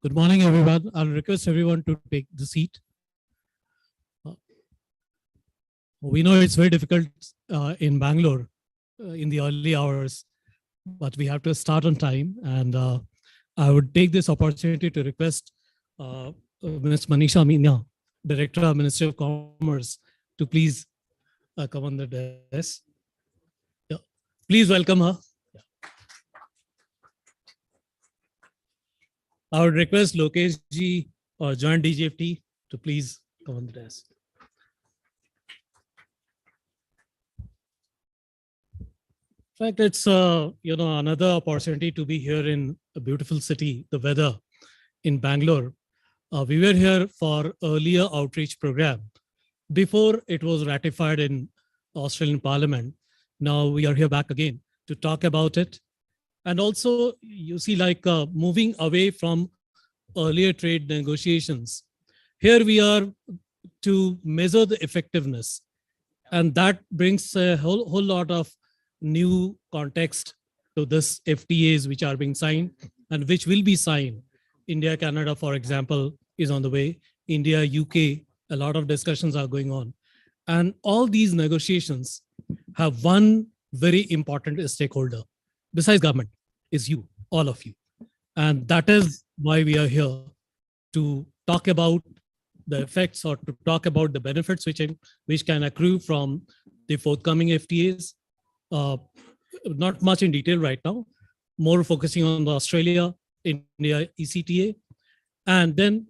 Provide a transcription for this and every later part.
Good morning, everyone. I'll request everyone to take the seat. We know it's very difficult in Bangalore in the early hours, but we have to start on time. And I would take this opportunity to request Ms. Manisha Meena, Director of Ministry of Commerce, to please come on the desk. Yeah. Please welcome her. I would request Lokesh ji or Joint DGFT to please come on the desk. In fact, it's another opportunity to be here in a beautiful city, the weather in Bangalore. We were here for earlier outreach program before it was ratified in Australian Parliament. Now we are here back again to talk about it. And also, you see, like moving away from earlier trade negotiations. Here we are to measure the effectiveness. And that brings a whole lot of new context to this FTAs which are being signed and which will be signed. India, Canada, for example, is on the way. India, UK, a lot of discussions are going on. And all these negotiations have one very important stakeholder, besides government, is you, all of you. And that is why we are here to talk about the effects or to talk about the benefits which can accrue from the forthcoming FTAs. Not much in detail right now, more focusing on the Australia, India, ECTA. And then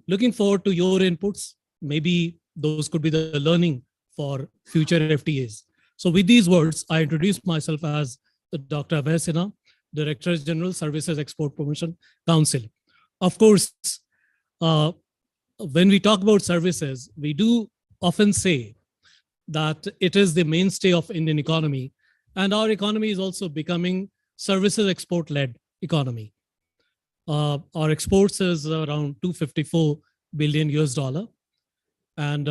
looking forward to your inputs. Maybe those could be the learning for future FTAs. So with these words, I introduce myself as Dr. Lavelle Sinha, Director General Services Export Promotion Council. Of course, when we talk about services, we do often say that it is the mainstay of Indian economy. And our economy is also becoming services export-led economy. Our exports is around $254 billion US. and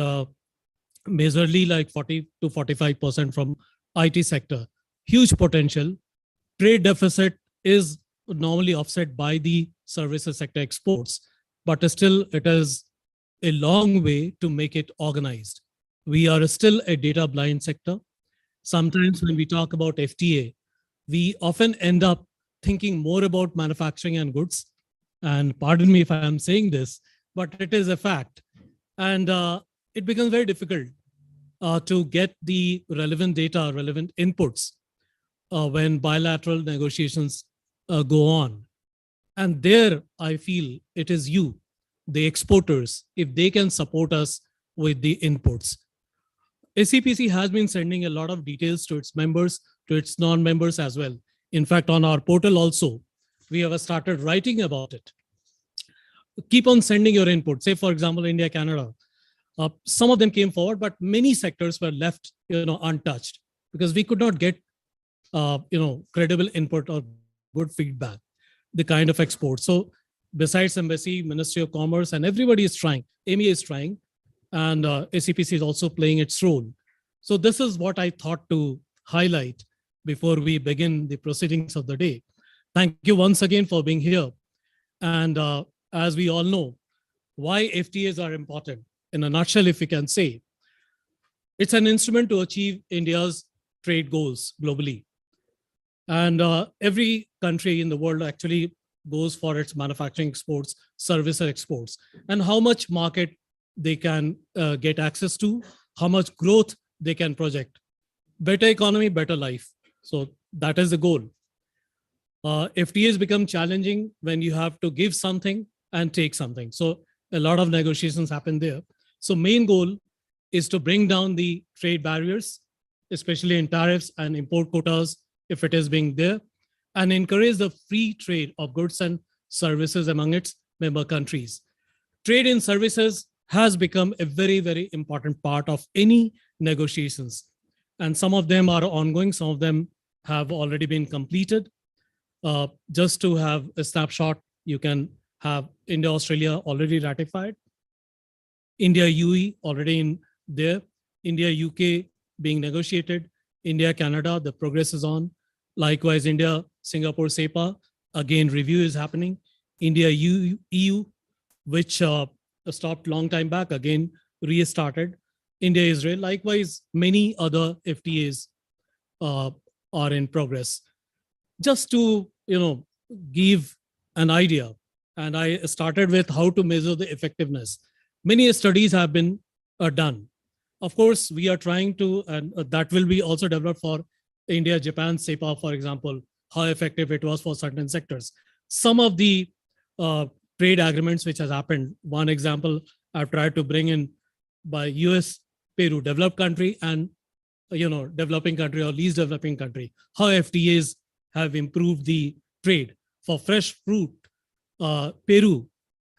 majorly like 40 to 45% from IT sector. Huge potential. Trade deficit is normally offset by the services sector exports, but still it is a long way to make it organized. We are still a data blind sector. Sometimes when we talk about FTA, we often end up thinking more about manufacturing and goods. And pardon me if I am saying this, but it is a fact. And it becomes very difficult to get the relevant data, relevant inputs when bilateral negotiations go on. And there, I feel it is you, the exporters, if they can support us with the inputs. SEPC has been sending a lot of details to its members, to its non-members as well. In fact, on our portal also, we have started writing about it. Keep on sending your input. Say, for example, India, Canada. Some of them came forward, but many sectors were left, untouched because we could not get, credible input or good feedback, the kind of export. So besides Embassy, Ministry of Commerce, and everybody is trying, MEA is trying, and SEPC is also playing its role. So this is what I thought to highlight before we begin the proceedings of the day. Thank you once again for being here. And as we all know, why FTAs are important. In a nutshell, if we can say, it's an instrument to achieve India's trade goals globally. And every country in the world actually goes for its manufacturing exports, service exports, and how much market they can get access to, how much growth they can project. Better economy, better life. So that is the goal. FTAs become challenging when you have to give something and take something. So a lot of negotiations happen there. So main goal is to bring down the trade barriers, especially in tariffs and import quotas, if it is being there, and encourage the free trade of goods and services among its member countries. Trade in services has become a very, very important part of any negotiations. And some of them are ongoing, some of them have already been completed. Just to have a snapshot, you can have India, Australia already ratified, India, UE already in there, India, UK being negotiated, India, Canada, the progress is on. Likewise, India, Singapore, SEPA, again, review is happening. India, EU, which stopped long time back, again, restarted. India, Israel, likewise, many other FTAs are in progress. Just to, give an idea, and I started with how to measure the effectiveness. Many studies have been done. Of course, we are trying to, and that will be also developed for India, Japan, SEPA, for example, how effective it was for certain sectors. Some of the trade agreements which has happened, one example I've tried to bring in by US, Peru, developed country, and developing country or least developing country, how FTAs have improved the trade. For fresh fruit, Peru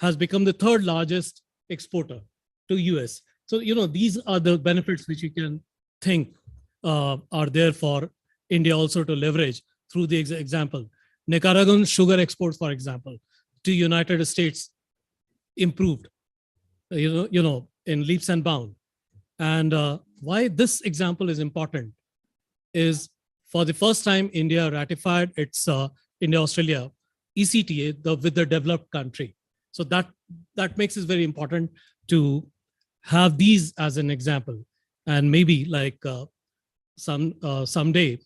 has become the third largest exporter to US. So, these are the benefits which you can think are there for India also to leverage through the example. Nicaraguan sugar exports, for example, to United States improved, in leaps and bounds. And why this example is important is for the first time, India ratified its India-Australia ECTA with the developed country. So that makes it very important to have these as an example. And maybe like someday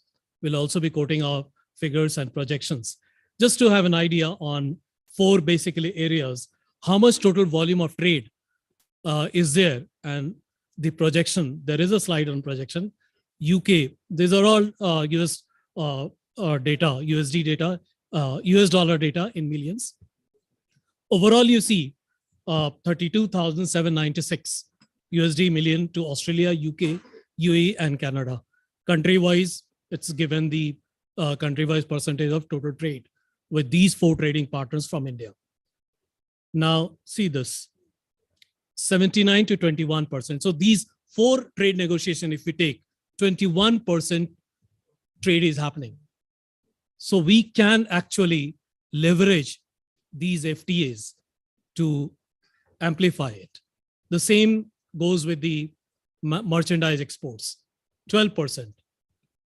we'll also be quoting our figures and projections, just to have an idea on 4 basically areas, how much total volume of trade is there, and the projection. There is a slide on projection. UK, these are all US data, USD data, US dollar data in millions. Overall, you see 32,796 USD million to Australia, UK, UAE, and Canada. Country-wise, it's given the country-wise percentage of total trade with these 4 trading partners from India. Now, see this, 79 to 21%. So these 4 trade negotiations, if we take, 21% trade is happening. So we can actually leverage these FTAs to amplify it. The same goes with the merchandise exports. 12%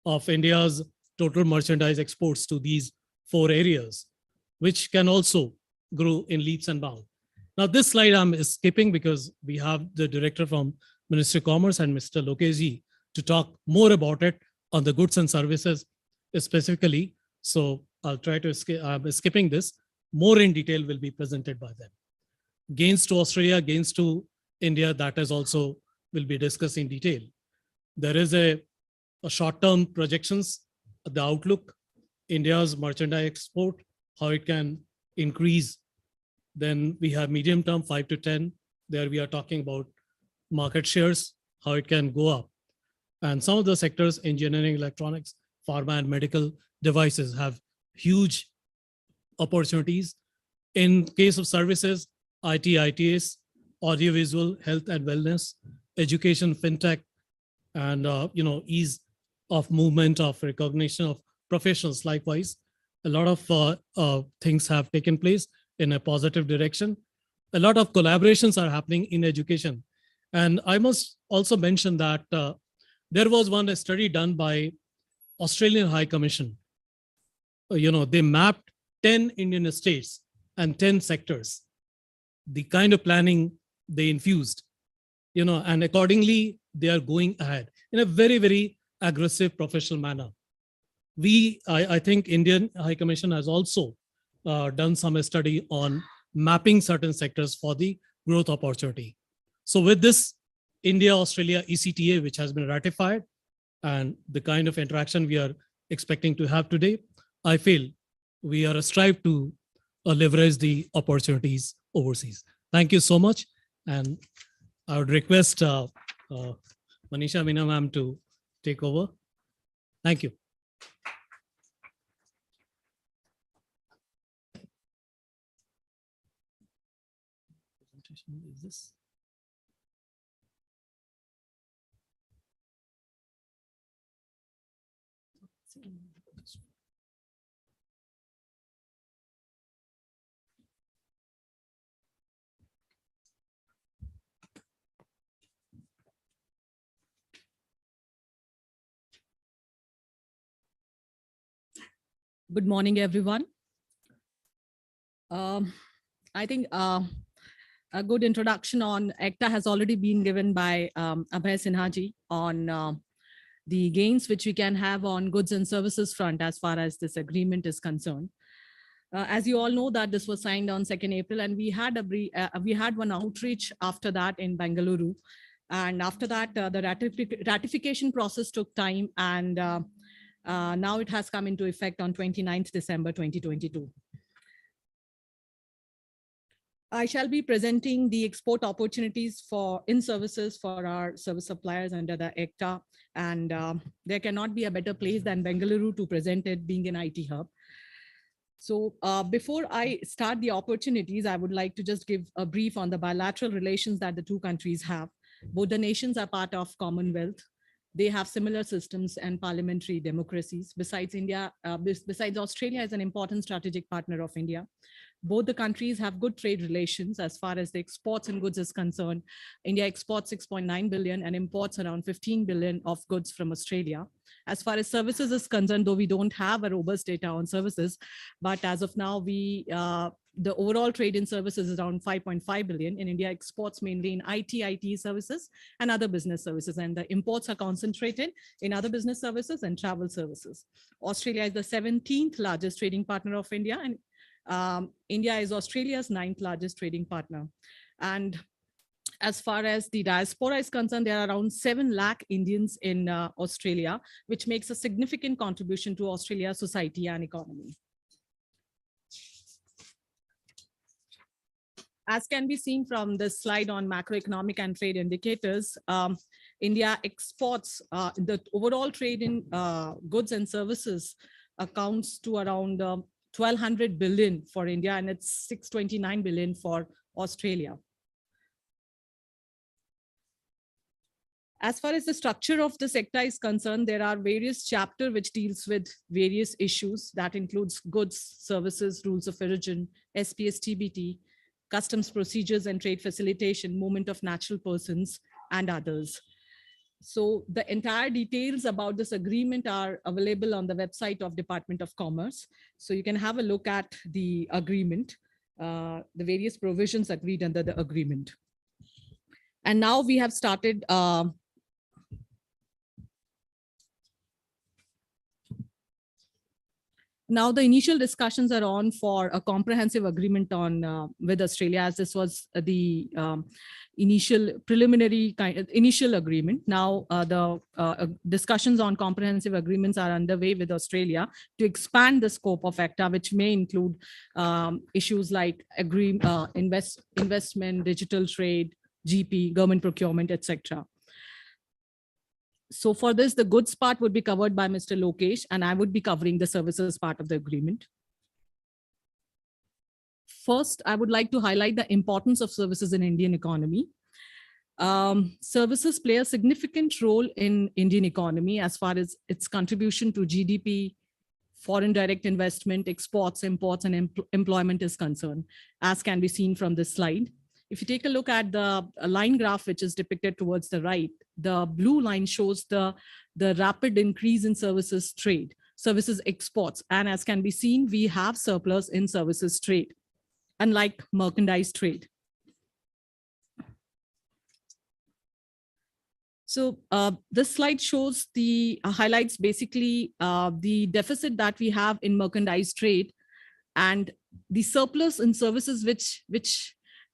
of India's total merchandise exports to these 4 areas, which can also grow in leaps and bounds. Now, this slide I'm skipping because we have the director from Ministry of Commerce and Mr. Lokeshji to talk more about it on the goods and services specifically. So I'll try to I'm skipping this. More in detail will be presented by them. Gains to Australia, gains to India, that is also will be discussed in detail. There is a short-term projections, the outlook, India's merchandise export, how it can increase. Then we have medium-term 5 to 10. There we are talking about market shares, how it can go up. And some of the sectors, engineering, electronics, pharma, and medical devices have huge opportunities. In case of services, IT, ITS, audiovisual, health and wellness, education, fintech, and ease of movement, of recognition of professionals. Likewise, a lot of things have taken place in a positive direction. A lot of collaborations are happening in education. And I must also mention that there was one study done by Australian High Commission. They mapped 10 Indian states and 10 sectors, the kind of planning they infused, and accordingly, they are going ahead in a very, very aggressive professional manner. I think Indian High Commission has also done some study on mapping certain sectors for the growth opportunity. So with this, India-Australia ECTA, which has been ratified, and the kind of interaction we are expecting to have today, I feel we are strive to leverage the opportunities overseas. Thank you so much. And I would request Manisha Meena ma'am to take over. Thank you. Is this? Good morning, everyone. I think a good introduction on ECTA has already been given by Abhay Sinhaji on the gains which we can have on goods and services front as far as this agreement is concerned. As you all know that this was signed on 2nd April, and we had one outreach after that in Bengaluru. And after that, the ratification process took time, and now it has come into effect on 29th December 2022. I shall be presenting the export opportunities in services for our service suppliers under the ECTA, and there cannot be a better place than Bengaluru to present it, being an IT hub. So before I start the opportunities, I would like to just give a brief on the bilateral relations that the two countries have. Both the nations are part of Commonwealth. They have similar systems and parliamentary democracies. Besides Australia is an important strategic partner of India. Both the countries have good trade relations as far as the exports and goods is concerned. India exports 6.9 billion and imports around 15 billion of goods from Australia. As far as services is concerned, though we don't have a robust data on services, but as of now, the overall trade in services is around 5.5 billion. In India, exports mainly in IT services and other business services, and the imports are concentrated in other business services and travel services. Australia is the 17th largest trading partner of India, and India is Australia's 9th largest trading partner. And as far as the diaspora is concerned, there are around 7 lakh Indians in Australia, which makes a significant contribution to Australia's society and economy. As can be seen from this slide on macroeconomic and trade indicators, India exports, the overall trade in goods and services accounts to around 1,200 billion for India, and it's 629 billion for Australia. As far as the structure of the sector is concerned, there are various chapters which deals with various issues that includes goods, services, rules of origin, SPS TBT, customs procedures and trade facilitation, movement of natural persons, and others. So the entire details about this agreement are available on the website of Department of Commerce. So you can have a look at the agreement, the various provisions agreed under the agreement. And now we have started now the initial discussions are on for a comprehensive agreement on with Australia, as this was the initial preliminary initial agreement. Now the discussions on comprehensive agreements are underway with Australia to expand the scope of ECTA, which may include issues like investment, digital trade, GP, government procurement, etc. So for this, the goods part would be covered by Mr. Lokesh, and I would be covering the services part of the agreement. First, I would like to highlight the importance of services in Indian economy. Services play a significant role in Indian economy as far as its contribution to GDP, foreign direct investment, exports, imports, and employment is concerned, as can be seen from this slide. If you take a look at the line graph, which is depicted towards the right, the blue line shows the rapid increase in services trade, services exports. And as can be seen, we have surplus in services trade, unlike merchandise trade. So this slide shows the highlights basically the deficit that we have in merchandise trade and the surplus in services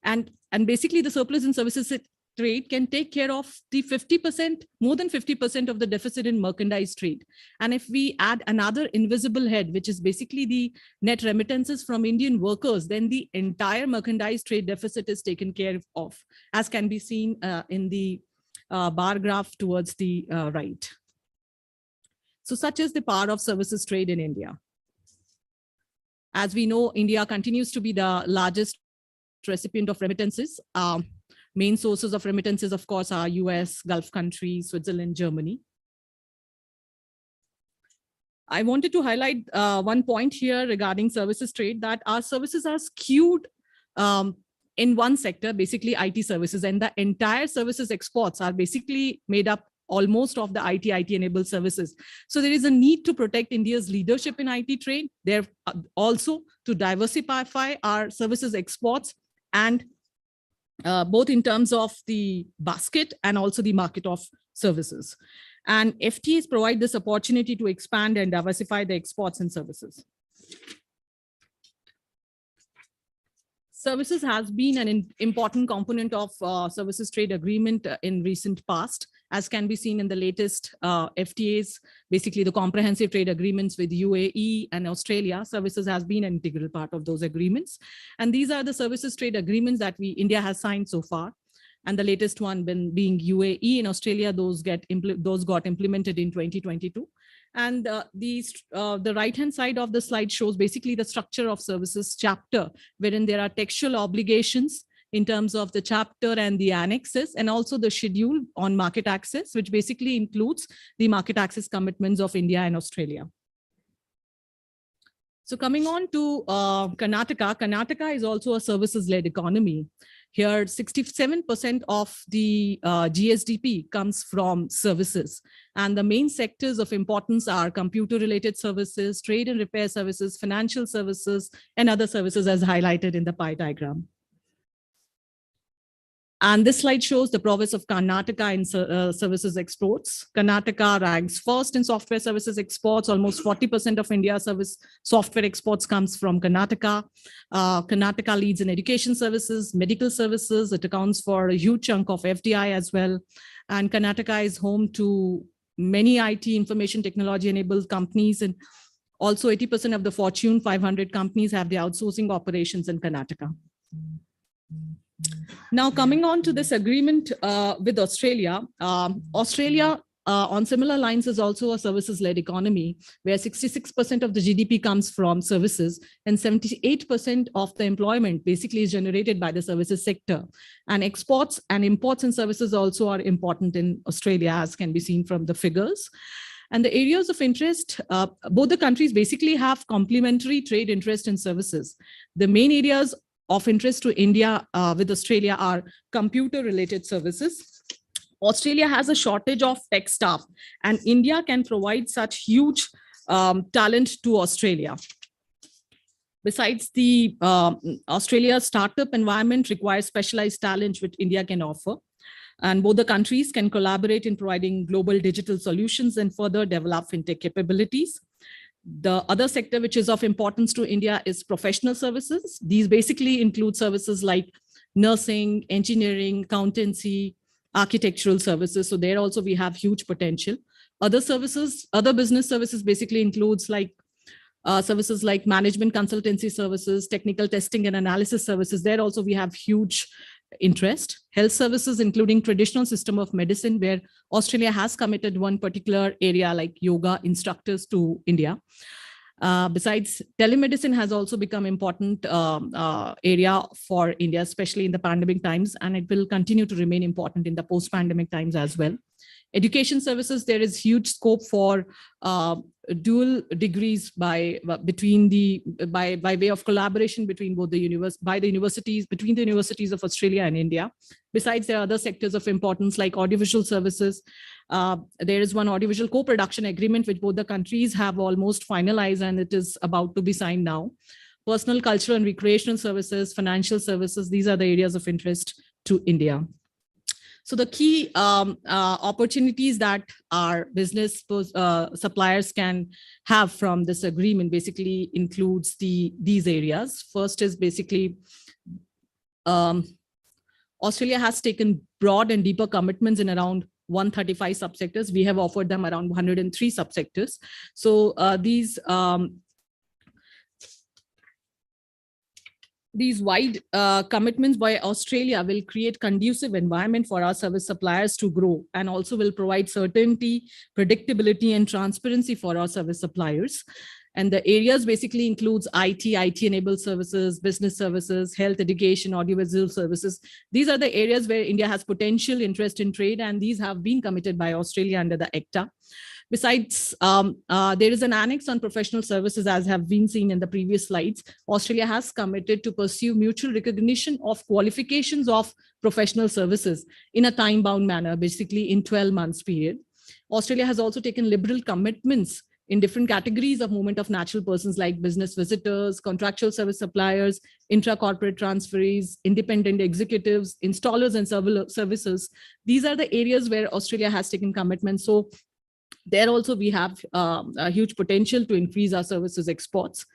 and basically the surplus in services trade can take care of the 50%, more than 50% of the deficit in merchandise trade. And if we add another invisible head, which is basically the net remittances from Indian workers, then the entire merchandise trade deficit is taken care of, as can be seen in the bar graph towards the right. So such is the power of services trade in India. As we know, India continues to be the largest recipient of remittances. Main sources of remittances, of course, are US, Gulf countries, Switzerland, Germany. I wanted to highlight one point here regarding services trade, that our services are skewed in one sector, basically IT services, and the entire services exports are basically made up almost of the IT enabled services. So there is a need to protect India's leadership in IT trade. There also to diversify our services exports, and both in terms of the basket and also the market of services. And FTAs provide this opportunity to expand and diversify the exports and services. Services has been an important component of services trade agreement in recent past, as can be seen in the latest FTAs, basically the comprehensive trade agreements with UAE and Australia. Services has been an integral part of those agreements. And these are the services trade agreements that India has signed so far. And the latest one being UAE and Australia, those got implemented in 2022. And the right-hand side of the slide shows basically the structure of services chapter, wherein there are textual obligations in terms of the chapter and the annexes, and also the schedule on market access, which basically includes the market access commitments of India and Australia. So coming on to Karnataka, Karnataka is also a services-led economy. Here, 67% of the GSDP comes from services. And the main sectors of importance are computer-related services, trade and repair services, financial services, and other services as highlighted in the pie diagram. And this slide shows the progress of Karnataka in services exports. Karnataka ranks first in software services exports. Almost 40% of India's software exports comes from Karnataka. Karnataka leads in education services, medical services. It accounts for a huge chunk of FDI as well. And Karnataka is home to many IT information technology enabled companies. And also 80% of the Fortune 500 companies have the outsourcing operations in Karnataka. Now, coming on to this agreement with Australia, Australia on similar lines is also a services-led economy, where 66% of the GDP comes from services and 78% of the employment basically is generated by the services sector. And exports and imports and services also are important in Australia, as can be seen from the figures. And the areas of interest, both the countries basically have complementary trade interest in services. The main areas of interest to India with Australia are computer-related services, Australia has a shortage of tech staff, and India can provide such huge talent to Australia. Besides, the Australia startup environment requires specialized talent which India can offer. And both the countries can collaborate in providing global digital solutions and further develop fintech capabilities. The other sector which is of importance to India is professional services. These basically include services like nursing, engineering, accountancy, architectural services. So there also we have huge potential. Other services, other business services basically includes like services like management consultancy services, technical testing and analysis services. There also we have huge interest. Health services, including traditional system of medicine, where Australia has committed one particular area like yoga instructors to India. Besides, telemedicine has also become important area for India, especially in the pandemic times, and it will continue to remain important in the post-pandemic times as well. Education services, there is huge scope for dual degrees by way of collaboration between both the universities, between the universities of Australia and India. Besides, there are other sectors of importance like audiovisual services. There is one audiovisual co-production agreement which both the countries have almost finalized, and it is about to be signed now. Personal, cultural and recreational services, financial services, these are the areas of interest to India. So the key opportunities that our business suppliers can have from this agreement basically includes these areas. First is basically Australia has taken broad and deeper commitments in around 135 subsectors. We have offered them around 103 subsectors. So these wide commitments by Australia will create conducive environment for our service suppliers to grow, and also will provide certainty, predictability, and transparency for our service suppliers. And the areas basically includes IT-enabled services, business services, health, education, audiovisual services. These are the areas where India has potential interest in trade, and these have been committed by Australia under the ECTA. Besides, there is an annex on professional services, as have been seen in the previous slides. Australia has committed to pursue mutual recognition of qualifications of professional services in a time-bound manner, basically in 12 months period. Australia has also taken liberal commitments in different categories of movement of natural persons like business visitors, contractual service suppliers, intra-corporate transferees, independent executives, installers and services. These are the areas where Australia has taken commitments. So there also we have a huge potential to increase our services exports.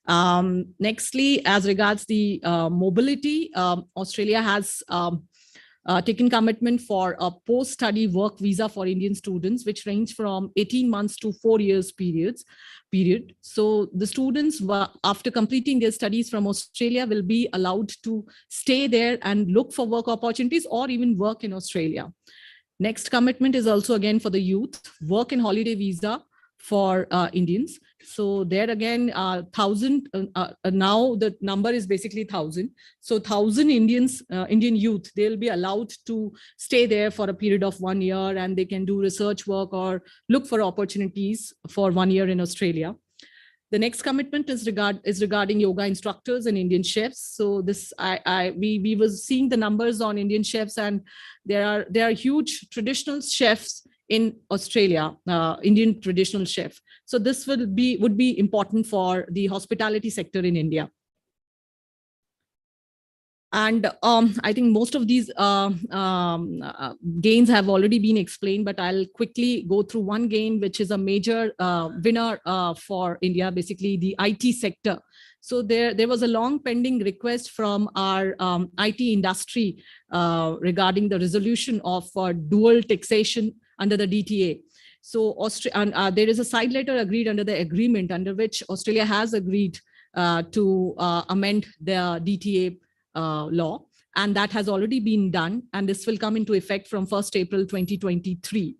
Nextly, as regards the mobility, Australia has taken commitment for a post-study work visa for Indian students, which range from 18 months to 4 years period. So the students, after completing their studies from Australia, will be allowed to stay there and look for work opportunities or even work in Australia. Next commitment is also again for the youth, work and holiday visa for Indians. So there again, 1,000, now the number is basically 1,000. So 1,000 Indians, Indian youth, they'll be allowed to stay there for a period of 1 year, and they can do research work or look for opportunities for 1 year in Australia. The next commitment is regarding yoga instructors and Indian chefs. So this we were seeing the numbers on Indian chefs, and there are huge traditional chefs in Australia, Indian traditional chef. So this would be important for the hospitality sector in India. And I think most of these gains have already been explained, but I'll quickly go through one gain, which is a major winner for India, basically the IT sector. So there was a long pending request from our IT industry regarding the resolution of dual taxation under the DTA. So there is a side letter agreed under the agreement, under which Australia has agreed to amend the DTA law, and that has already been done, and this will come into effect from 1st April 2023.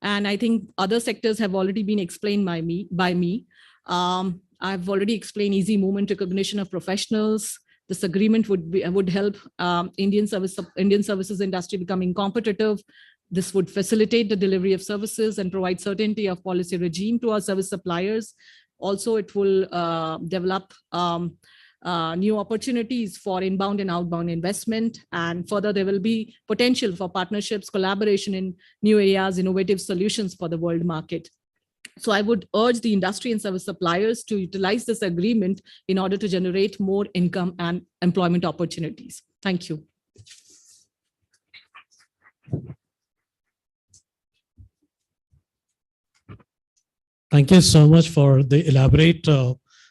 And I think other sectors have already been explained by me. I've already explained easy movement recognition of professionals. This agreement would help Indian services industry becoming competitive. This would facilitate the delivery of services and provide certainty of policy regime to our service suppliers. Also, it will develop new opportunities for inbound and outbound investment. And further, there will be potential for partnerships, collaboration in new areas, innovative solutions for the world market. So I would urge the industry and service suppliers to utilize this agreement in order to generate more income and employment opportunities. Thank you. Thank you so much for the elaborate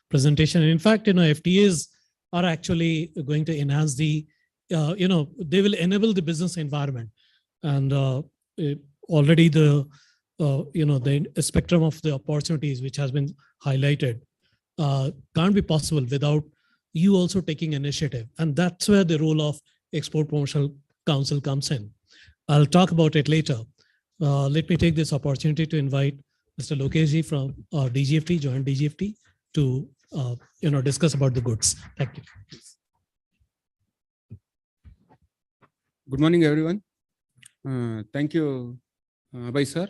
presentation. In fact, FTAs are actually going to enhance the, they will enable the business environment, and already the spectrum of the opportunities which has been highlighted can't be possible without you also taking initiative, and that's where the role of Export Promotional Council comes in. I'll talk about it later. Let me take this opportunity to invite Mr. Lokeshji from DGFT, Joint DGFT, to discuss about the goods. Thank you. Good morning, everyone. Thank you, Abhay sir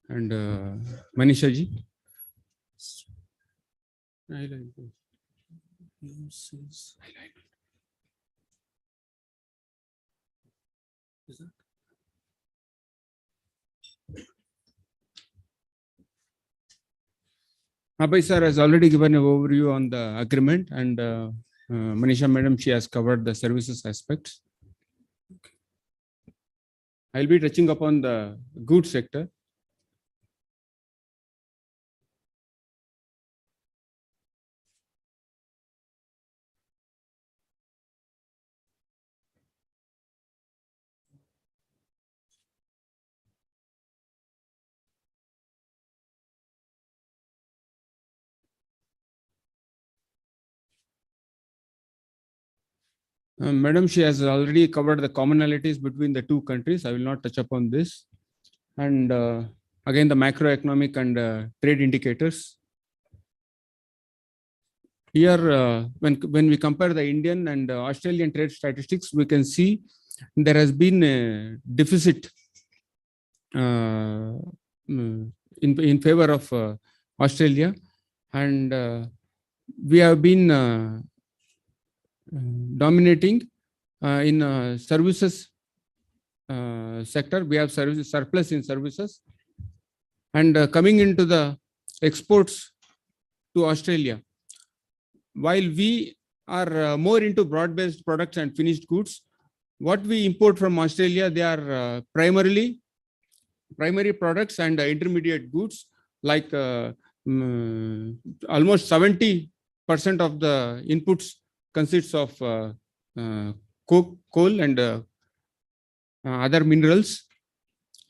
and Manisha ji. Abhay sir has already given an overview on the agreement, and Manisha madam, she has covered the services aspects. I'll be touching upon the goods sector. Madam, she has already covered the commonalities between the two countries. I will not touch upon this. And again, the macroeconomic and trade indicators. Here, when we compare the Indian and Australian trade statistics, we can see there has been a deficit in favor of Australia, and we have been dominating in services sector. We have services surplus in services, and coming into the exports to Australia, while we are more into broad-based products and finished goods, what we import from Australia, they are primary products and intermediate goods, like almost 70% of the inputs consists of coal and other minerals,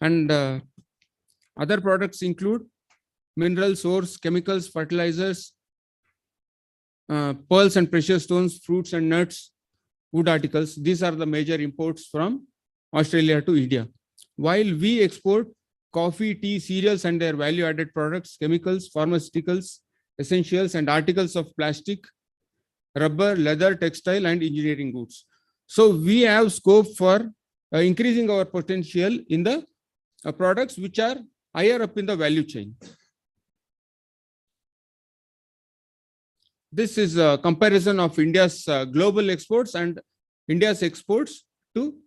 and other products include minerals, ores, chemicals, fertilizers, pearls and precious stones, fruits and nuts, wood articles. These are the major imports from Australia to India. While we export coffee, tea, cereals and their value-added products, chemicals, pharmaceuticals, essentials and articles of plastic, rubber, leather, textile and engineering goods. So we have scope for increasing our potential in the products which are higher up in the value chain. This is a comparison of India's global exports and India's exports to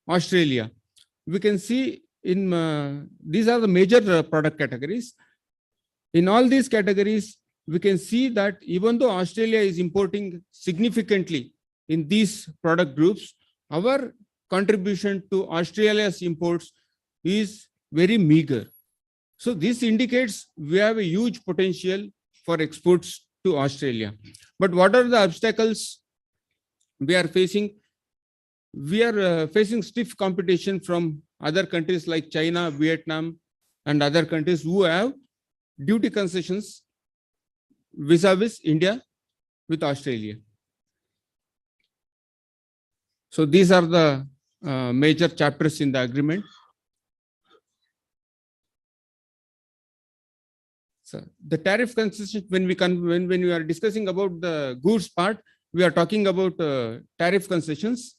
Australia. We can see in these are the major product categories. In all these categories, we can see that even though Australia is importing significantly in these product groups, our contribution to Australia's imports is very meager. So this indicates we have a huge potential for exports to Australia. But what are the obstacles we are facing? We are facing stiff competition from other countries like China, Vietnam, and other countries who have duty concessions vis-a-vis India with Australia. So these are the major chapters in the agreement. So the tariff concession, when we are discussing about the goods part, we are talking about tariff concessions.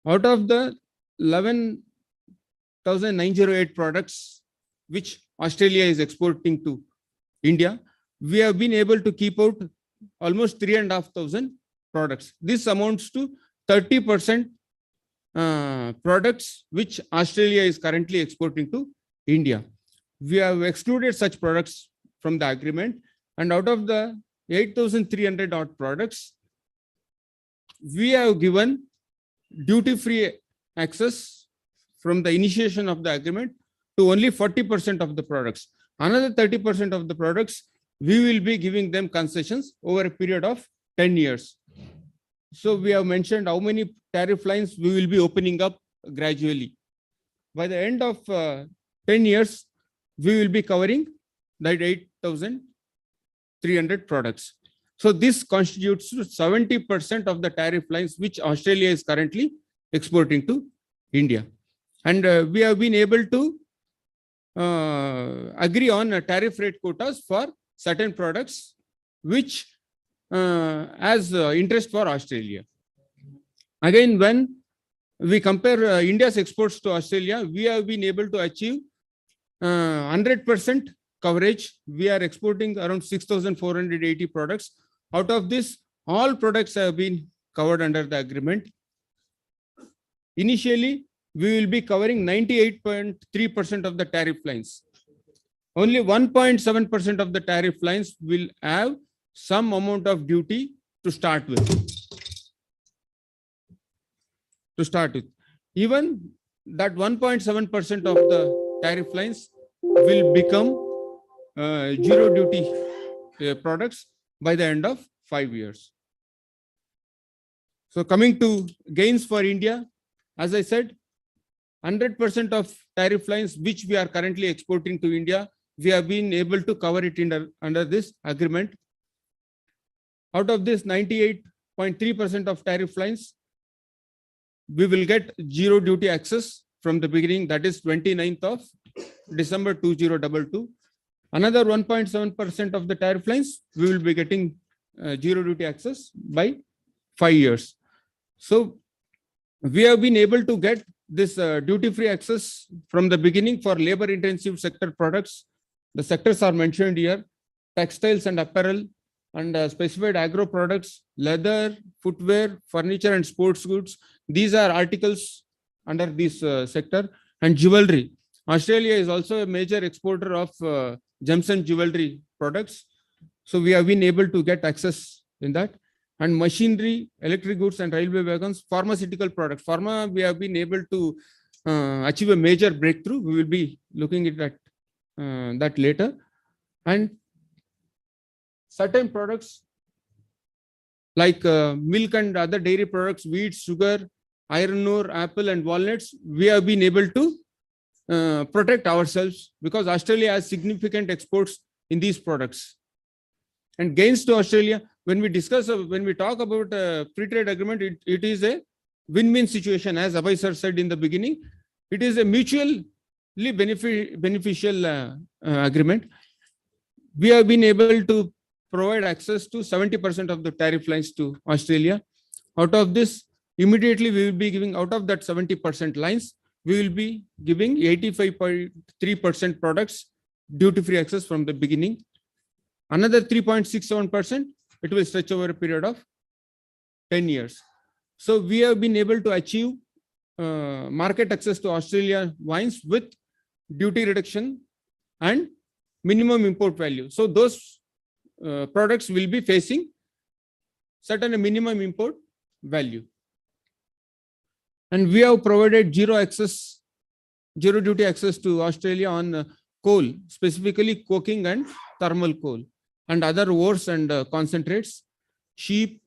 Out of the 11,908 products which Australia is exporting to India, we have been able to keep out almost 3,500 products. This amounts to 30% products which Australia is currently exporting to India. We have excluded such products from the agreement, and out of the 8,300 odd products, we have given duty-free access from the initiation of the agreement to only 40% of the products. Another 30% of the products, we will be giving them concessions over a period of 10 years. So we have mentioned how many tariff lines we will be opening up gradually. By the end of 10 years, we will be covering that 8,300 products. So this constitutes 70% of the tariff lines which Australia is currently exporting to India. And we have been able to agree on tariff rate quotas for certain products which has interest for Australia. Again, when we compare India's exports to Australia, we have been able to achieve 100% coverage. We are exporting around 6,480 products. Out of this, all products have been covered under the agreement. Initially, we will be covering 98.3% of the tariff lines. Only 1.7% of the tariff lines will have some amount of duty to start with. Even that 1.7% of the tariff lines will become zero duty products by the end of 5 years. So coming to gains for India, as I said, 100% of tariff lines which we are currently exporting to India, we have been able to cover it under this agreement. Out of this 98.3% of tariff lines, we will get zero duty access from the beginning, that is 29th of December 2022. Another 1.7% of the tariff lines, we will be getting zero duty access by 5 years. So we have been able to get this duty-free access from the beginning for labor-intensive sector products. The sectors are mentioned here: textiles and apparel, and specified agro products, leather, footwear, furniture, and sports goods. These are articles under this sector, and jewelry. Australia is also a major exporter of gems and jewelry products. So we have been able to get access in that. And machinery, electric goods, and railway wagons, pharmaceutical products. Pharma, we have been able to achieve a major breakthrough. We will be looking at that later. And certain products like milk and other dairy products, wheat, sugar, iron ore, apple, and walnuts, we have been able to protect ourselves because Australia has significant exports in these products. And gains to Australia, when we talk about a free trade agreement, it is a win-win situation. As Abhay sir said in the beginning, it is a mutually beneficial agreement. We have been able to provide access to 70% of the tariff lines to Australia. Out of this, immediately we will be giving, out of that 70% lines, we will be giving 85.3% products duty-free access from the beginning. Another 3.67%, it will stretch over a period of 10 years. So we have been able to achieve market access to Australian wines with duty reduction and minimum import value. So those products will be facing certain minimum import value. And we have provided zero duty access to Australia on coal, specifically coking and thermal coal, and other ores and concentrates, sheep,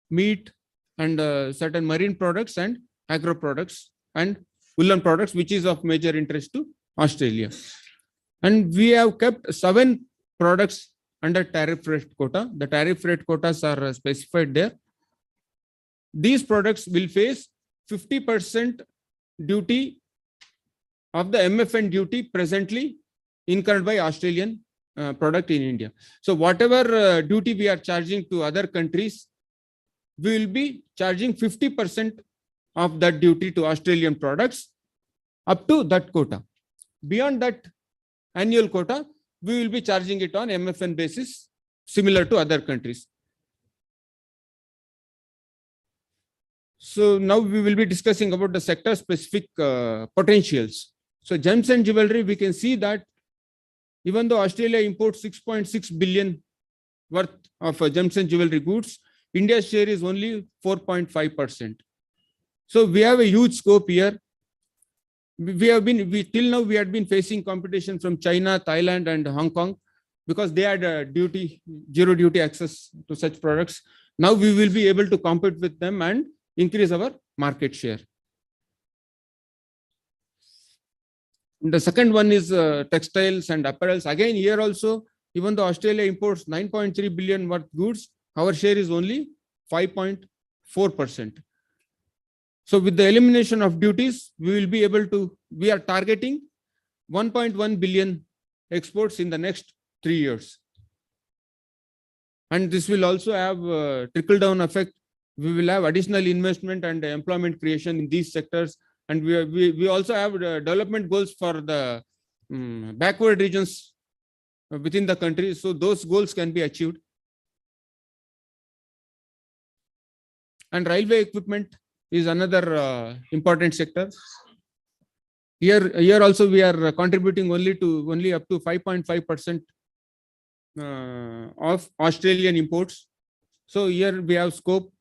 meat, and certain marine products and agro products and woolen products, which is of major interest to Australia. And we have kept 7 products under tariff rate quota. The tariff rate quotas are specified there. These products will face 50% duty of the MFN duty presently incurred by Australian product in India. So whatever duty we are charging to other countries, we will be charging 50% of that duty to Australian products up to that quota. Beyond that annual quota, we will be charging it on MFN basis, similar to other countries. So now we will be discussing about the sector specific potentials. So gems and jewelry, we can see that even though Australia imports 6.6 billion worth of gems and jewelry goods, India's share is only 4.5%. So we have a huge scope here. Till now we had been facing competition from China, Thailand, and Hong Kong because they had zero duty access to such products. Now we will be able to compete with them and increase our market share. The second one is textiles and apparels. Again, here also, even though Australia imports 9.3 billion worth goods, our share is only 5.4%. So with the elimination of duties, we are targeting 1.1 billion exports in the next 3 years. And this will also have a trickle-down effect. We will have additional investment and employment creation in these sectors. And we also have development goals for the backward regions within the country. So those goals can be achieved. And railway equipment is another important sector. Here also we are contributing only up to 5.5% of Australian imports. So here we have scope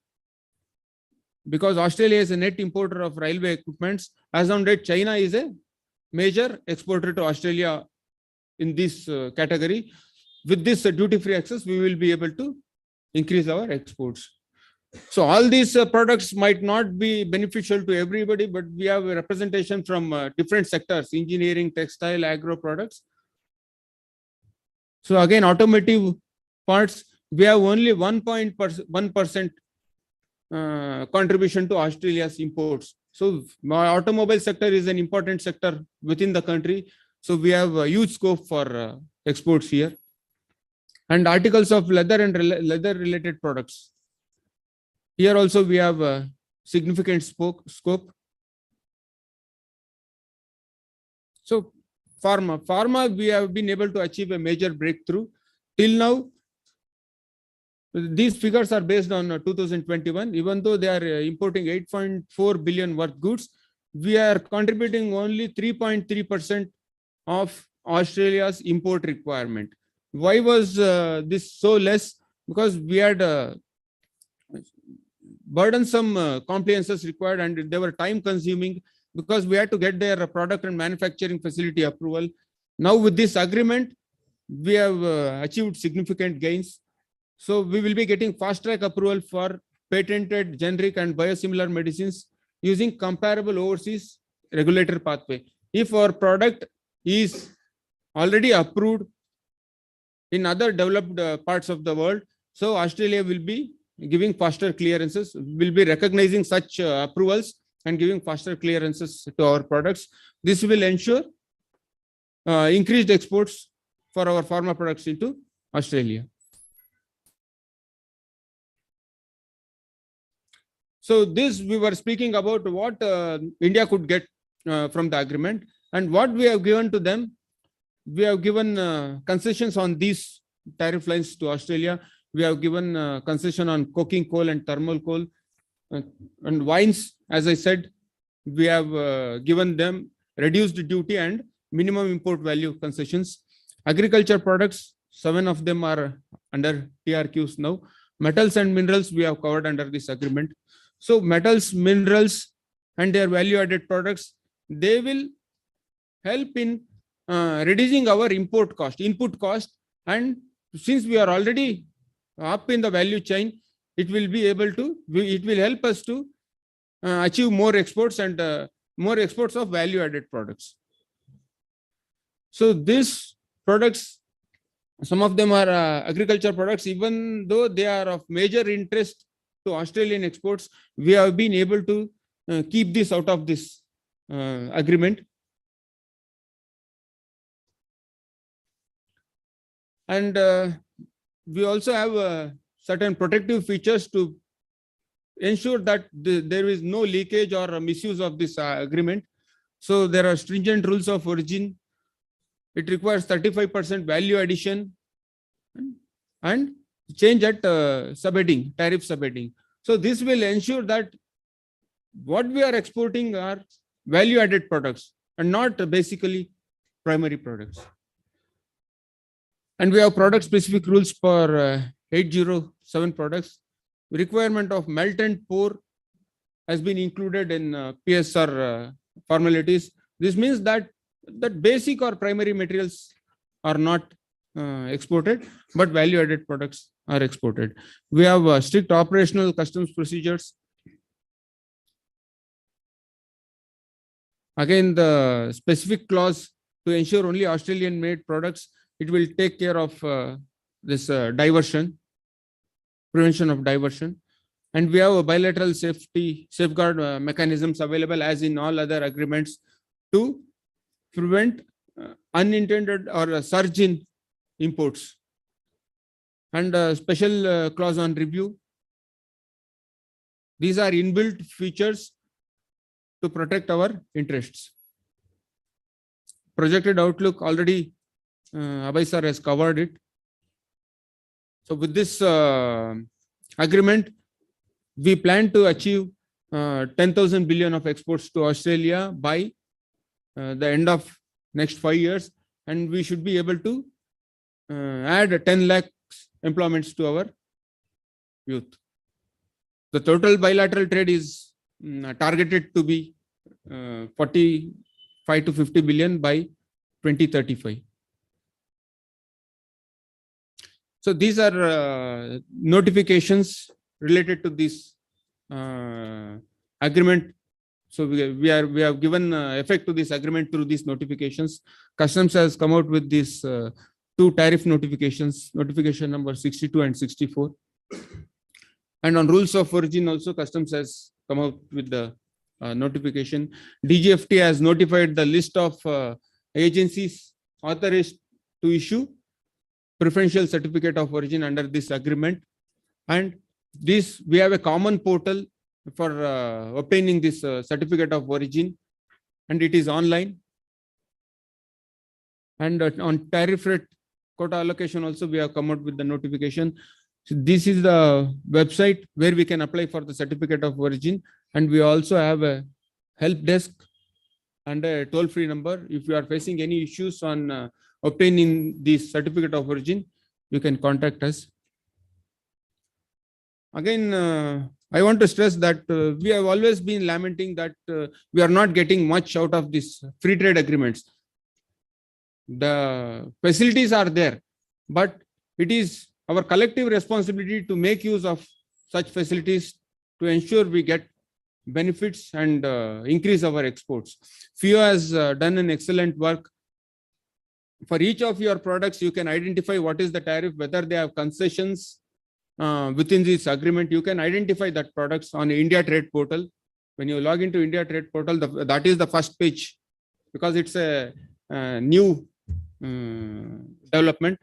because Australia is a net importer of railway equipments. As on date, China is a major exporter to Australia in this category. With this duty-free access, we will be able to increase our exports. So all these products might not be beneficial to everybody, but we have a representation from different sectors: engineering, textile, agro products. So again, automotive parts, we have only 1% contribution to Australia's imports. So my automobile sector is an important sector within the country. So we have a huge scope for exports here. And articles of leather and leather related products. Here also we have a significant scope. So pharma, we have been able to achieve a major breakthrough. Till now, these figures are based on 2021. Even though they are importing 8.4 billion worth goods, we are contributing only 3.3% of Australia's import requirement. Why was this so less? Because we had burdensome compliances required and they were time consuming because we had to get their product and manufacturing facility approval. Now with this agreement, we have achieved significant gains. So we will be getting fast track approval for patented generic and biosimilar medicines using comparable overseas regulatory pathway. If our product is already approved in other developed parts of the world, so Australia will be giving faster clearances, will be recognizing such approvals and giving faster clearances to our products. This will ensure increased exports for our pharma products into Australia. So this we were speaking about what India could get from the agreement and what we have given to them. We have given concessions on these tariff lines to Australia. We have given concession on coking coal and thermal coal and wines. As I said, we have given them reduced duty and minimum import value concessions. Agriculture products, 7 of them are under TRQs now. Metals and minerals we have covered under this agreement. So metals, minerals and their value added products, they will help in reducing our input cost. And since we are already up in the value chain, it will help us to achieve more exports and more exports of value added products. So these products, some of them are agriculture products, even though they are of major interest to Australian exports, we have been able to keep this out of this agreement. And we also have certain protective features to ensure that there is no leakage or misuse of this agreement. So there are stringent rules of origin. It requires 35% value addition and change at tariff subheading. So this will ensure that what we are exporting are value-added products and not basically primary products. And we have product-specific rules for 807 products. Requirement of melt and pour has been included in PSR formalities. This means that basic or primary materials are not exported, but value-added products are exported. We have strict operational customs procedures. Again, the specific clause to ensure only Australian-made products, it will take care of this diversion, prevention of diversion. And we have a bilateral safeguard mechanisms available as in all other agreements to prevent unintended or a surge in imports. And a special clause on review. These are inbuilt features to protect our interests. Projected outlook, already Abhay sir has covered it. So with this agreement, we plan to achieve 10,000 billion of exports to Australia by the end of next 5 years, and we should be able to add 10 lakh employments to our youth. The total bilateral trade is targeted to be 45 to 50 billion by 2035. So these are notifications related to this agreement. So we have given effect to this agreement through these notifications. Customs has come out with these 2 tariff notifications, notification number 62 and 64. And on rules of origin also, Customs has come out with the notification. DGFT has notified the list of agencies authorized to issue preferential certificate of origin under this agreement. And this, we have a common portal for obtaining this certificate of origin, and it is online. And on tariff rate quota allocation also, we have come out with the notification. So this is the website where we can apply for the certificate of origin. And we also have a help desk and a toll-free number. If you are facing any issues on obtaining this certificate of origin, you can contact us. Again, I want to stress that we have always been lamenting that we are not getting much out of these free trade agreements. The facilities are there, but it is our collective responsibility to make use of such facilities to ensure we get benefits and increase our exports. FIO has done an excellent work. For each of your products, you can identify what is the tariff, whether they have concessions within this agreement. You can identify that products on India Trade Portal. When you log into India Trade Portal, that is the first page, because it's a new development.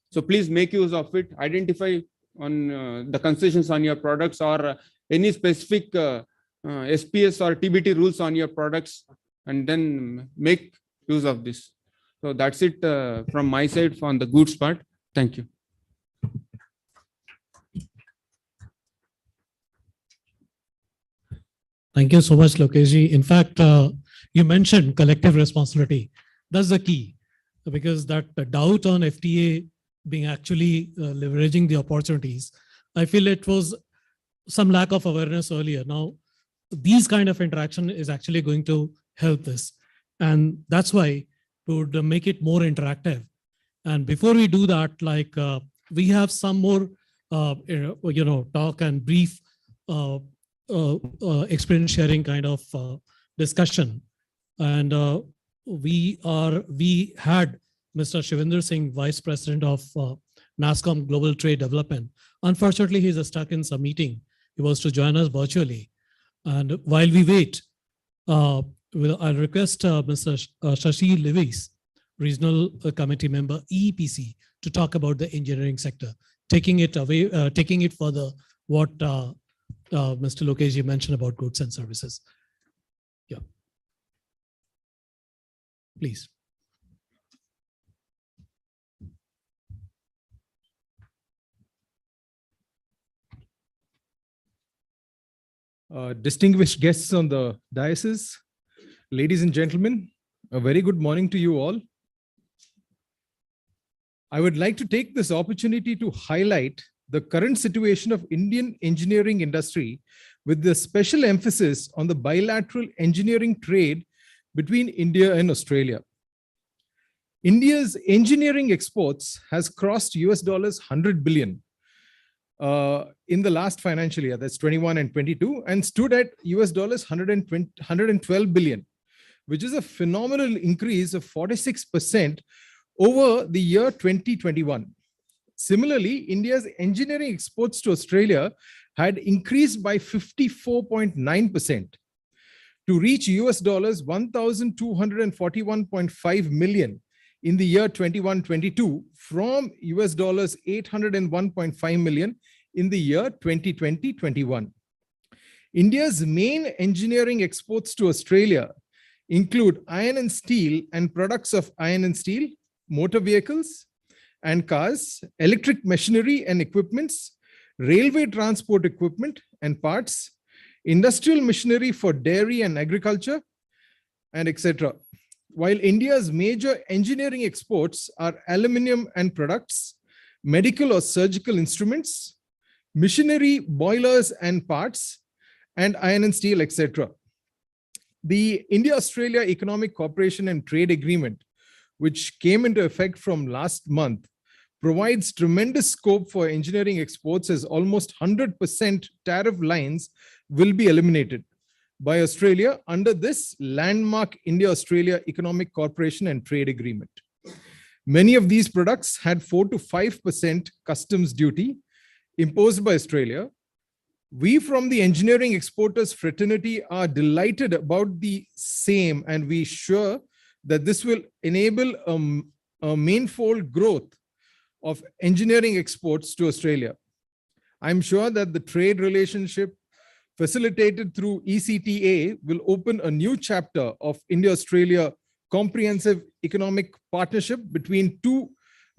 So please make use of it. Identify on the concessions on your products or any specific SPS or TBT rules on your products, and then make use of this. So that's it from my side on the goods part. Thank you. Thank you so much, Lokeshji. In fact, you mentioned collective responsibility. That's the key, because that doubt on FTA being actually leveraging the opportunities, I feel it was some lack of awareness earlier. Now, these kind of interaction is actually going to help this. And that's why we would make it more interactive. And before we do that, like we have some more, talk and brief experience sharing kind of discussion. And we had Mr. Shivendra Singh, Vice President of NASSCOM Global Trade Development. Unfortunately, he's stuck in some meeting. He was to join us virtually. And while we wait, I'll request Mr. Shashi Levis, Regional Committee Member, EPC, to talk about the engineering sector, taking it further what Mr. Lokeshji mentioned about goods and services. Yeah. Please. Distinguished guests on the dais, ladies and gentlemen, a very good morning to you all. I would like to take this opportunity to highlight the current situation of Indian engineering industry with the special emphasis on the bilateral engineering trade between India and Australia. India's engineering exports has crossed $100 billion in the last financial year, that's 21 and 22, and stood at $112 billion, which is a phenomenal increase of 46% over the year 2021. Similarly, India's engineering exports to Australia had increased by 54.9% to reach $1,241.5 million in the year 21-22 from $801.5 million in the year 2020-21. India's main engineering exports to Australia include iron and steel and products of iron and steel, motor vehicles and cars, electric machinery and equipments, railway transport equipment and parts, industrial machinery for dairy and agriculture, and etc. While India's major engineering exports are aluminium and products, medical or surgical instruments, machinery, boilers and parts, and iron and steel, etc. The India-Australia Economic Cooperation and Trade Agreement, which came into effect from last month, provides tremendous scope for engineering exports as almost 100% tariff lines will be eliminated by Australia under this landmark India-Australia Economic Cooperation and Trade Agreement. Many of these products had 4 to 5% customs duty imposed by Australia. We from the engineering exporters fraternity are delighted about the same, and we sure that this will enable a manifold growth of engineering exports to Australia. I'm sure that the trade relationship facilitated through ECTA will open a new chapter of India-Australia comprehensive economic partnership between two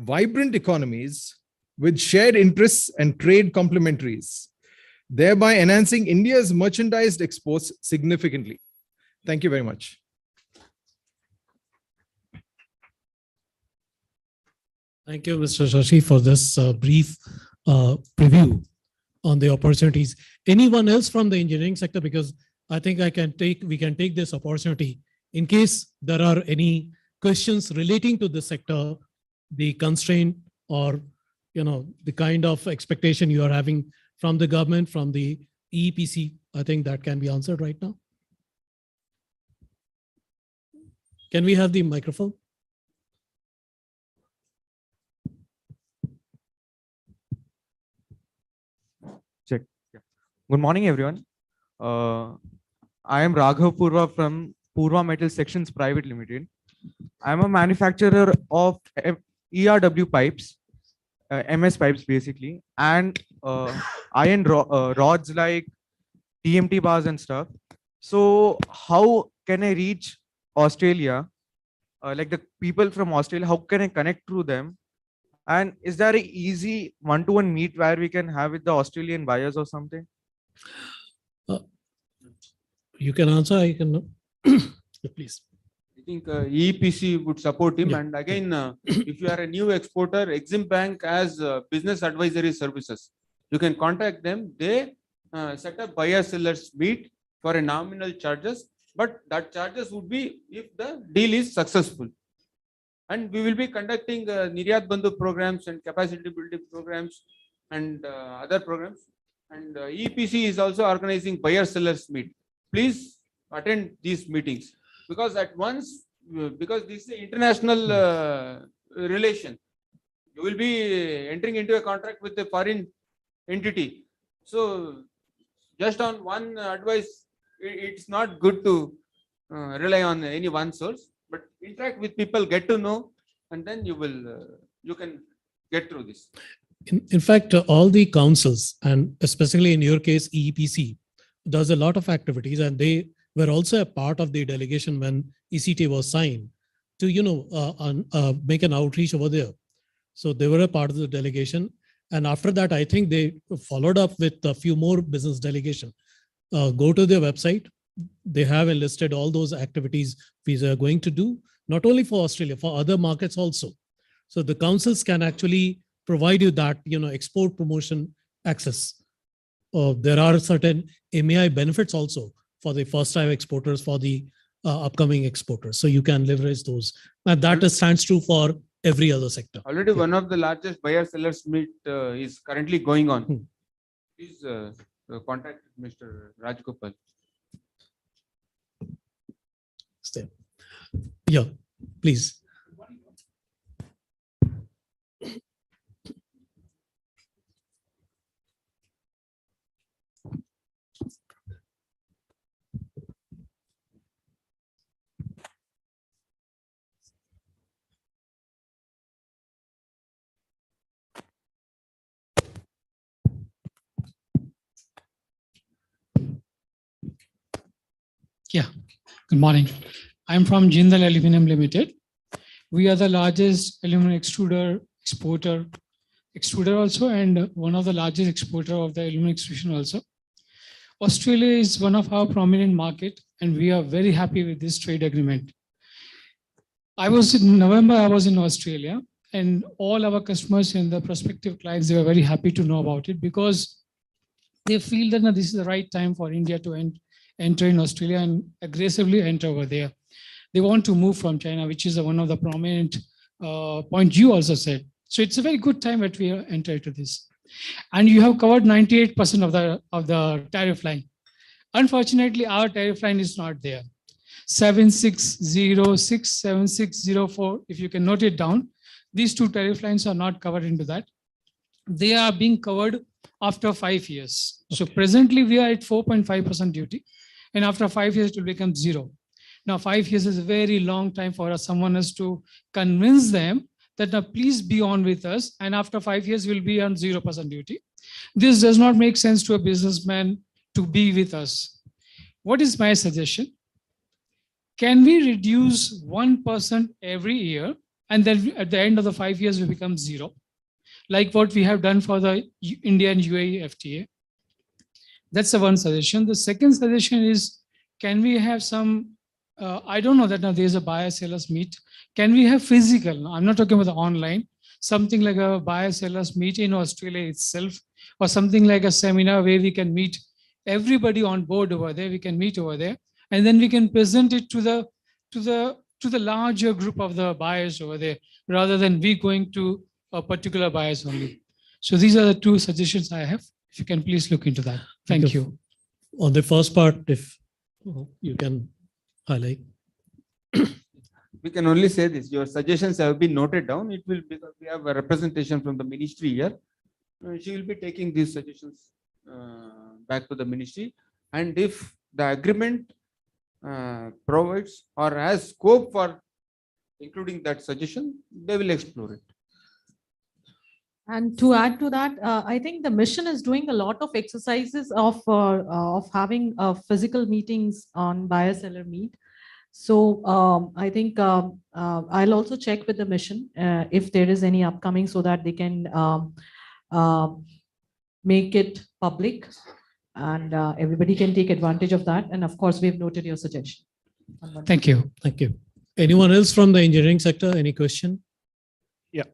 vibrant economies with shared interests and trade complementaries, thereby enhancing India's merchandise exports significantly. Thank you very much. Thank you, Mr. Shashi, for this brief preview on the opportunities. Anyone else from the engineering sector? Because I think we can take this opportunity in case there are any questions relating to the sector, the constraint, or the kind of expectation you are having from the government, from the EPC. I think that can be answered right now. Can we have the microphone? Check. Yeah. Good morning, everyone. I am Raghav Purva from Purva Metal Sections Private Limited. I am a manufacturer of ERW pipes, MS pipes basically, and iron rods like TMT bars and stuff. So how can I reach Australia? Like the people from Australia, how can I connect through them? And is there an easy one-to-one meet where we can have with the Australian buyers or something? You can answer, I can. Please. I think EPC would support him. Yeah. And again, if you are a new exporter, Exim Bank has business advisory services. You can contact them. They set up buyer-sellers meet for a nominal charges, but that charges would be if the deal is successful. And we will be conducting Niryat Bandhu programs and capacity building programs and other programs. And EPC is also organizing buyer-sellers meet. Please attend these meetings because because this is an international relation. You will be entering into a contract with a foreign entity. So just on one advice, it's not good to rely on any one source, but interact with people, get to know, and then you can get through this. In fact, all the councils, and especially in your case, EPC, does a lot of activities, and they were also a part of the delegation when ECTA was signed to, make an outreach over there. So they were a part of the delegation. And after that, I think they followed up with a few more business delegation. go to their website. They have enlisted all those activities we are going to do, not only for Australia, for other markets also. So the councils can actually provide you that, export promotion access. There are certain MAI benefits also for the first-time exporters, for the upcoming exporters. So you can leverage those. And that stands true for every other sector. Already one of the largest buyer-sellers meet is currently going on. Please contact Mr. Rajgopal. Stay. Yeah, please. Yeah, good morning. I'm from Jindal Aluminum Limited. We are the largest aluminum extruder also, and one of the largest exporter of the aluminum extrusion also. Australia is one of our prominent market, and we are very happy with this trade agreement. I was in Australia, and all our customers and the prospective clients, they were very happy to know about it because they feel that this is the right time for India to enter in Australia and aggressively enter over there. They want to move from China, which is one of the prominent point you also said. So it's a very good time that we enter into this. And you have covered 98% of the tariff line. Unfortunately, our tariff line is not there. 7606, 7604, if you can note it down, these two tariff lines are not covered into that. They are being covered after 5 years. So presently we are at 4.5% duty, and after 5 years it will become 0. Now 5 years is a very long time for someone else to convince them that now please be on with us, and after 5 years we'll be on 0% duty. This does not make sense to a businessman to be with us. What is my suggestion? Can we reduce 1% every year, and then at the end of the 5 years we become 0? Like what we have done for the India and UAE FTA. That's the one suggestion. The second suggestion is, can we have some, I don't know that now there's a buyer-sellers meet. Can we have physical? I'm not talking about the online, something like a buyer-sellers meet in Australia itself, or something like a seminar where we can meet everybody on board over there. We can meet over there, and then we can present it to the larger group of the buyers over there, rather than we going to a particular buyers only. So these are the two suggestions I have. If you can please look into that. Thank you. On the first part, if you can highlight. We can only say this, your suggestions have been noted down. It will, because we have a representation from the ministry here. She will be taking these suggestions back to the ministry. And if the agreement provides or has scope for including that suggestion, they will explore it. And to add to that, I think the mission is doing a lot of exercises of having physical meetings on buyer-seller meet. So I think I'll also check with the mission if there is any upcoming, so that they can make it public, and everybody can take advantage of that. And of course, we've noted your suggestion. Thank you. Thank you. Anyone else from the engineering sector? Any question? Yeah,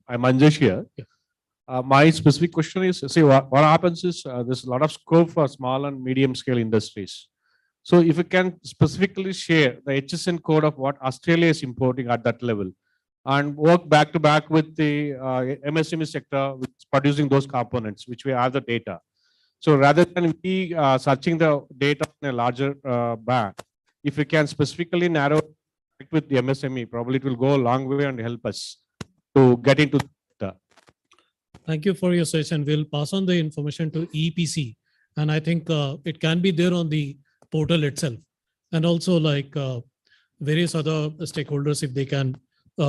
I'm Anjesh here. Yeah. My specific question is, see, what happens is there's a lot of scope for small and medium scale industries. So if you can specifically share the HSN code of what Australia is importing at that level, and work back to back with the MSME sector, which is producing those components, which we have the data. So rather than we searching the data in a larger bag, if we can specifically narrow it with the MSME, probably it will go a long way and help us to get into the. Thank you for your suggestion. We'll pass on the information to EPC, and I think it can be there on the portal itself, and also like various other stakeholders, if they can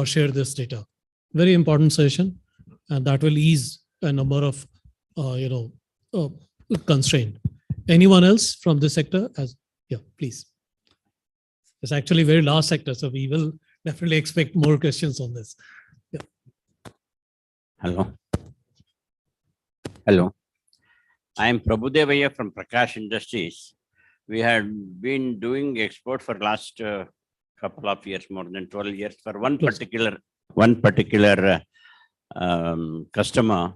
share this data. Very important session, and that will ease a number of constraint. Anyone else from this sector? Yeah, please. It's actually very large sector, so we will definitely expect more questions on this. Yeah. Hello. Hello. I am Prabhudevaya from Prakash Industries. We had been doing export for last couple of years, more than 12 years, for one particular customer.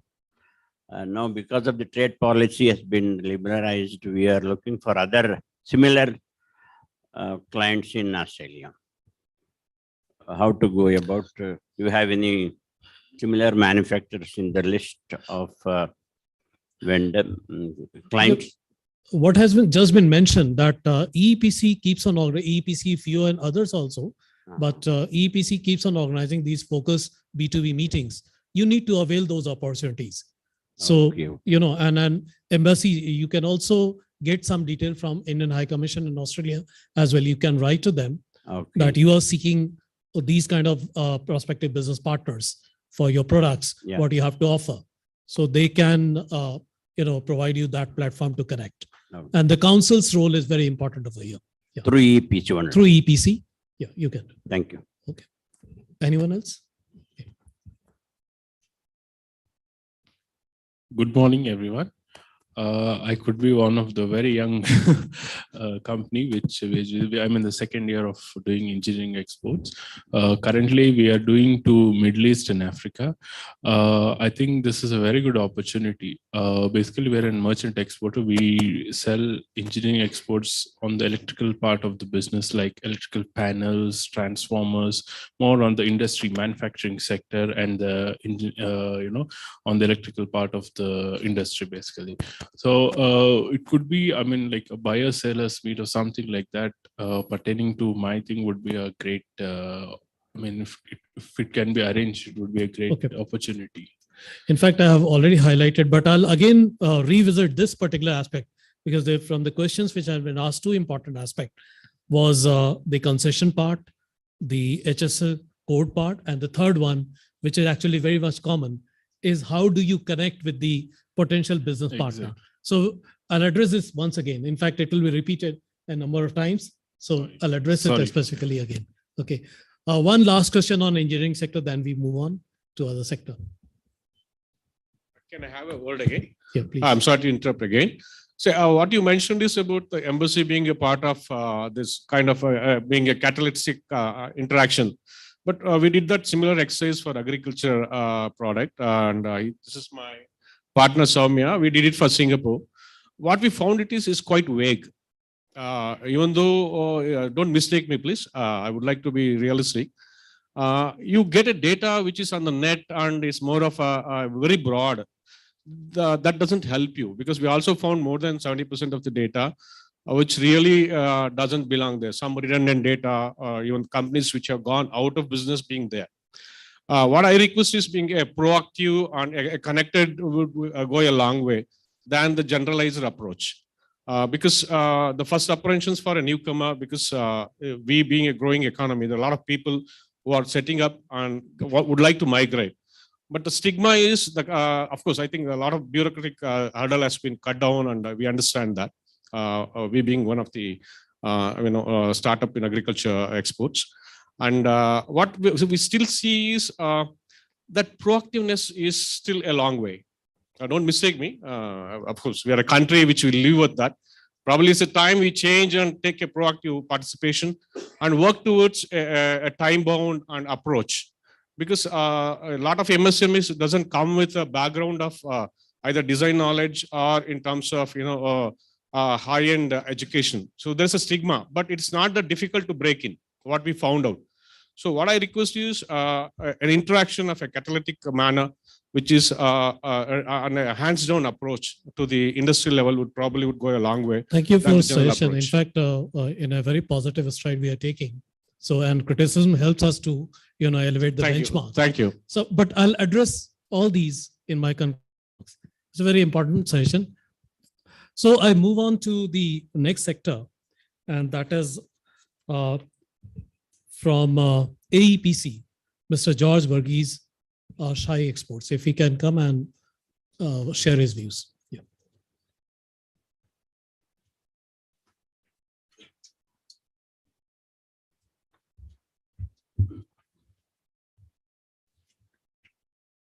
Now, because of the trade policy has been liberalized, we are looking for other similar clients in Australia. How to go about? Do you have any similar manufacturers in the list of vendor clients? What has been just been mentioned that EPC keeps on EPC, FIO and others also, but EPC keeps on organizing these focus B2B meetings. You need to avail those opportunities. So, Okay. and embassy, you can also get some detail from Indian High Commission in Australia as well. You can write to them that you are seeking these kind of prospective business partners for your products, what you have to offer. So they can, provide you that platform to connect. And the council's role is very important over here. Yeah. Through EPC only. Through EPC. Yeah, you can. Thank you. Okay. Anyone else? Good morning, everyone. I could be one of the very young company, which I'm in the second year of doing engineering exports. Currently, we are doing to Middle East and Africa. I think this is a very good opportunity. Basically, we're a merchant exporter. We sell engineering exports on the electrical part of the business, like electrical panels, transformers, more on the industry manufacturing sector, and the on the electrical part of the industry, basically. So it could be, like a buyer sellers meet or something like that pertaining to my thing would be a great, if it can be arranged, it would be a great opportunity. In fact, I have already highlighted, but I'll again revisit this particular aspect because from the questions which have been asked, two important aspects was the concession part, the HSL code part, and the third one, which is actually very much common, is how do you connect with the potential business partner? So I'll address this once again. In fact, it will be repeated a number of times. So I'll address it specifically again. Okay. One last question on engineering sector, then we move on to other sector. Can I have a word again? Yeah, please. I'm sorry to interrupt again. So what you mentioned is about the embassy being a part of this kind of being a catalytic interaction. But we did that similar exercise for agriculture product. And this is my partner, Soumya. We did it for Singapore. What we found it is quite vague. Even though, don't mistake me, please. I would like to be realistic. You get a data which is on the net and is more of a very broad. That doesn't help you because we also found more than 70% of the data which really doesn't belong there. Some redundant data, even companies which have gone out of business being there. What I request is being a proactive and a connected would go a long way than the generalized approach. Because the first apprehensions for a newcomer, because we being a growing economy, there are a lot of people who are setting up and would like to migrate. But the stigma is, of course, I think a lot of bureaucratic hurdle has been cut down and we understand that. We being one of the startup in agriculture exports. And what we still see is that proactiveness is still a long way. Don't mistake me. Of course, we are a country which will live with that. Probably it's a time we change and take a proactive participation and work towards a time-bound and approach. Because a lot of MSMEs doesn't come with a background of either design knowledge or in terms of high-end education. So there's a stigma, but it's not that difficult to break in, what we found out. So what I request is an interaction of a catalytic manner, which is a hands-down approach to the industry level would go a long way. Thank you for suggestion. In fact, in a very positive stride we are taking. So, and criticism helps us to, elevate the benchmark. Thank you. So, but I'll address all these in my conclusion. It's a very important session. So I move on to the next sector, and that is from AEPC, Mr. George Verghese, Shai Exports. If he can come and share his views. Yeah.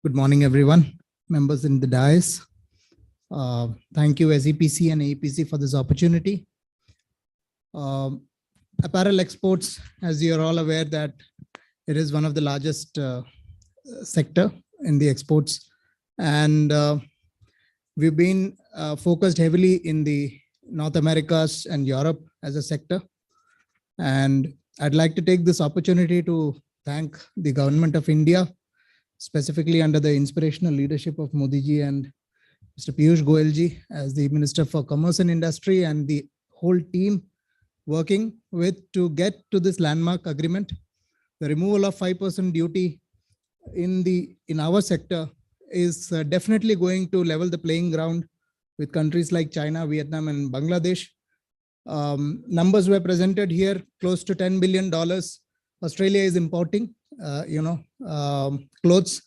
Good morning, everyone. Members in the dais. Thank you SEPC and AEPC for this opportunity. Apparel exports, as you're all aware, that it is one of the largest sector in the exports, and we've been focused heavily in the North Americas and Europe as a sector. And I'd like to take this opportunity to thank the government of India, specifically under the inspirational leadership of Modi ji and Mr. Piyush Goyal ji as the Minister for Commerce and Industry, and the whole team working with to get to this landmark agreement. The removal of 5% duty in our sector is definitely going to level the playing ground with countries like China, Vietnam, and Bangladesh. Numbers were presented here, close to $10 billion. Australia is importing, clothes,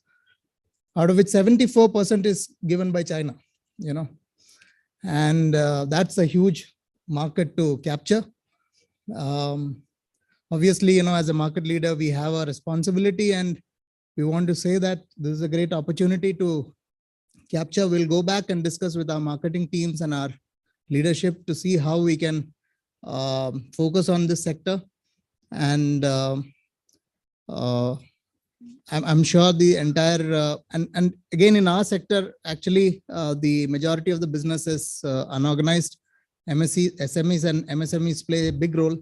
out of which 74% is given by China, and that's a huge market to capture. Obviously, as a market leader, we have a responsibility, and we want to say that this is a great opportunity to capture. We'll go back and discuss with our marketing teams and our leadership to see how we can focus on this sector. And I'm sure the entire, and again, in our sector, actually, the majority of the business is unorganized. SMEs and MSMEs play a big role.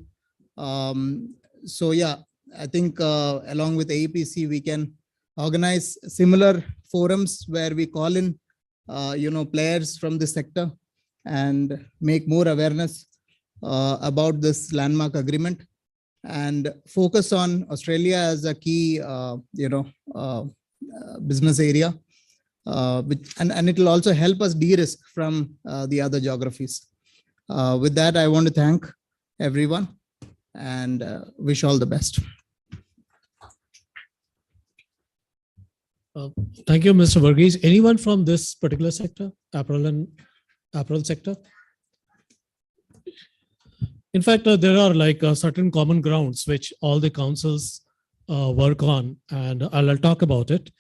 So yeah, I think along with AEPC, we can organize similar forums where we call in, players from the sector and make more awareness about this landmark agreement, and focus on Australia as a key, business area, and it will also help us de-risk from the other geographies. With that, I want to thank everyone and wish all the best. Thank you, Mr. Varghese. Anyone from this particular sector, apparel sector? In fact, there are like certain common grounds which all the councils work on, and I'll talk about it.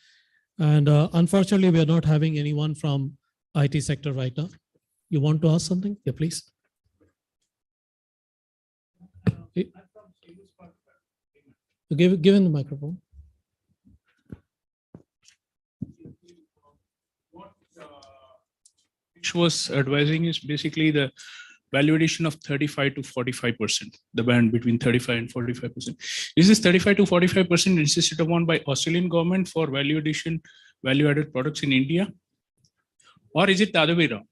And unfortunately, we are not having anyone from IT sector right now. You want to ask something? Yeah, please. Given the microphone. Which was advising is basically the value addition of 35 to 45%, the band between 35 and 45%. Is this 35 to 45% insisted upon by Australian government for value addition, value added products in India? Or is it the other way around?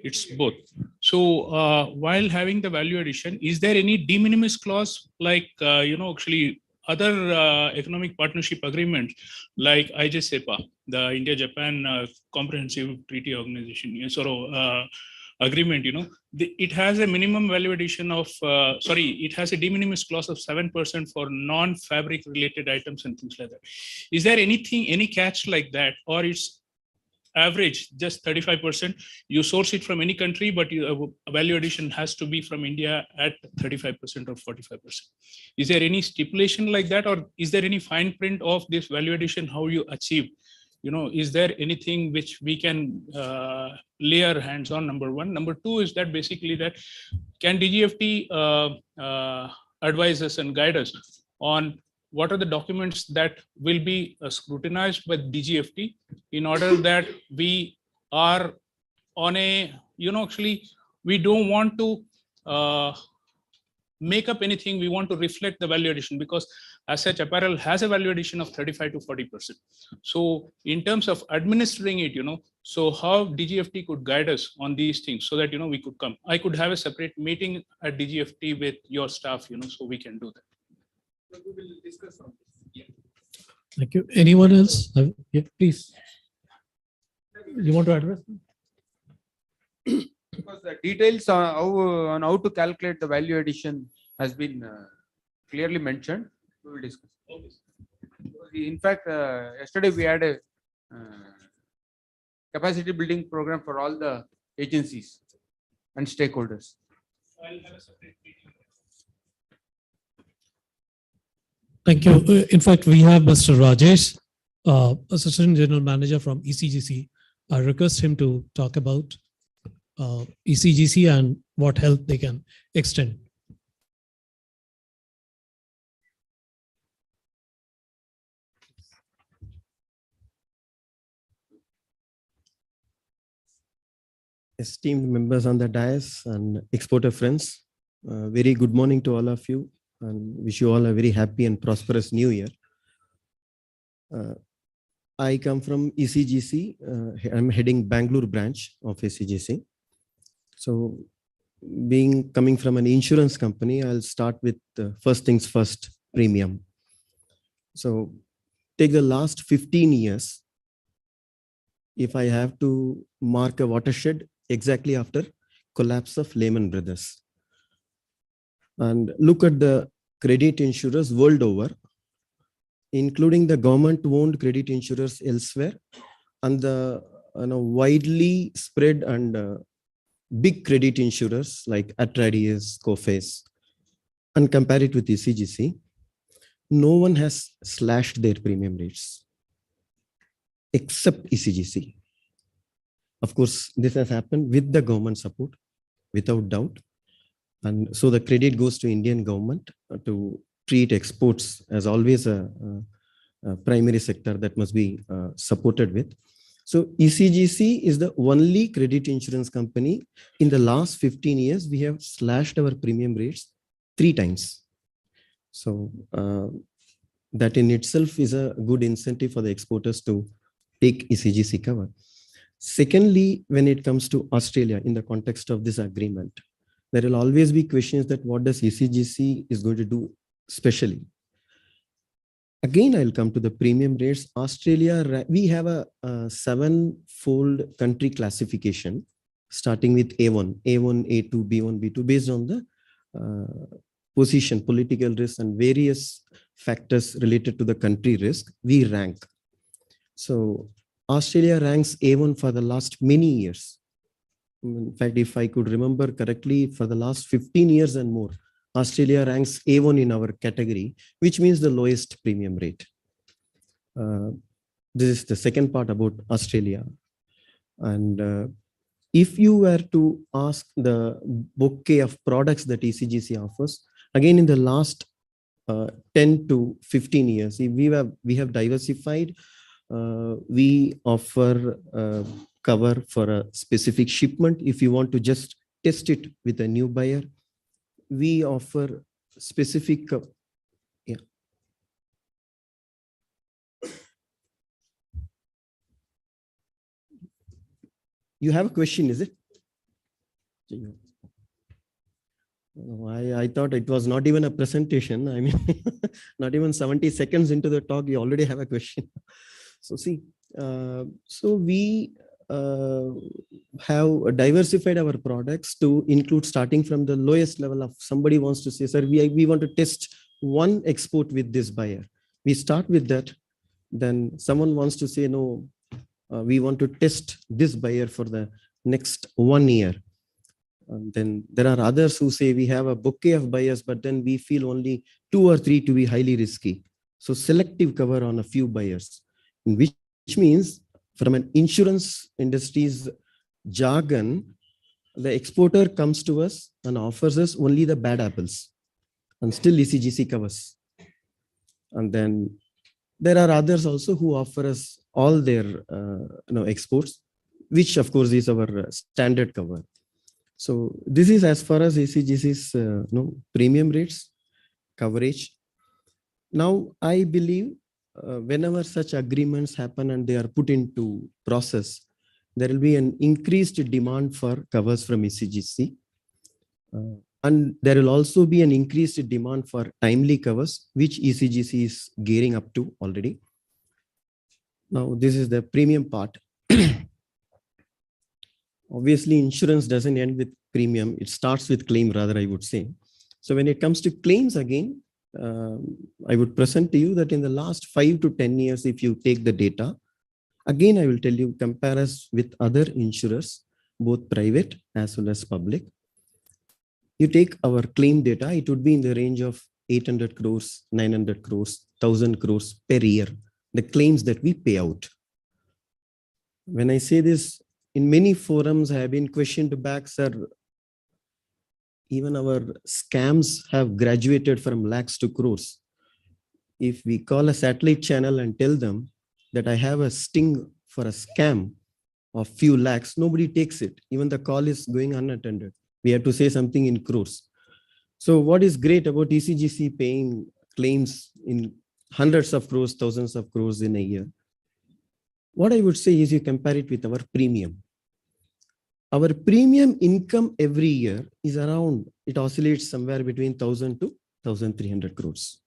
It's both. So while having the value addition, is there any de minimis clause like, actually other economic partnership agreements like SEPA, the India-Japan Comprehensive Treaty Organization, agreement, it has a minimum value addition of, it has a de minimis clause of 7% for non-fabric related items and things like that. Is there anything, any catch like that, or it's average, just 35%? You source it from any country, but value addition has to be from India at 35% or 45%. Is there any stipulation like that, or is there any fine print of this value addition, how you achieve? Is there anything which we can lay our hands on, number one? Number two is that basically that can DGFT advise us and guide us on what are the documents that will be scrutinized by DGFT in order that we are on a, actually, we don't want to make up anything. We want to reflect the value addition, because as such, apparel has a value addition of 35 to 40%. So in terms of administering it, so how DGFT could guide us on these things so that, we could come. I could have a separate meeting at DGFT with your staff, so we can do that. We will discuss on this. Yeah. Thank you. Anyone else? Yeah, please. You want to address? Because the details on how to calculate the value addition has been clearly mentioned. We will discuss. In fact, yesterday we had a capacity building program for all the agencies and stakeholders. I'll have a separate meeting. Thank you. In fact, we have Mr. Rajesh, Assistant General Manager from ECGC, I request him to talk about ECGC and what help they can extend. Esteemed members on the dais and exporter friends, very good morning to all of you and wish you all a very happy and prosperous new year. I come from ECGC. I'm heading Bengaluru branch of ECGC. So coming from an insurance company, I'll start with first things first, premium. So take the last 15 years. If I have to mark a watershed, exactly after collapse of Lehman Brothers. And look at the credit insurers world over, including the government-owned credit insurers elsewhere, and the widely spread and big credit insurers like Atradius, Coface, and compare it with ECGC, no one has slashed their premium rates except ECGC. Of course, this has happened with the government support, without doubt. And so the credit goes to Indian government to treat exports as always a primary sector that must be supported with. So ECGC is the only credit insurance company in the last 15 years, we have slashed our premium rates 3 times. So that in itself is a good incentive for the exporters to take ECGC cover. Secondly, when it comes to Australia, in the context of this agreement, there will always be questions that what does ECGC is going to do specially. Again, I'll come to the premium rates. Australia, we have a 7-fold country classification, starting with A1, A2, B1, B2, based on the position, political risk, and various factors related to the country risk, we rank. So Australia ranks A1 for the last many years. In fact, if I could remember correctly, for the last 15 years and more, Australia ranks A1 in our category, which means the lowest premium rate. This is the second part about Australia. And if you were to ask the bouquet of products that ECGC offers, again, in the last 10 to 15 years, we have diversified. We offer cover for a specific shipment. If you want to just test it with a new buyer, we offer specific. Yeah. You have a question, is it? I thought it was not even a presentation. I mean, not even 70 seconds into the talk, you already have a question. So see, so we have diversified our products to include starting from the lowest level of somebody wants to say, sir, we want to test one export with this buyer. We start with that. Then someone wants to say, no, we want to test this buyer for the next 1 year. And then there are others who say we have a bouquet of buyers, but then we feel only 2 or 3 to be highly risky. So selective cover on a few buyers, which means from an insurance industry's jargon, the exporter comes to us and offers us only the bad apples, and still ECGC covers. And then there are others also who offer us all their exports, which of course is our standard cover. So this is as far as ECGC's premium rates coverage. Now I believe whenever such agreements happen and they are put into process, there will be an increased demand for covers from ECGC. And there will also be an increased demand for timely covers, which ECGC is gearing up to already. Now, this is the premium part. Obviously, insurance doesn't end with premium. It starts with claim, rather, I would say. So when it comes to claims again, I would present to you that in the last 5 to 10 years, if you take the data, again, I will tell you, compare us with other insurers, both private as well as public. You take our claim data, it would be in the range of 800 crores, 900 crores, 1000 crores per year, the claims that we pay out. When I say this, in many forums, I have been questioned back, sir, even our scams have graduated from lakhs to crores. If we call a satellite channel and tell them that I have a sting for a scam of few lakhs, nobody takes it. Even the call is going unattended. We have to say something in crores. So what is great about ECGC paying claims in hundreds of crores, thousands of crores in a year? What I would say is you compare it with our premium. Our premium income every year is around, it oscillates somewhere between 1,000 to 1,300 crores.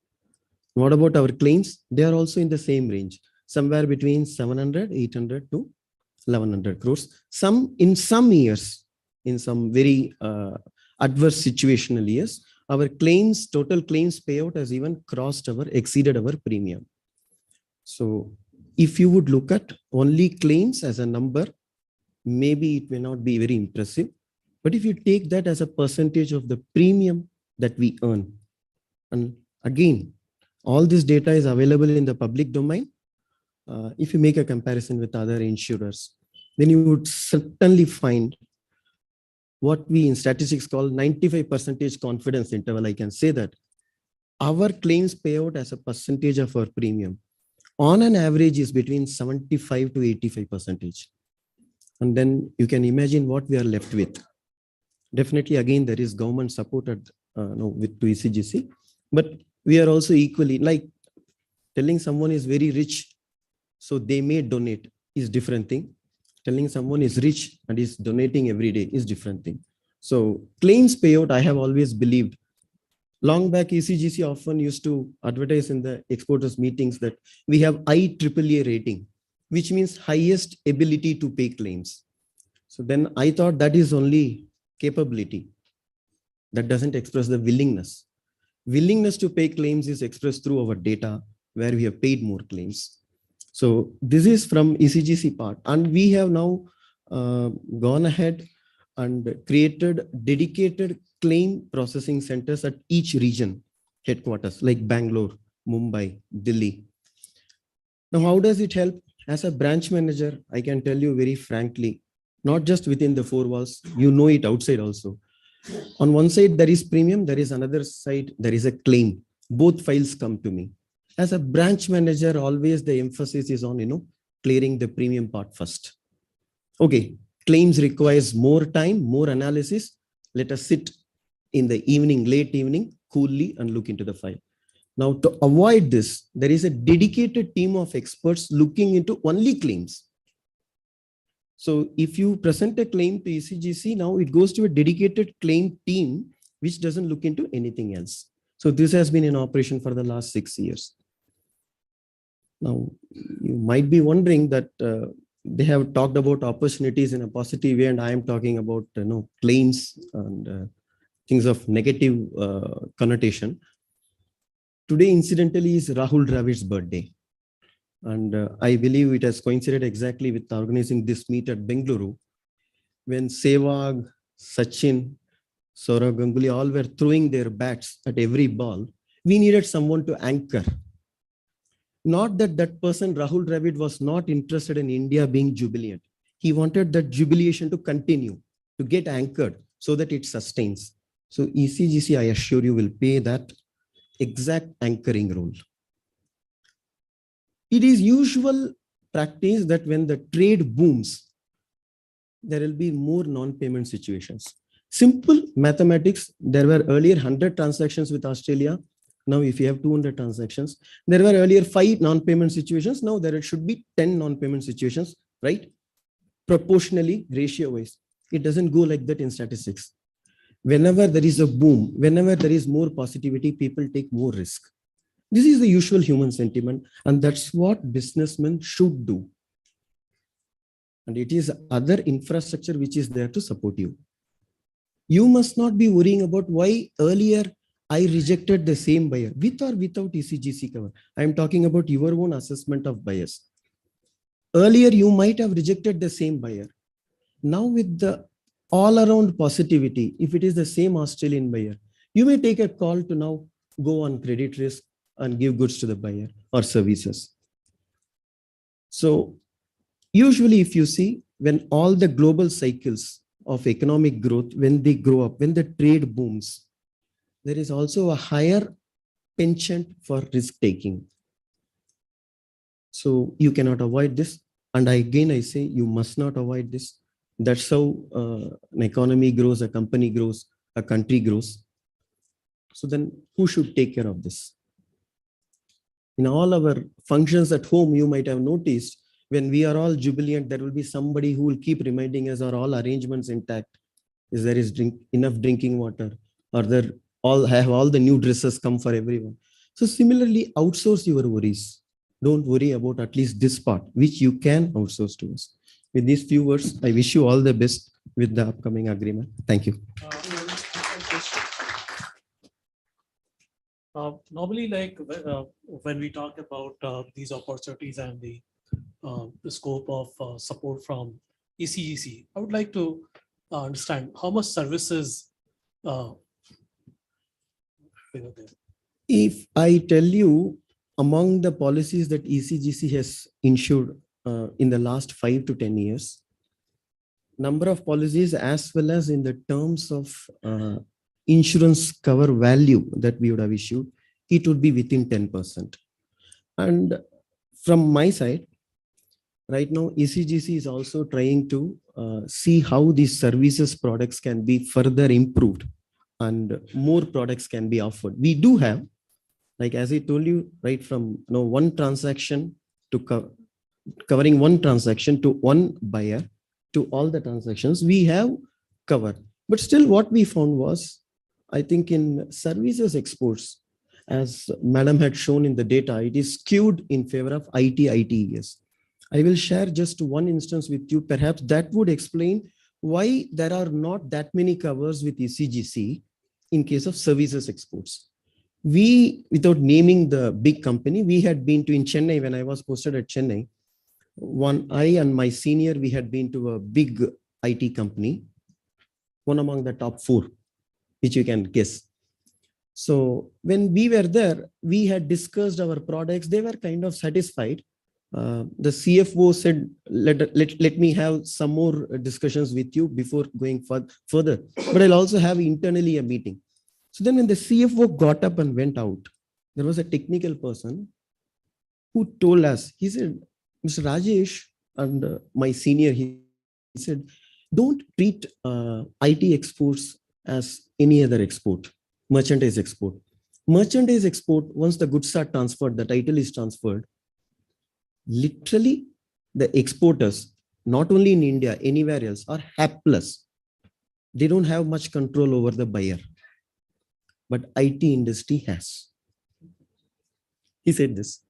What about our claims? They are also in the same range, somewhere between 700, 800 to 1,100 crores. In some years, in some very adverse situational years, our claims, total claims payout has even exceeded our premium. So if you would look at only claims as a number, maybe it may not be very impressive. But if you take that as a percentage of the premium that we earn, and again, all this data is available in the public domain. If you make a comparison with other insurers, then you would certainly find what we in statistics call 95% confidence interval. I can say that our claims payout as a percentage of our premium on an average is between 75 to 85%. And then you can imagine what we are left with. Definitely, again, there is government supported with to ECGC, but we are also equally, like telling someone is very rich, so they may donate is different thing. Telling someone is rich and is donating every day is different thing. So claims payout, I have always believed. Long back, ECGC often used to advertise in the exporters meetings that we have IAAA rating, which means highest ability to pay claims. So then I thought that is only capability. That doesn't express the willingness. Willingness to pay claims is expressed through our data where we have paid more claims. So this is from ECGC part. And we have now gone ahead and created dedicated claim processing centers at each region headquarters like Bangalore, Mumbai, Delhi. Now, how does it help? As a branch manager, I can tell you very frankly, not just within the four walls, you know it outside also. On one side, there is premium, there is another side, there is a claim. Both files come to me. As a branch manager, always the emphasis is on, clearing the premium part first. Okay, claims requires more time, more analysis. Let us sit in the evening, late evening, coolly and look into the file. Now, to avoid this, there is a dedicated team of experts looking into only claims. So if you present a claim to ECGC, now it goes to a dedicated claim team, which doesn't look into anything else. So this has been in operation for the last 6 years. Now, you might be wondering that they have talked about opportunities in a positive way, and I am talking about claims and things of negative connotation. Today, incidentally, is Rahul Dravid's birthday. And I believe it has coincided exactly with organizing this meet at Bengaluru, when Sehwag, Sachin, Saurav Ganguly all were throwing their bats at every ball. We needed someone to anchor. Not that that person, Rahul Dravid, was not interested in India being jubilant. He wanted that jubilation to continue, to get anchored so that it sustains. So ECGC, I assure you, will play that exact anchoring role. It is usual practice that when the trade booms, there will be more non-payment situations. Simple mathematics, there were earlier 100 transactions with Australia. Now, if you have 200 transactions, there were earlier 5 non-payment situations. Now there should be 10 non-payment situations, right? Proportionally, ratio-wise. It doesn't go like that in statistics. Whenever there is a boom, whenever there is more positivity, people take more risk. This is the usual human sentiment, and that's what businessmen should do. And it is other infrastructure which is there to support you. You must not be worrying about why earlier I rejected the same buyer, with or without ECGC cover. I am talking about your own assessment of bias. Earlier, you might have rejected the same buyer. Now, with the all-around positivity, if it is the same Australian buyer, you may take a call to now go on credit risk and give goods to the buyer or services. So usually if you see, when all the global cycles of economic growth, when they grow up, when the trade booms, there is also a higher penchant for risk taking. So you cannot avoid this. And again, I say you must not avoid this. That's how an economy grows, a company grows, a country grows. So then who should take care of this? In all our functions at home, you might have noticed when we are all jubilant, there will be somebody who will keep reminding us, are all arrangements intact? Is there enough drinking water? Are there have all the new dresses come for everyone? So similarly, outsource your worries. Don't worry about at least this part, which you can outsource to us. With these few words, I wish you all the best with the upcoming agreement. Thank you. Normally, like when we talk about these opportunities and the scope of support from ECGC, I would like to understand how much services If I tell you, among the policies that ECGC has ensured in the last 5 to 10 years, number of policies as well as in the terms of insurance cover value that we would have issued, it would be within 10%. And from my side, right now, ECGC is also trying to see how these services products can be further improved and more products can be offered. We do have, like as I told you, right from one transaction to covering one transaction to one buyer to all the transactions we have covered. But still what we found was, I think in services exports, as Madam had shown in the data, it is skewed in favor of ITES. I will share just one instance with you. Perhaps that would explain why there are not that many covers with ECGC in case of services exports. We, without naming the big company, we had been to in Chennai when I was posted at Chennai. I and my senior, we had been to a big IT company, one among the top 4, which you can guess. So when we were there, we had discussed our products. They were kind of satisfied. The CFO said, let me have some more discussions with you before going further. But I'll also have internally a meeting. So then when the CFO got up and went out, there was a technical person who told us, he said, Mr. Rajesh and my senior, he said, don't treat IT exports as any other export, merchandise export. Merchandise export, once the goods are transferred, the title is transferred, literally the exporters, not only in India, anywhere else, are hapless. They don't have much control over the buyer. But IT industry has. He said this.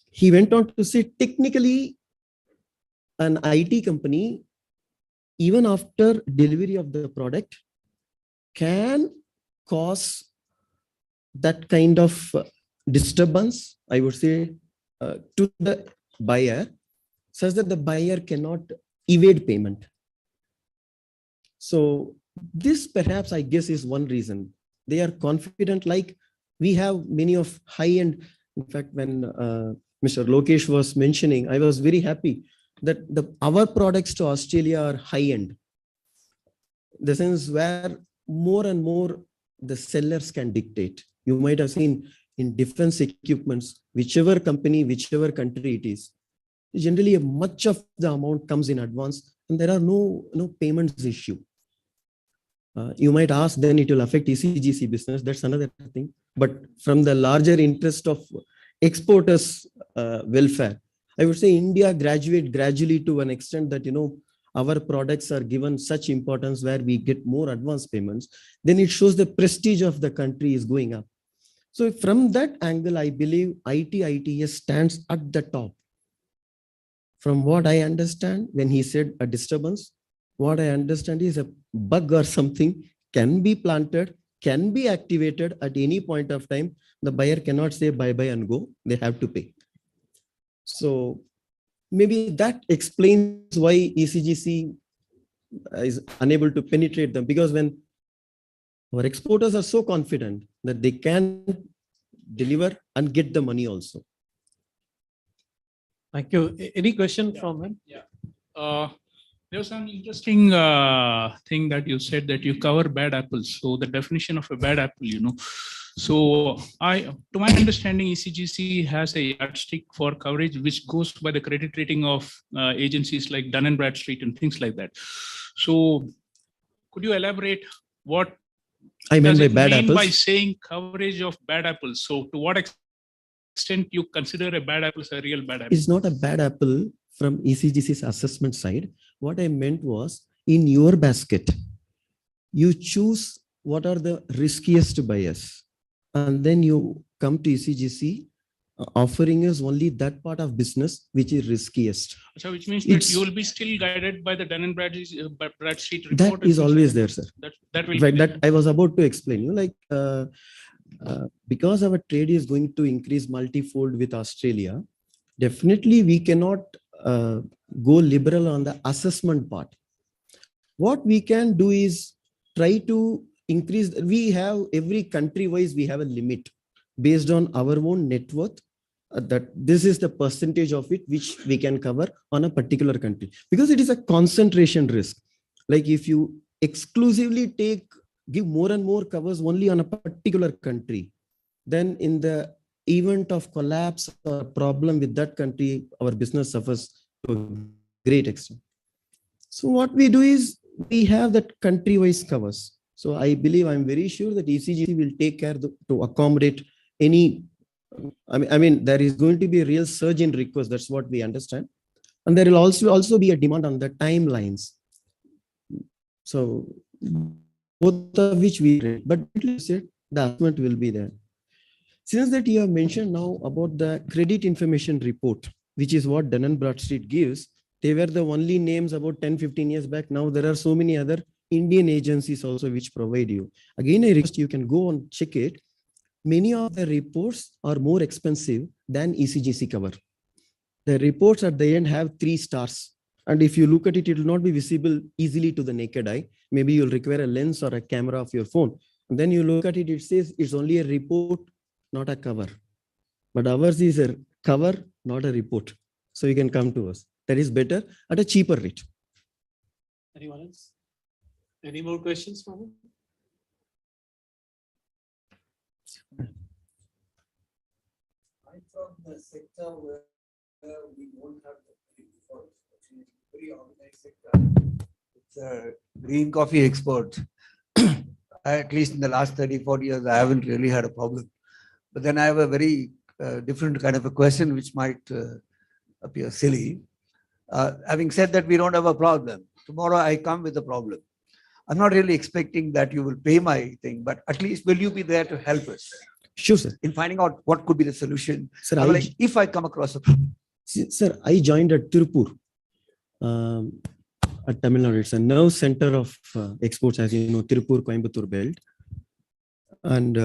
He went on to say, technically, an IT company, even after delivery of the product, can cause that kind of disturbance, I would say, to the buyer, such that the buyer cannot evade payment. So this perhaps, I guess, is one reason. They are confident, like we have many of high-end. In fact, when Mr. Lokesh was mentioning, I was very happy that our products to Australia are high-end. The sense where more and more the sellers can dictate. You might have seen in defense equipments, whichever company, whichever country it is, generally much of the amount comes in advance and there are no payments issue. You might ask, then it will affect ECGC business. That's another thing. But from the larger interest of exporters' welfare, I would say India graduate gradually to an extent that, our products are given such importance where we get more advance payments. Then it shows the prestige of the country is going up. So from that angle, I believe ITES stands at the top. From what I understand, when he said a disturbance, what I understand is a bug or something can be planted, can be activated at any point of time. The buyer cannot say bye-bye and go. They have to pay. So maybe that explains why ECGC is unable to penetrate them, because when our exporters are so confident that they can deliver and get the money also. Thank you. Any question from him? Yeah. There was an interesting thing that you said that you cover bad apples. So the definition of a bad apple. So to my understanding, ECGC has a yardstick for coverage, which goes by the credit rating of agencies like Dun and Bradstreet and things like that. So could you elaborate what I meant does by it bad mean by apples. saying coverage of bad apples? So to what extent you consider a bad apple as a real bad apple? It's not a bad apple from ECGC's assessment side. What I meant was, in your basket, you choose what are the riskiest buyers, and then you come to ECGC offering us only that part of business which is riskiest. So which means that It's- you will be still guided by the Dun and Bradstreet report. That and is things always like there, that. sir. That will In fact, be that I was about to explain you, like because our trade is going to increase multifold with Australia, definitely we cannot go liberal on the assessment part. What we can do is try to increase. We have every country wise, we have a limit based on our own net worth. That this is the percentage of it which we can cover on a particular country, because it is a concentration risk. Like if you exclusively give more and more covers only on a particular country, then in the event of collapse or problem with that country, our business suffers to a great extent. So what we do is we have that country-wise covers. So I believe, I'm very sure that ECGC will take care to accommodate any. I mean, there is going to be a real surge in requests. That's what we understand, and there will also be a demand on the timelines. So both of which we read, but the assessment will be there. Since that you have mentioned now about the credit information report, which is what Dun and Bradstreet gives, they were the only names about 10-15 years back. Now there are so many other Indian agencies also which provide you. Again, I request you can go and check it. Many of the reports are more expensive than ECGC cover. The reports at the end have 3 stars. And if you look at it, it will not be visible easily to the naked eye. Maybe you'll require a lens or a camera of your phone. And then you look at it, it says it's only a report, not a cover. But ours is a cover, not a report. So you can come to us. That is better at a cheaper rate. Anyone else? Any more questions from him? I'm from the sector where we don't have the default, very organized sector. It's a green coffee export. At least in the last 30-40 years, I haven't really had a problem. But then I have a very different kind of a question, which might appear silly. Having said that, we don't have a problem. Tomorrow I come with a problem. I'm not really expecting that you will pay my thing, but at least will you be there to help us? Sure, sir. In finding out what could be the solution, Sir, like if I come across a problem. Sir, I joined at Tirupur, at Tamil Nadu. It's a nerve center of exports, as you know, Tirupur, Coimbatore belt. And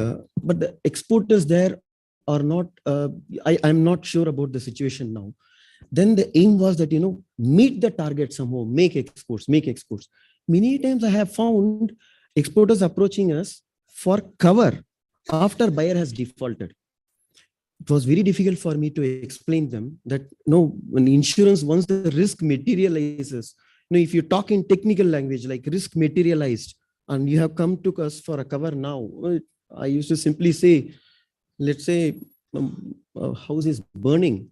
but the exporters there are not. I'm not sure about the situation now. Then the aim was that, meet the target somehow, make exports. Many times I have found exporters approaching us for cover after buyer has defaulted. It was very difficult for me to explain them that no, when insurance, once the risk materializes, if you talk in technical language like risk materialized and you have come to us for a cover now, I used to simply say, let's say a house is burning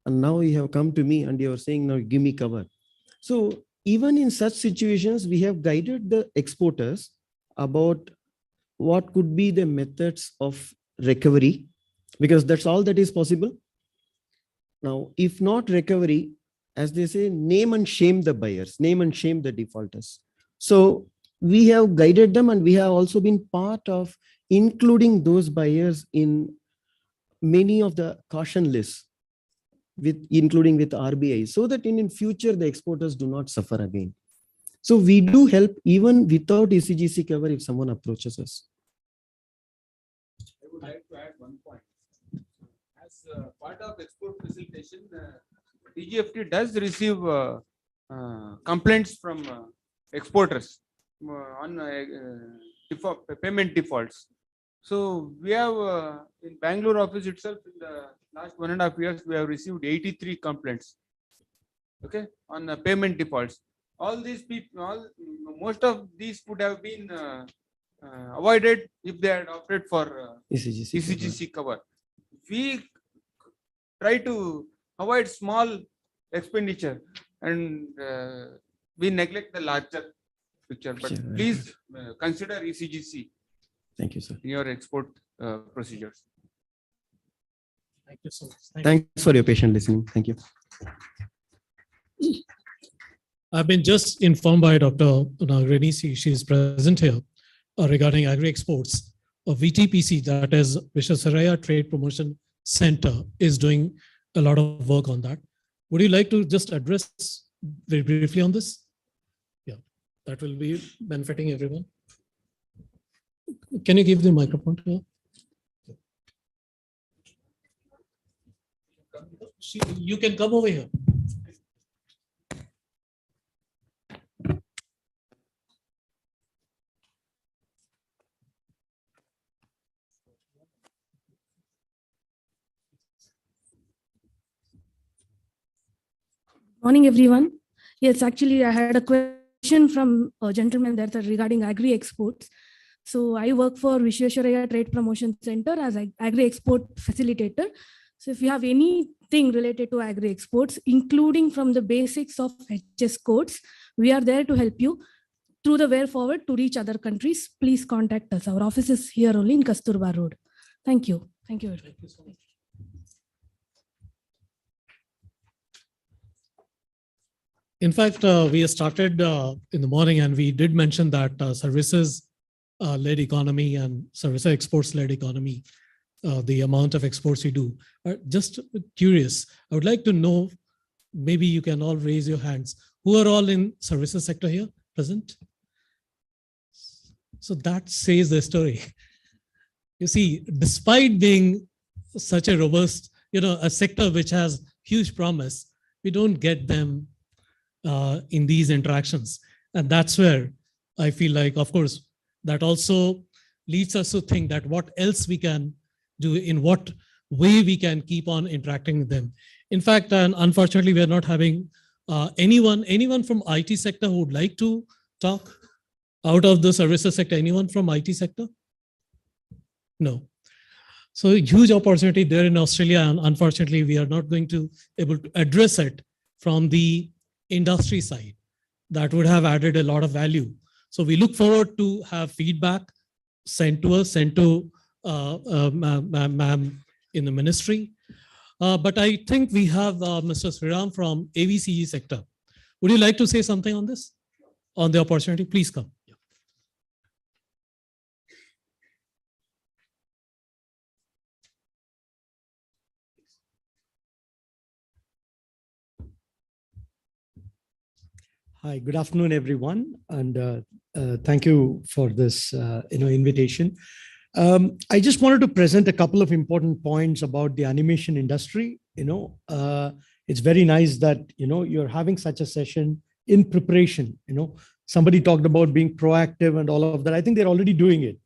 and now you have come to me and you are saying, now give me cover. So even in such situations, we have guided the exporters about what could be the methods of recovery, because that's all that is possible. Now, if not recovery, as they say, name and shame the buyers, name and shame the defaulters. So we have guided them, and we have also been part of including those buyers in many of the caution lists, including with RBI, so that in future the exporters do not suffer again. So we do help even without ECGC cover if someone approaches us. I would like to add one point. As part of export facilitation, DGFT does receive complaints from exporters on payment defaults. So we have in Bangalore office itself in the last 1.5 years, we have received 83 complaints. Okay, on payment defaults. All these people, most of these would have been avoided if they had opted for ECGC cover. We try to avoid small expenditure and we neglect the larger picture. But Sure. please consider ECGC. Thank you, sir. In your export procedures. Thank you so much. Thanks for your patient listening. Thank you. I've been just informed by Dr. Nagrini, she is present here regarding agri exports. VTPC, that is Visvesvaraya Trade Promotion Center, is doing a lot of work on that. Would you like to just address very briefly on this? Yeah, that will be benefiting everyone. Can you give the microphone to her? You can come over here. Morning, everyone. Yes, actually, I had a question from a gentleman there regarding agri exports. So I work for Visvesvaraya Trade Promotion Center as an agri export facilitator. So if you have anything related to agri exports, including from the basics of HS codes, we are there to help you through the way forward to reach other countries. Please contact us. Our office is here only in Kasturba Road. Thank you. Thank you. Thank you so much. In fact, we started in the morning and we did mention that services-led economy and service exports-led economy, the amount of exports we do. Just curious, I would like to know, maybe you can all raise your hands. Who are all in services sector here present? So that says the story. You see, despite being such a robust, a sector which has huge promise, we don't get them in these interactions. And that's where I feel like, of course, that also leads us to think that what else we can do, in what way we can keep on interacting with them. In fact, and unfortunately, we are not having anyone from IT sector who would like to talk out of the services sector. Anyone from IT sector? No. So huge opportunity there in Australia, and unfortunately, we are not going to able to address it from the industry side. That would have added a lot of value. So we look forward to have feedback sent to us, sent to ma'am in the ministry. But I think we have Mr. Sriram from AVCG sector. Would you like to say something on this, on the opportunity? Please come. Hi, good afternoon, everyone, and thank you for this invitation. I just wanted to present a couple of important points about the animation industry. It's very nice that you're having such a session in preparation. Somebody talked about being proactive and all of that. I think they're already doing it.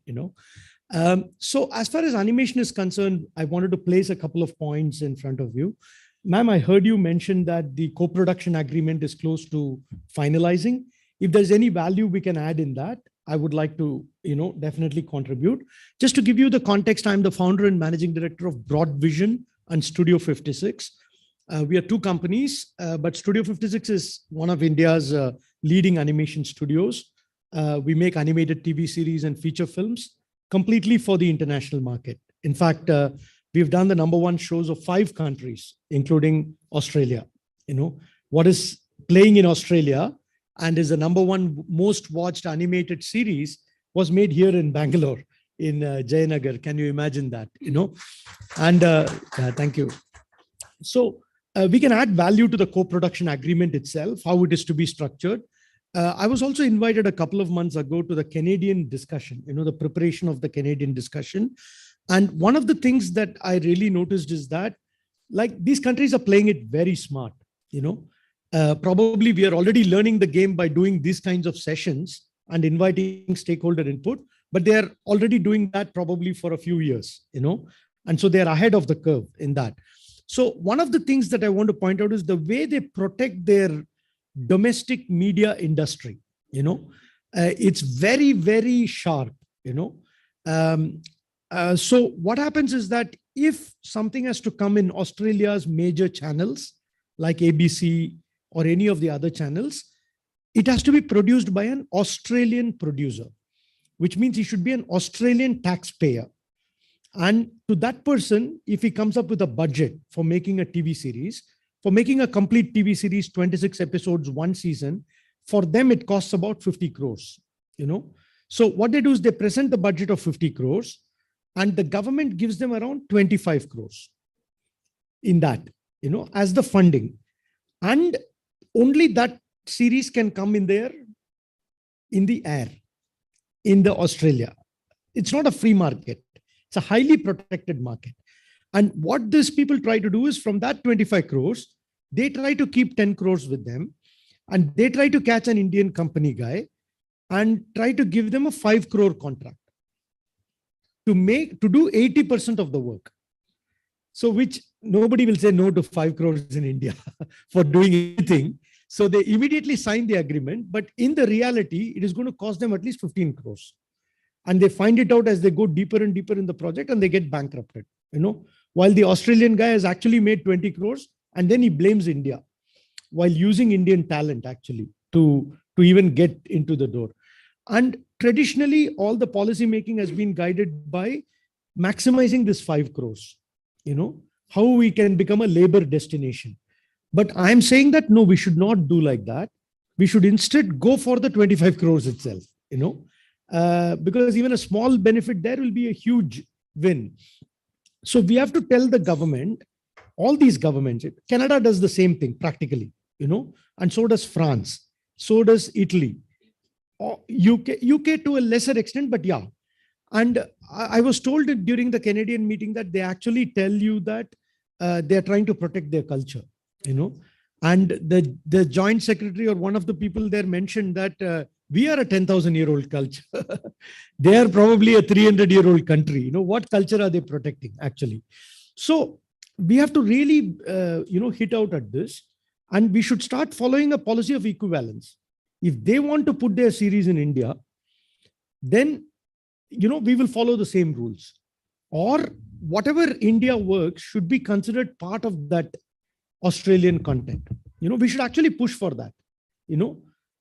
So as far as animation is concerned, I wanted to place a couple of points in front of you. Ma'am, I heard you mention that the co-production agreement is close to finalizing. If there's any value we can add in that, I would like to, definitely contribute. Just to give you the context, I'm the founder and managing director of Broad Vision and Studio 56. We are two companies, but Studio 56 is one of India's leading animation studios. We make animated TV series and feature films completely for the international market. In fact, we've done the #1 shows of 5 countries, including Australia. What is playing in Australia and is the #1 most watched animated series was made here in Bangalore, in Jayanagar. Can you imagine that? And thank you. So we can add value to the co-production agreement itself, how it is to be structured. I was also invited a couple of months ago to the Canadian discussion, the preparation of the Canadian discussion. And one of the things that I really noticed is that, these countries are playing it very smart. Probably we are already learning the game by doing these kinds of sessions and inviting stakeholder input. but they are already doing that probably for a few years, and so they're ahead of the curve in that. So one of the things that I want to point out is the way they protect their domestic media industry. It's very, very sharp. So what happens is that if something has to come in Australia's major channels like ABC or any of the other channels, it has to be produced by an Australian producer, which means he should be an Australian taxpayer. And to that person, if he comes up with a budget for making a TV series, for making a complete TV series, 26 episodes, 1 season, for them, it costs about 50 crores, So what they do is they present the budget of 50 crores and the government gives them around 25 crores in that, as the funding. And only that series can come in there in the air, in the Australia. It's not a free market. It's a highly protected market. And what these people try to do is from that 25 crores, they try to keep 10 crores with them. And they try to catch an Indian company guy and try to give them a 5 crore contract to do 80% of the work. So which nobody will say no to 5 crores in India for doing anything. So they immediately sign the agreement, but in the reality, it is going to cost them at least 15 crores. And they find it out as they go deeper and deeper in the project and they get bankrupted, while the Australian guy has actually made 20 crores and then he blames India while using Indian talent actually to even get into the door. And traditionally, all the policy making has been guided by maximizing this 5 crores, how we can become a labor destination. But I'm saying that, no, we should not do like that. We should instead go for the 25 crores itself, because even a small benefit there will be a huge win. So we have to tell the government, all these governments, Canada does the same thing practically, and so does France, so does Italy, UK to a lesser extent, but yeah. And I was told during the Canadian meeting that they actually tell you that they're trying to protect their culture, and the joint secretary or one of the people there mentioned that we are a 10,000-year-old culture. They are probably a 300-year-old country. What culture are they protecting actually? So we have to really, hit out at this, and we should start following a policy of equivalence. If they want to put their series in India, then, we will follow the same rules, or whatever India works should be considered part of that Australian content. We should actually push for that,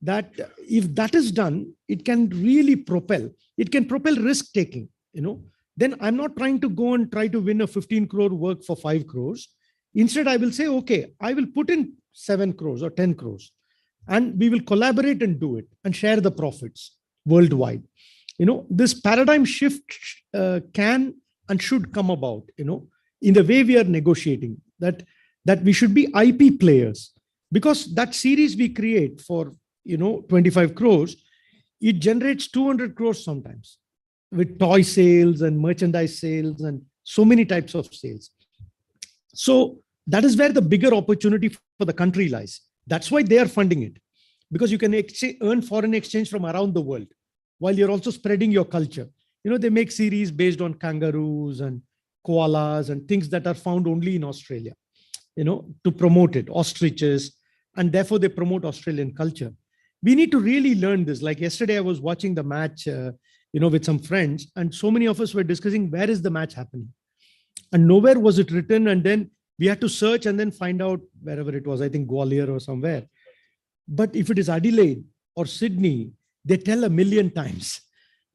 that if that is done, it can really propel risk taking, then I'm not trying to go and try to win a 15 crore work for 5 crores. Instead, I will say, okay, I will put in 7 crores or 10 crores and we will collaborate and do it and share the profits worldwide. This paradigm shift can and should come about, in the way we are negotiating, that we should be IP players, because that series we create for 25 crores, it generates 200 crores sometimes with toy sales and merchandise sales and so many types of sales. So that is where the bigger opportunity for the country lies. That's why they are funding it, because you can earn foreign exchange from around the world while you're also spreading your culture. They make series based on kangaroos and koalas and things that are found only in Australia, to promote it, ostriches, and therefore they promote Australian culture. We need to really learn this. Like yesterday, I was watching the match, with some friends, and so many of us were discussing where is the match happening, and nowhere was it written. And then we had to search and then find out wherever it was. I think Gwalior or somewhere. But if it is Adelaide or Sydney, they tell a million times.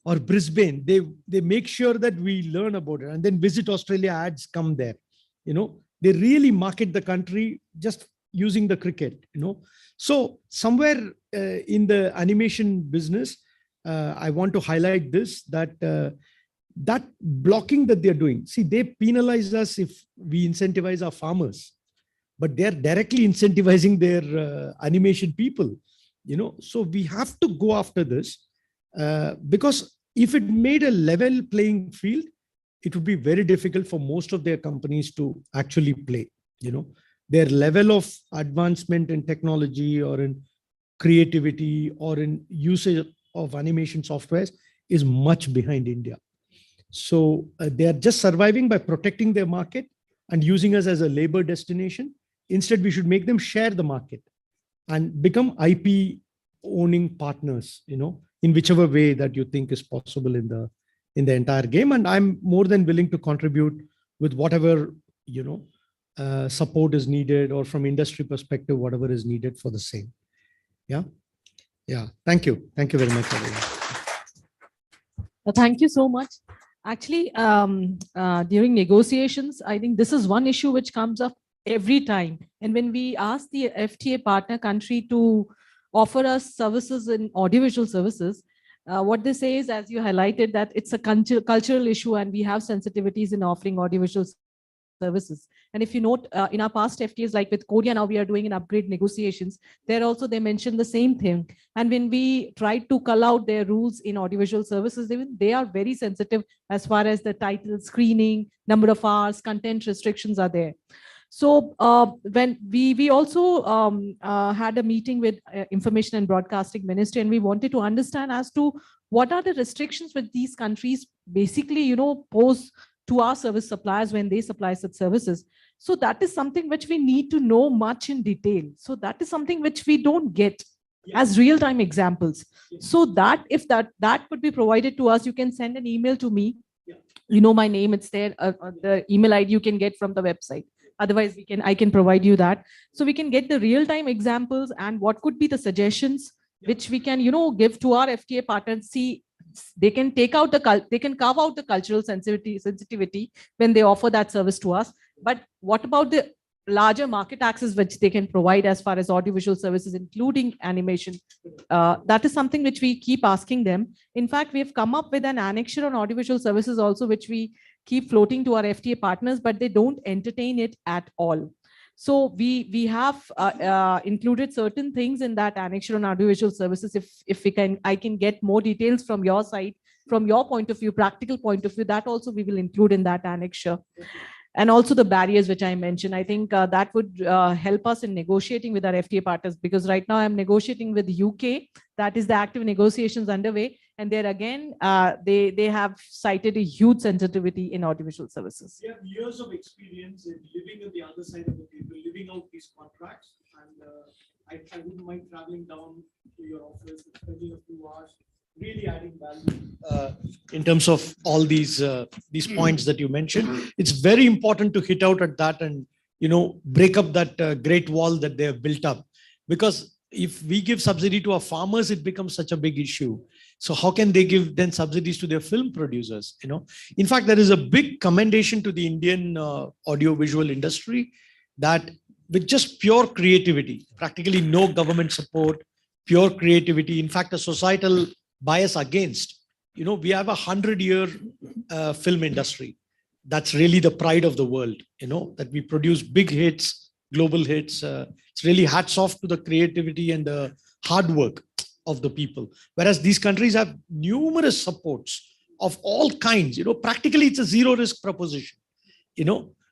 Or Brisbane, they make sure that we learn about it, and then Visit Australia ads come there. They really market the country just using the cricket. So somewhere in the animation business, I want to highlight this, that that blocking that they're doing. See, they penalize us if we incentivize our farmers, but they're directly incentivizing their animation people. So we have to go after this. Because if it made a level playing field, it would be very difficult for most of their companies to actually play. Their level of advancement in technology or in creativity or in usage of animation softwares is much behind India. So they are just surviving by protecting their market and using us as a labor destination. Instead, we should make them share the market and become IP owning partners, in whichever way that you think is possible in the entire game. And I'm more than willing to contribute with whatever, support is needed, or from industry perspective, whatever is needed for the same. Yeah. Thank you. Thank you very much, everyone. Thank you so much. Actually, during negotiations, I think this is one issue which comes up every time. And when we ask the FTA partner country to offer us services in audiovisual services, what they say is, as you highlighted, that it's a cultural issue and we have sensitivities in offering audiovisual services. And if you note, in our past FTAs, like with Korea, now we are doing an upgrade negotiations. There also, they mentioned the same thing. And when we tried to cull out their rules in audiovisual services, they are very sensitive as far as the title, screening, number of hours, content restrictions are there. So when we also had a meeting with Information and Broadcasting Ministry, and we wanted to understand as to what are the restrictions with these countries basically, pose to our service suppliers when they supply such services. So that is something which we need to know much in detail. So that is something which we don't get as real-time examples. So that if that could be provided to us, you can send an email to me. My name, it's there, the email ID you can get from the website. Otherwise, I can provide you that. So we can get the real-time examples and what could be the suggestions which we can, give to our FTA partners. See, they can carve out the cultural sensitivity when they offer that service to us. But what about the larger market access which they can provide as far as audiovisual services, including animation? That is something which we keep asking them. In fact, we have come up with an annexure on audiovisual services also, which we keep floating to our FTA partners, but they don't entertain it at all. So we have included certain things in that annexure on audiovisual services. If I can get more details from your side, from your point of view, practical point of view, that also we will include in that annexure. And also the barriers which I mentioned, I think that would help us in negotiating with our FTA partners, because right now I'm negotiating with the UK. That is the active negotiations underway. And there again, they have cited a huge sensitivity in audiovisual services. We have years of experience in living on the other side of the table, living out these contracts. And I wouldn't mind traveling down to your office, spending a few hours, really adding value in terms of all these points that you mentioned. It's very important to hit out at that and break up that great wall that they have built up, because if we give subsidy to our farmers, it becomes such a big issue. So how can they give then subsidies to their film producers? In fact, there is a big commendation to the Indian audiovisual industry that with just pure creativity, practically no government support, pure creativity, in fact, a societal bias against, we have 100-year film industry. That's really the pride of the world, that we produce big hits, global hits. It's really hats off to the creativity and the hard work of the people. Whereas these countries have numerous supports of all kinds, practically it's a zero risk proposition,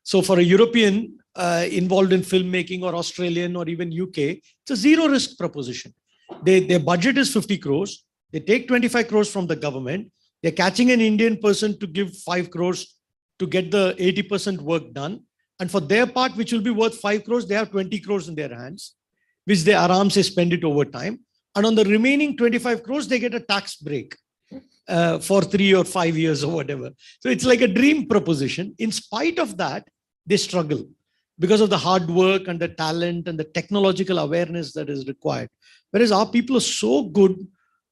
So for a European involved in filmmaking, or Australian, or even UK, it's a zero risk proposition. Their budget is 50 crores. They take 25 crores from the government. They're catching an Indian person to give 5 crores to get the 80% work done. And for their part, which will be worth 5 crores, they have 20 crores in their hands, which they aram se spend it over time. And on the remaining 25 crores, they get a tax break for 3 or 5 years or whatever. So it's like a dream proposition. In spite of that, they struggle because of the hard work and the talent and the technological awareness that is required. Whereas our people are so good,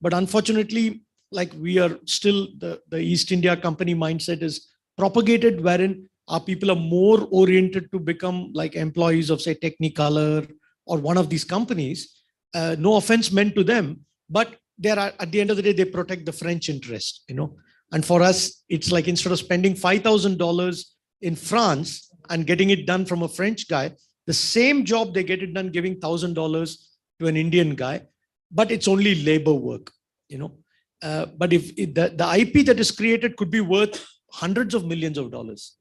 but unfortunately, like we are still, the East India Company mindset is propagated, wherein our people are more oriented to become like employees of, say, Technicolor or one of these companies. No offense meant to them, but they are, at the end of the day, they protect the French interest, And for us, it's like instead of spending $5,000 in France and getting it done from a French guy, the same job they get it done giving $1,000 to an Indian guy, but it's only labor work, But if the IP that is created could be worth hundreds of millions of dollars,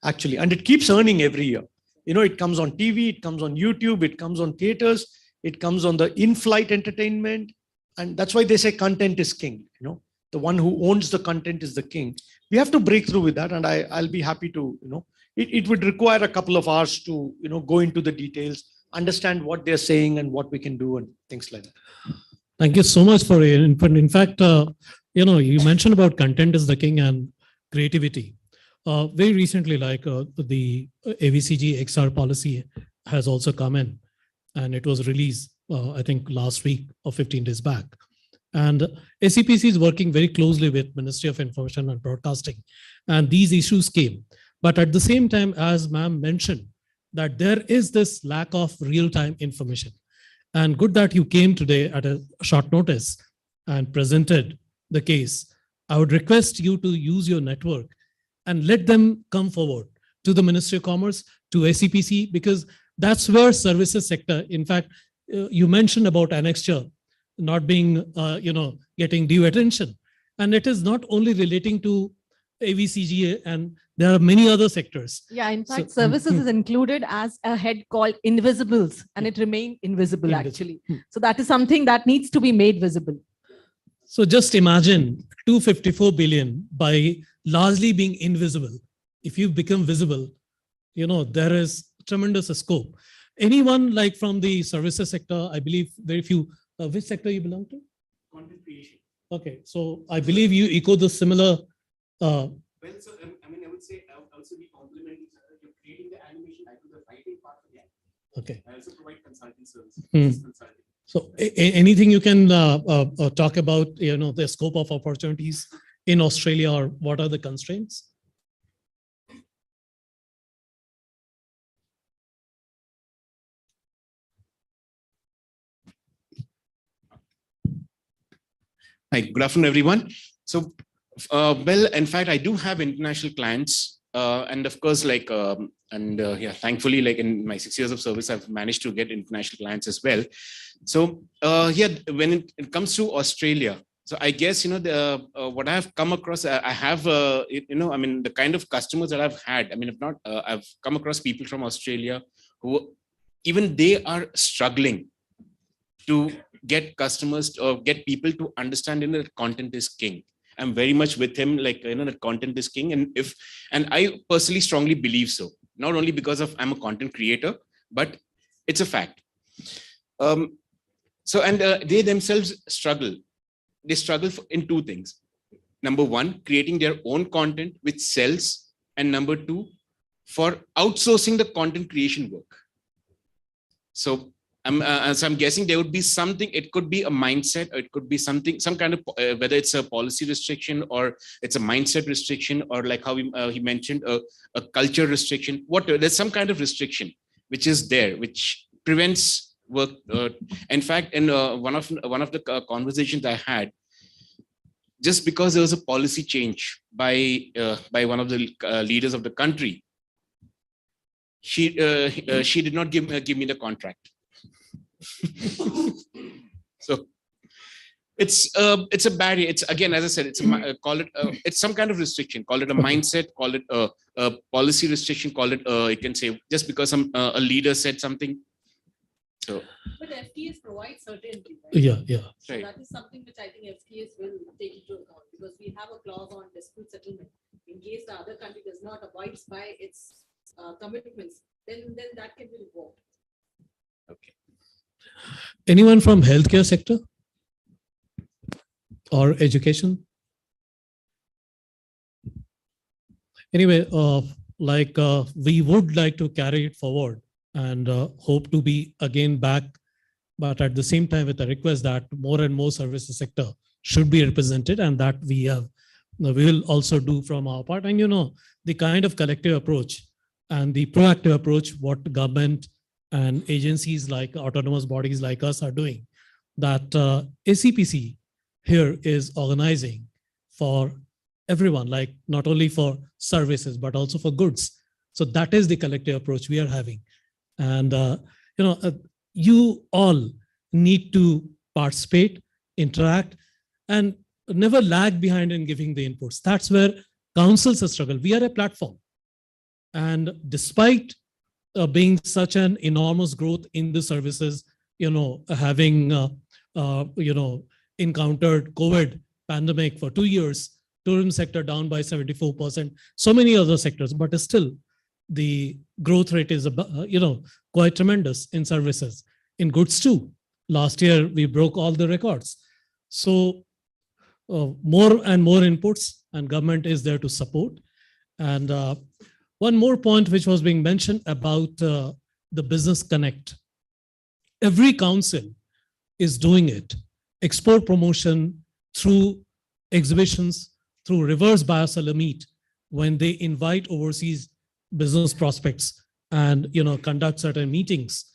actually, and it keeps earning every year. It comes on TV, it comes on YouTube, it comes on theaters, it comes on the in-flight entertainment. And that's why they say content is king. the one who owns the content is the king. We have to break through with that. And I'll be happy to, it would require a couple of hours to, go into the details, understand what they're saying and what we can do and things like that. Thank you so much for your input. In fact, you mentioned about content is the king and creativity. Very recently, like the AVCG XR policy has also come in, and it was released, I think, last week or 15 days back. And SEPC is working very closely with Ministry of Information and Broadcasting, and these issues came. But at the same time, as ma'am mentioned, that there is this lack of real-time information. And good that you came today at a short notice and presented the case. I would request you to use your network and let them come forward to the Ministry of Commerce, to SEPC, because that's where services sector, in fact, you mentioned about annexure not being, getting due attention. And it is not only relating to AVCGA, and there are many other sectors. Yeah, in fact, services is included as a head called invisibles, and it remained invisible actually. So that is something that needs to be made visible. So just imagine 254 billion by largely being invisible. If you become visible, there is tremendous scope. Anyone like from the services sector, I believe very few, which sector you belong to? Content creation. Okay, so I believe you echo the similar. Well, so I would say also we complement each other. You're creating the animation, I do the writing part of it. Okay. I also provide consulting services. Consulting. So anything you can talk about, the scope of opportunities in Australia, or what are the constraints? Hi, good afternoon, everyone. So, well, in fact, I do have international clients, and of course, thankfully, like in my 6 years of service, I've managed to get international clients as well. So, when it comes to Australia, so I guess what I've come across, I have the kind of customers that I've had. I've come across people from Australia who even they are struggling to get customers or get people to understand that content is king. I'm very much with him, that content is king. And I personally strongly believe so, not only because I'm a content creator, but it's a fact. They themselves struggle. They struggle in two things. Number one, creating their own content which sells. And number two, for outsourcing the content creation work. So I'm guessing there would be something, it could be a mindset, or it could be something, some kind of, whether it's a policy restriction or it's a mindset restriction, or like how he mentioned, a culture restriction, whatever, there's some kind of restriction which is there, which prevents work. In fact, in one of the conversations I had, just because there was a policy change by one of the leaders of the country, she did not give me the contract. So it's a barrier. It's, again, as I said, it's some kind of restriction. Call it a mindset. Call it a policy restriction. Call it you can say just because a leader said something. So, but FTAs provide certainty, right? Yeah. So that is something which I think FTAs will take into account, because we have a clause on dispute settlement. In case the other country does not abide by its commitments, then that can be revoked. Okay. Anyone from healthcare sector or education? Anyway, we would like to carry it forward and hope to be again back, but at the same time with a request that more and more services sector should be represented, and that we will also do from our part. And the kind of collective approach and the proactive approach what government and agencies like autonomous bodies like us are doing, that SEPC here is organizing for everyone, like not only for services, but also for goods. So that is the collective approach we are having. And, you all need to participate, interact, and never lag behind in giving the inputs. That's where councils struggle. We are a platform. And despite being such an enormous growth in the services, having, encountered COVID pandemic for 2 years, tourism sector down by 74%, so many other sectors, but still the growth rate is, quite tremendous in services, in goods too. Last year, we broke all the records. So more and more inputs, and government is there to support. And one more point which was being mentioned about the business connect. Every council is doing it. Export promotion through exhibitions, through reverse bioseller meet, when they invite overseas business prospects and conduct certain meetings,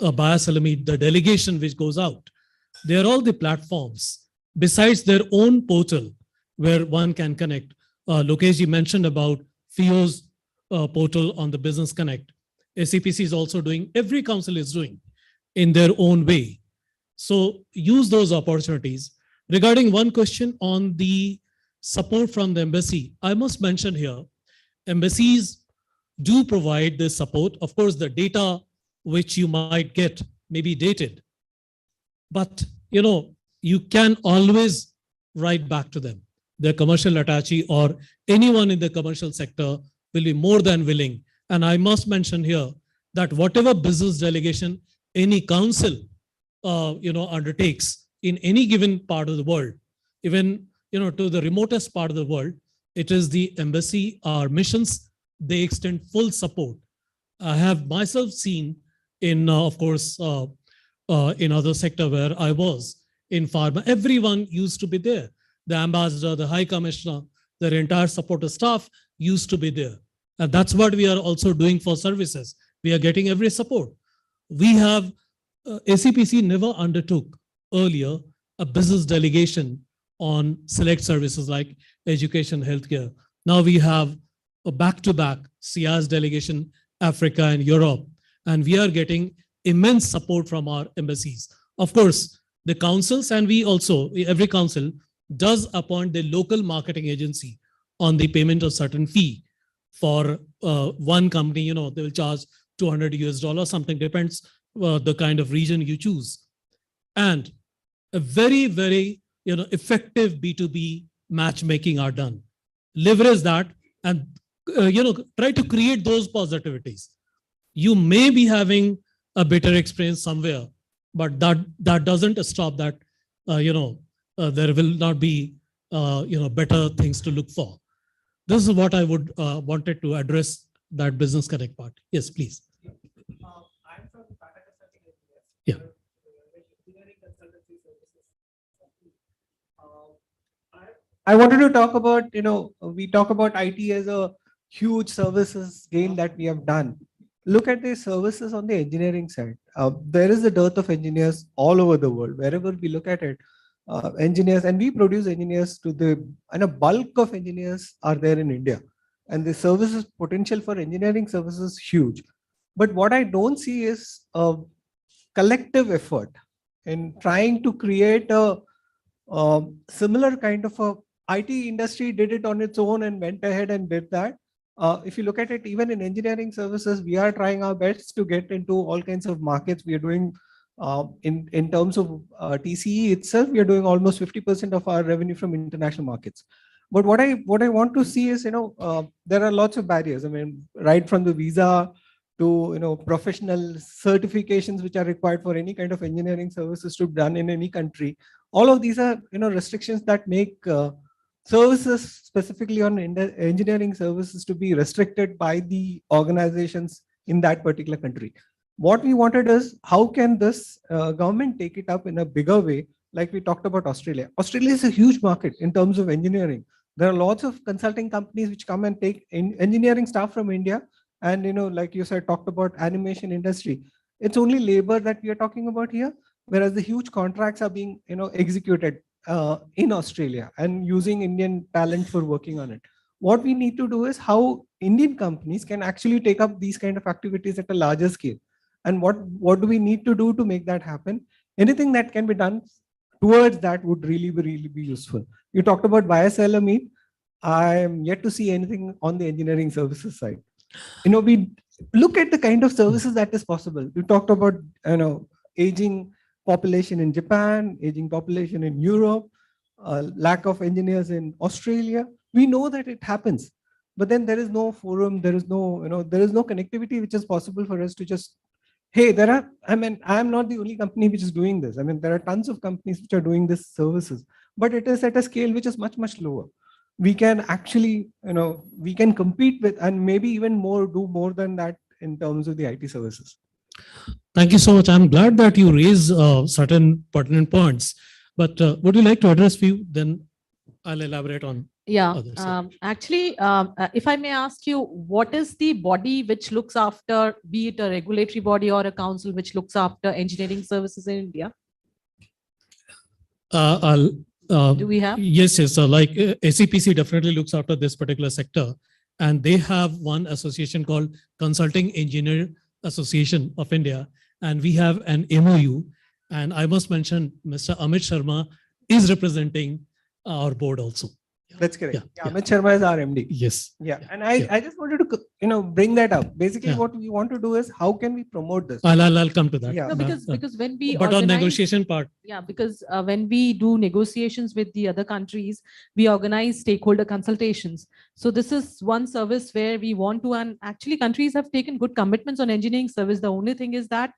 a bioseller meet, the delegation which goes out. They are all the platforms besides their own portal where one can connect. Lokeshji mentioned about FIO's portal on the Business Connect. SEPC is also doing, every council is doing in their own way. So use those opportunities. Regarding one question on the support from the embassy, I must mention here, embassies do provide this support. Of course, the data which you might get may be dated, but you can always write back to them. Their commercial attaché or anyone in the commercial sector will be more than willing. And I must mention here that whatever business delegation any council undertakes in any given part of the world, even to the remotest part of the world, it is the embassy, our missions, they extend full support. I have myself seen in, of course, in other sector where I was, in pharma, everyone used to be there. The ambassador, the high commissioner, their entire supporter staff used to be there. And that's what we are also doing for services. We are getting every support. We have, SEPC never undertook earlier a business delegation on select services like education, healthcare. Now we have a back-to-back CIS delegation, Africa and Europe, and we are getting immense support from our embassies. Of course, the councils, and we also, every council does appoint the local marketing agency on the payment of certain fee. For one company, they will charge $200 something, depends the kind of region you choose. And a very, very effective B2B matchmaking are done. Leverage that and try to create those positivities. You may be having a better experience somewhere, but that doesn't stop that there will not be better things to look for. This is what I would wanted to address, that business connect part. Yes, please. I'm from Tata Consulting Engineers. Yeah. Engineering consultancy services. I wanted to talk about, we talk about IT as a huge services gain that we have done. Look at the services on the engineering side. There is a dearth of engineers all over the world. Wherever we look at it, engineers, and we produce engineers and a bulk of engineers are there in India. And the services potential for engineering services is huge. But what I don't see is a collective effort in trying to create a similar kind of a IT industry did it on its own and went ahead and did that. If you look at it, even in engineering services, we are trying our best to get into all kinds of markets. We are doing in terms of TCE itself, we are doing almost 50% of our revenue from international markets. But what I want to see is, there are lots of barriers. I mean, right from the visa to professional certifications which are required for any kind of engineering services to be done in any country. All of these are restrictions that make services specifically on engineering services to be restricted by the organizations in that particular country. What we wanted is, how can this government take it up in a bigger way? Like we talked about Australia. Australia is a huge market in terms of engineering. There are lots of consulting companies which come and take engineering staff from India. And like you said, talked about animation industry. It's only labor that we are talking about here, whereas the huge contracts are being executed in Australia and using Indian talent for working on it. What we need to do is how Indian companies can actually take up these kind of activities at a larger scale. And what do we need to do to make that happen? Anything that can be done towards that would really be useful. You talked about bioseller meet. I am yet to see anything on the engineering services side. We look at the kind of services that is possible. You talked about aging population in Japan, aging population in Europe. lack of engineers in Australia. We know that it happens, but then there is no forum, there is no, there is no connectivity which is possible for us to just, hey, I am not the only company which is doing this. I mean, there are tons of companies which are doing this services, but it is at a scale which is much, much lower. We can actually, we can compete with, and maybe even more, do more than that in terms of the IT services. Thank you so much. I'm glad that you raise certain pertinent points, but would you like to address few? Then I'll elaborate on. Yeah, others. actually, if I may ask you, what is the body which looks after, be it a regulatory body or a council which looks after engineering services in India? Do we have? Yes, yes. Like SEPC definitely looks after this particular sector, and they have one association called Consulting Engineer Association of India, and we have an MOU. And I must mention, Mr. Amit Sharma is representing our board also. That's correct. Yeah, Amit Sharma is our MD. Yes. Yeah, and I just wanted to bring that up. Basically, what we want to do is how can we promote this? I'll come to that. Yeah, No, because when we but on negotiation part. Yeah, because when we do negotiations with the other countries, we organize stakeholder consultations. So this is one service where we want to, and actually countries have taken good commitments on engineering service. The only thing is that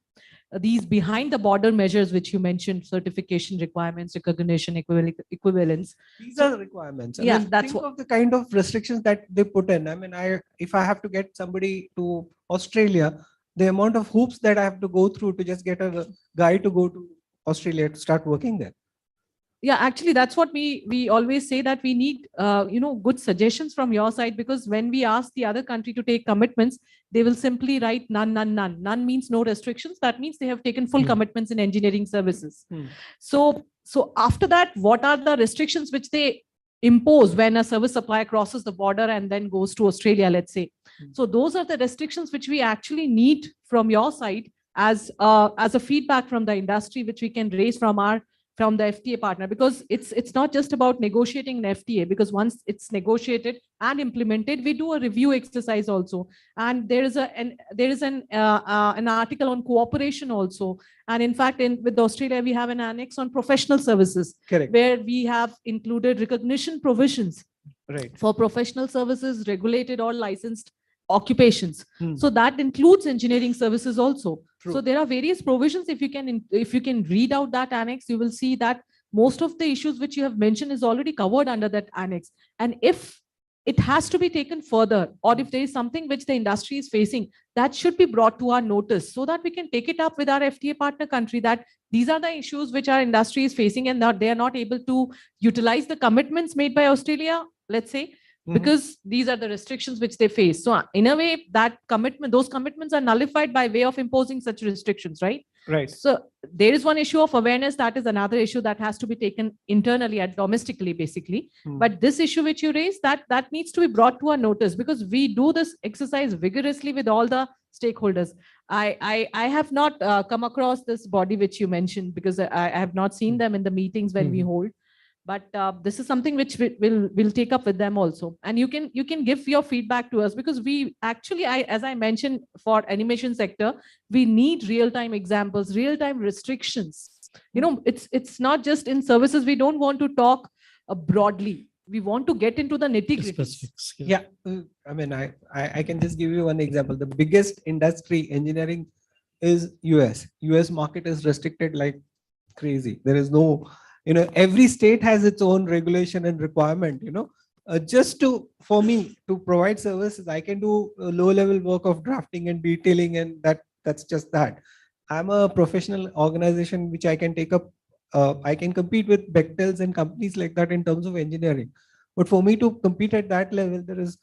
these behind the border measures, which you mentioned, certification requirements, recognition, equivalence. These are the requirements. Yeah, that's think of the kind of restrictions that they put in. I mean, if I have to get somebody to Australia, the amount of hoops that I have to go through to just get a guy to go to Australia to start working there. Yeah, actually, that's what we always say, that we need good suggestions from your side, because when we ask the other country to take commitments, they will simply write none, none, none. None means no restrictions. That means they have taken full commitments in engineering services. So after that, what are the restrictions which they impose when a service supplier crosses the border and then goes to Australia, let's say? So those are the restrictions which we actually need from your side as a feedback from the industry, which we can raise from the FTA partner, because it's not just about negotiating an FTA, because once it's negotiated and implemented, we do a review exercise also, and there is an article on cooperation also, and in fact with Australia we have an annex on professional services. Correct. Where we have included recognition provisions, right, for professional services, regulated or licensed occupations. So that includes engineering services also. True. So there are various provisions. If you can read out that annex, you will see that most of the issues which you have mentioned is already covered under that annex. And if it has to be taken further, or if there is something which the industry is facing, that should be brought to our notice so that we can take it up with our FTA partner country, that these are the issues which our industry is facing and that they are not able to utilize the commitments made by Australia, let's say, because these are the restrictions which they face. So in a way, those commitments are nullified by way of imposing such restrictions, right? Right. So there is one issue of awareness. That is another issue that has to be taken internally and domestically, basically. But this issue which you raised, that needs to be brought to our notice, because we do this exercise vigorously with all the stakeholders. I have not come across this body which you mentioned, because I have not seen them in the meetings when we hold. But this is something which we'll take up with them also, and you can give your feedback to us, because we actually, as I mentioned, for animation sector, we need real-time examples, real-time restrictions. It's not just in services. We don't want to talk broadly. We want to get into the nitty-gritty. Yeah, I mean, I can just give you one example. The biggest industry, engineering, is US. US market is restricted like crazy. There is no, every state has its own regulation and requirement. For me to provide services, I can do a low-level work of drafting and detailing, and that's just that. I'm a professional organization which I can take up. I can compete with Bechtels and companies like that in terms of engineering. But for me to compete at that level, there is,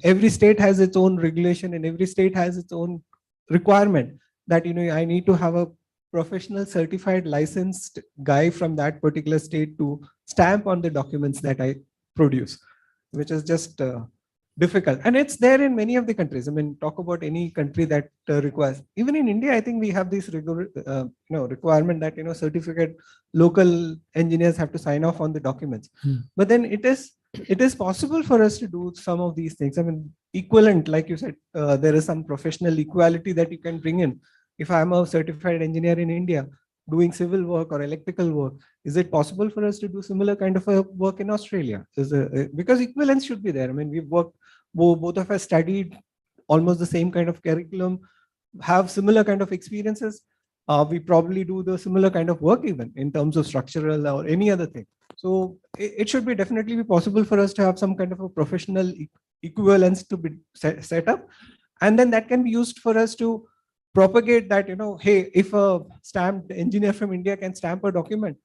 every state has its own regulation and every state has its own requirement that, I need to have a professional certified licensed guy from that particular state to stamp on the documents that I produce, which is just difficult. And it's there in many of the countries. I mean, talk about any country that requires. Even in India, I think we have this requirement that, certificate local engineers have to sign off on the documents. But then it is possible for us to do some of these things. I mean, equivalent, like you said, there is some professional equality that you can bring in. If I'm a certified engineer in India, doing civil work or electrical work. Is it possible for us to do similar kind of a work in Australia? Because equivalence should be there. I mean, we've worked, both of us studied almost the same kind of curriculum, have similar kind of experiences. We probably do the similar kind of work even in terms of structural or any other thing. So it should be definitely be possible for us to have some kind of a professional equivalence to be set up. And then that can be used for us to propagate that, hey, if a stamped engineer from India can stamp a document,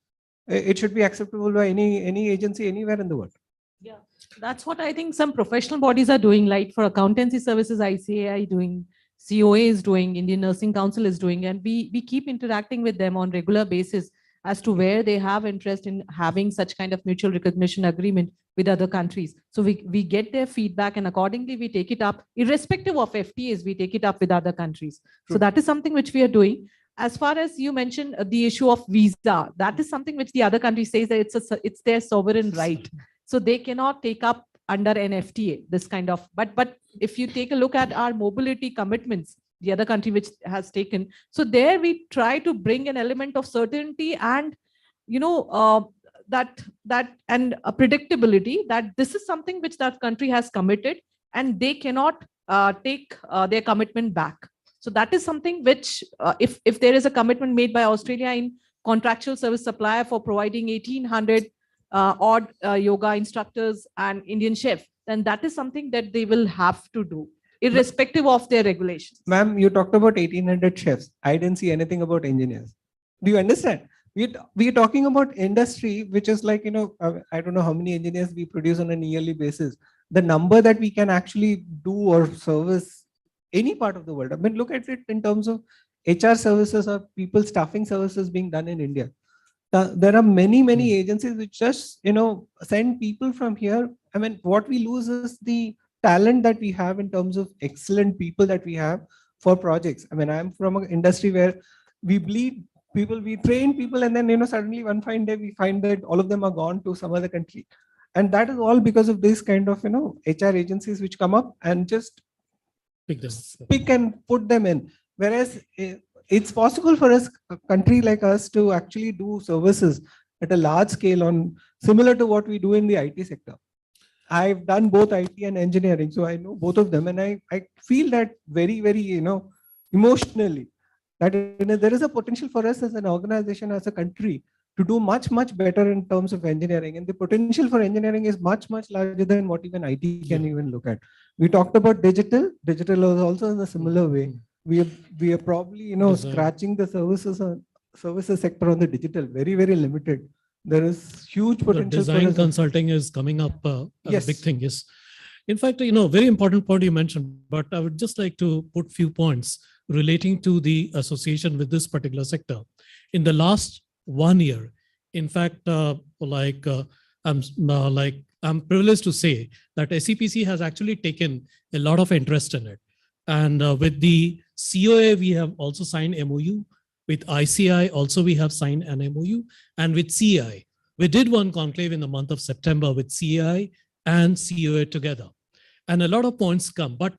it should be acceptable by any agency anywhere in the world. Yeah, that's what I think some professional bodies are doing, like for accountancy services, ICAI doing, COA is doing, Indian Nursing Council is doing, and we keep interacting with them on regular basis as to where they have interest in having such kind of mutual recognition agreement with other countries. So we get their feedback, and accordingly we take it up, irrespective of FTAs, we take it up with other countries. True. So that is something which we are doing. As far as you mentioned the issue of visa, that is something which the other country says that it's their sovereign right. So they cannot take up under an FTA, this kind of, but if you take a look at our mobility commitments, the other country which has taken, so there we try to bring an element of certainty and, that and a predictability that this is something which that country has committed and they cannot take their commitment back. So that is something which, if there is a commitment made by Australia in contractual service supplier for providing 1,800 odd yoga instructors and Indian chef, then that is something that they will have to do, irrespective of their regulations. Ma'am, you talked about 1,800 chefs. I didn't see anything about engineers. Do you understand? We're talking about industry, which is like, I don't know how many engineers we produce on a yearly basis. The number that we can actually do or service any part of the world. I mean, look at it in terms of HR services or people staffing services being done in India. There are many agencies which just, send people from here. I mean, what we lose is the talent that we have in terms of excellent people that we have for projects. I mean, I'm from an industry where we bleed people, we train people, and then, suddenly one fine day we find that all of them are gone to some other country. And that is all because of this kind of, HR agencies which come up and just pick and put them in. Whereas it's possible for us, a country like us, to actually do services at a large scale on similar to what we do in the IT sector. I've done both IT and engineering, so I know both of them. And I feel that very, emotionally, that there is a potential for us as an organization, as a country, to do much better in terms of engineering. And the potential for engineering is much larger than what even IT can even look at. We talked about digital. Digital is also in a similar way. We are probably, scratching the services sector on the digital, very limited. There is huge potential. The design consulting is coming up as a big thing. Yes. In fact, very important point you mentioned, but I would just like to put few points relating to the association with this particular sector. In the last 1 year, in fact, I'm privileged to say that SEPC has actually taken a lot of interest in it. And with the COA, we have also signed MOU. With ICI, also we have signed an MOU. And with CI, we did one conclave in the month of September with CI and COA together. And a lot of points come. But,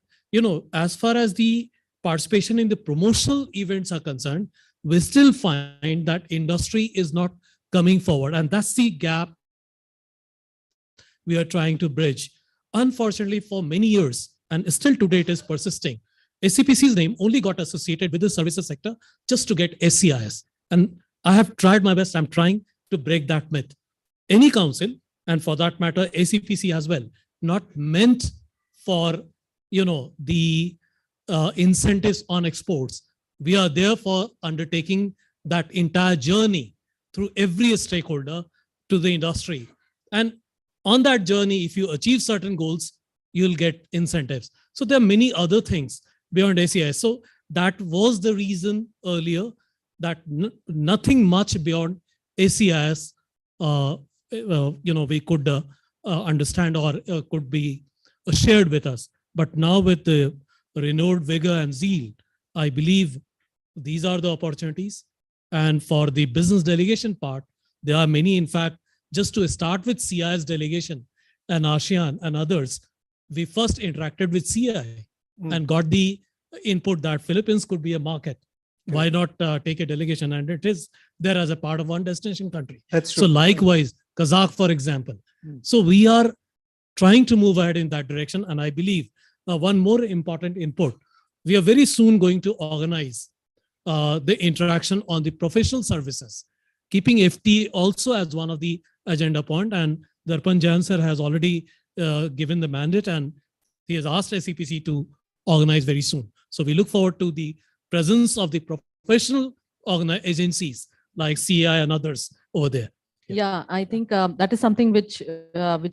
as far as the participation in the promotional events are concerned, we still find that industry is not coming forward. And that's the gap we are trying to bridge. Unfortunately, for many years, and still today it is persisting, SEPC's name only got associated with the services sector just to get SCIS. And I have tried my best. I'm trying to break that myth. Any council, and for that matter, SEPC as well, not meant for, the incentives on exports. We are there for undertaking that entire journey through every stakeholder to the industry. And on that journey, if you achieve certain goals, you'll get incentives. So there are many other things beyond SCIS. So that was the reason earlier that nothing much beyond SCIS, we could understand or could be shared with us. But now with the renewed vigor and zeal, I believe these are the opportunities. And for the business delegation part, there are many. In fact, just to start with CI's delegation and ASEAN and others, we first interacted with CI and got the input that Philippines could be a market. why not take a delegation? And it is there as a part of one destination country. That's So true. likewise, Kazakh, for example. Hmm. So we are trying to move ahead in that direction. And I believe one more important input, we are very soon going to organize the interaction on the professional services, keeping FT also as one of the agenda point. And Darpan Jain sir has already given the mandate, and he has asked SEPC to organize very soon. So we look forward to the presence of the professional agencies like CAI and others over there. Yeah, I think that is something which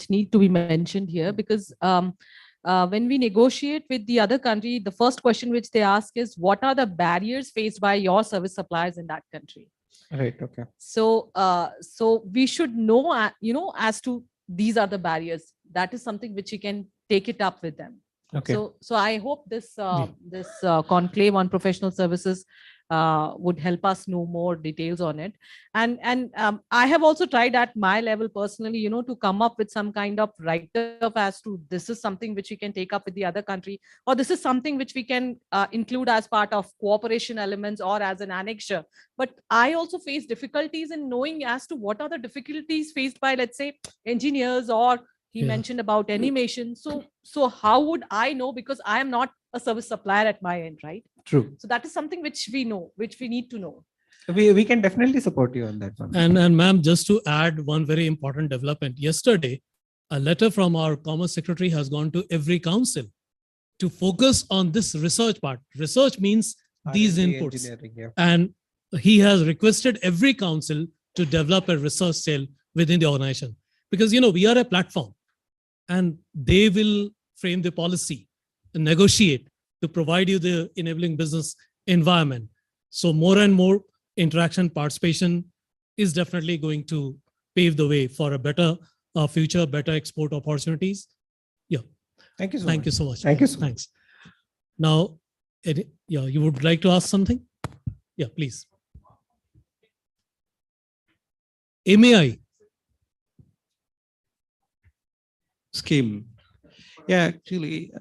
need to be mentioned here, because when we negotiate with the other country, the first question which they ask is, what are the barriers faced by your service suppliers in that country? Right. Okay. So, so we should know, as to these are the barriers. That is something which you can take it up with them. Okay. So I hope this conclave on professional services would help us know more details on it. And I have also tried at my level personally, to come up with some kind of write-up as to this is something which we can take up with the other country, or this is something which we can include as part of cooperation elements or as an annexure. But I also face difficulties in knowing as to what are the difficulties faced by, let's say, engineers, or he mentioned about animation. So how would I know, because I am not a service supplier at my end, right? True. So that is something which we know, which we need to know. We can definitely support you on that one. And ma'am, just to add one very important development, yesterday, a letter from our Commerce Secretary has gone to every council to focus on this research part. Research means these R&D inputs. engineering, yeah. And he has requested every council to develop a research cell within the organization. Because, we are a platform, and they will frame the policy and negotiate to provide you the enabling business environment. So more and more interaction, participation is definitely going to pave the way for a better future, better export opportunities. Yeah. Thank you so Thank much. you so much. Thank you so much. Thanks. Now, you would like to ask something? Yeah, please. MAI. Scheme. Yeah, actually,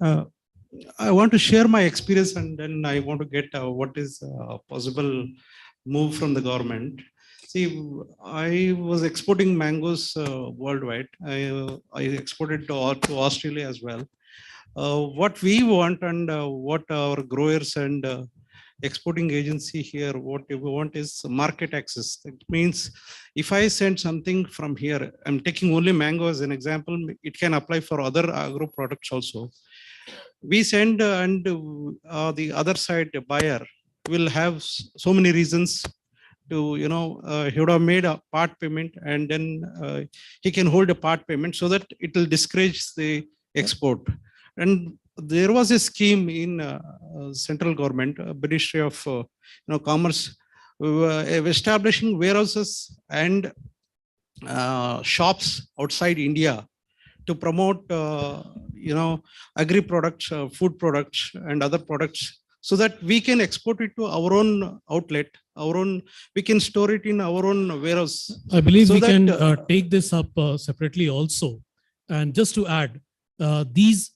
I want to share my experience, and then I want to get what is possible move from the government. See, I was exporting mangoes worldwide. I exported to Australia as well. What we want, and what our growers and exporting agency here, what we want is market access. It means if I send something from here, I'm taking only mango as an example, it can apply for other agro products also. We send and the other side, the buyer will have so many reasons to, he would have made a part payment, and then he can hold a part payment so that it will discourage the export. And there was a scheme in central government, Ministry of Commerce, establishing warehouses and shops outside India to promote, agri products, food products, and other products, so that we can export it to our own outlet, we can store it in our own warehouse. I believe so we that, can take this up separately also. And just to add, these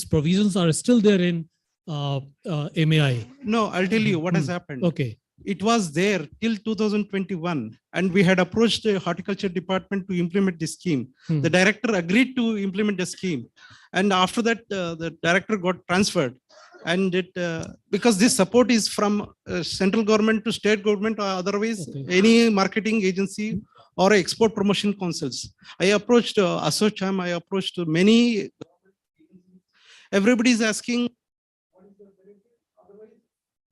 provisions are still there in MAI. No, I'll tell you what has happened. Okay. It was there till 2021, and we had approached the horticulture department to implement this scheme. The director agreed to implement the scheme, and after that, the director got transferred. And it because this support is from central government to state government, or otherwise any marketing agency or export promotion councils. I approached Asocham, I approached many. Everybody is asking, what is the benefit? Otherwise,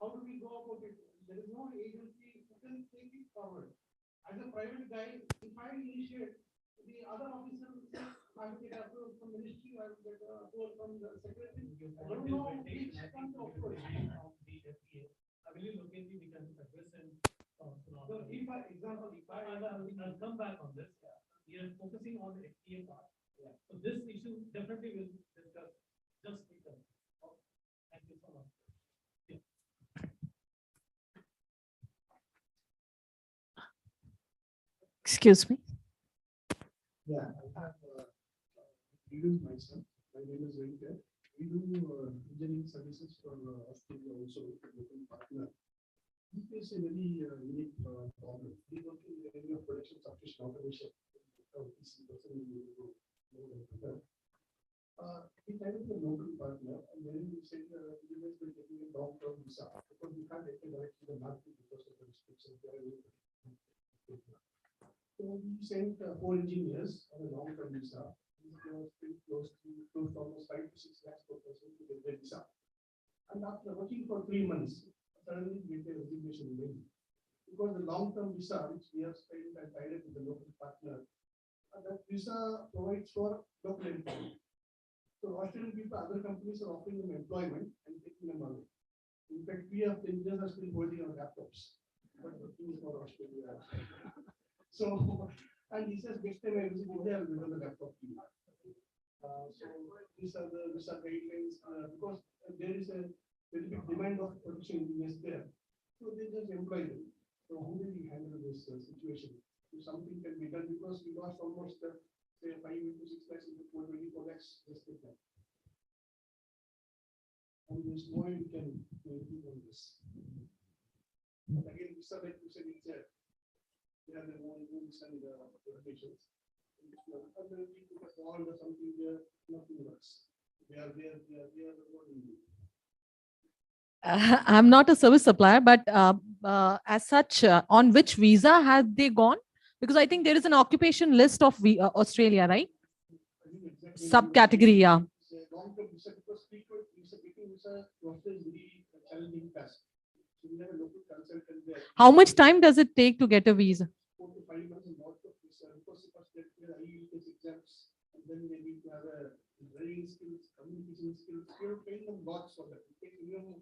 how do we go about it? There is no agency who can take it forward. As a private guy, if I initiate, the other officer will say, I will get approval from ministry, I will get approval from the secretary. I don't know which one to approach. I believe locally we can address and so if I, example, I'll come back on this. We are focusing on the FTA part. So this issue definitely will discuss just because. Thank you so much. Excuse me. Yeah, I have introduced myself. My name is Venkat. We do engineering services for Australia also, with a local partner. We face a very unique problem. We work in the area of production substation automation. We have a local partner, and then we said we will be taking a long-term visa because we can't enter directly the market because of the restrictions. So we sent 4 engineers on a long-term visa. These were close to almost 5 to 6 lakhs per person to get their visa. And after working for 3 months, suddenly we get a resignation mail. Because the long-term visa, which we have spent and tied up with the local partner, that visa provides for local employment. So Australian people, other companies are offering them employment and taking them away. In fact, we have the engineers are still holding our laptops, but working for Australia. So, and he says, next time I visit India, I will give the laptop to you. So these are the visa guidelines because there is a very big demand of production engineers there. So they just employ them. So how do we handle this situation? If something can be done because we lost almost say 5 to 6 lakhs into 424 lakhs just like that. And there's no way we can improve on this. But again, visa like you said, it's there. They have their own rules and regulations. And we put a bond or something there, nothing works. They are the one in you. I'm not a service supplier, but as such, on which visa have they gone? Because I think there is an occupation list of Australia, right? Subcategory, yeah. Long-term visa because frequent visa, getting visa process is very challenging task. So we have a local consultant there. How much time does it take to get a visa? 4 to 5 months and lots of visa because they have IELTS exams and then they need to have a writing skills, communication skills. We are paying them lots for that. It takes minimum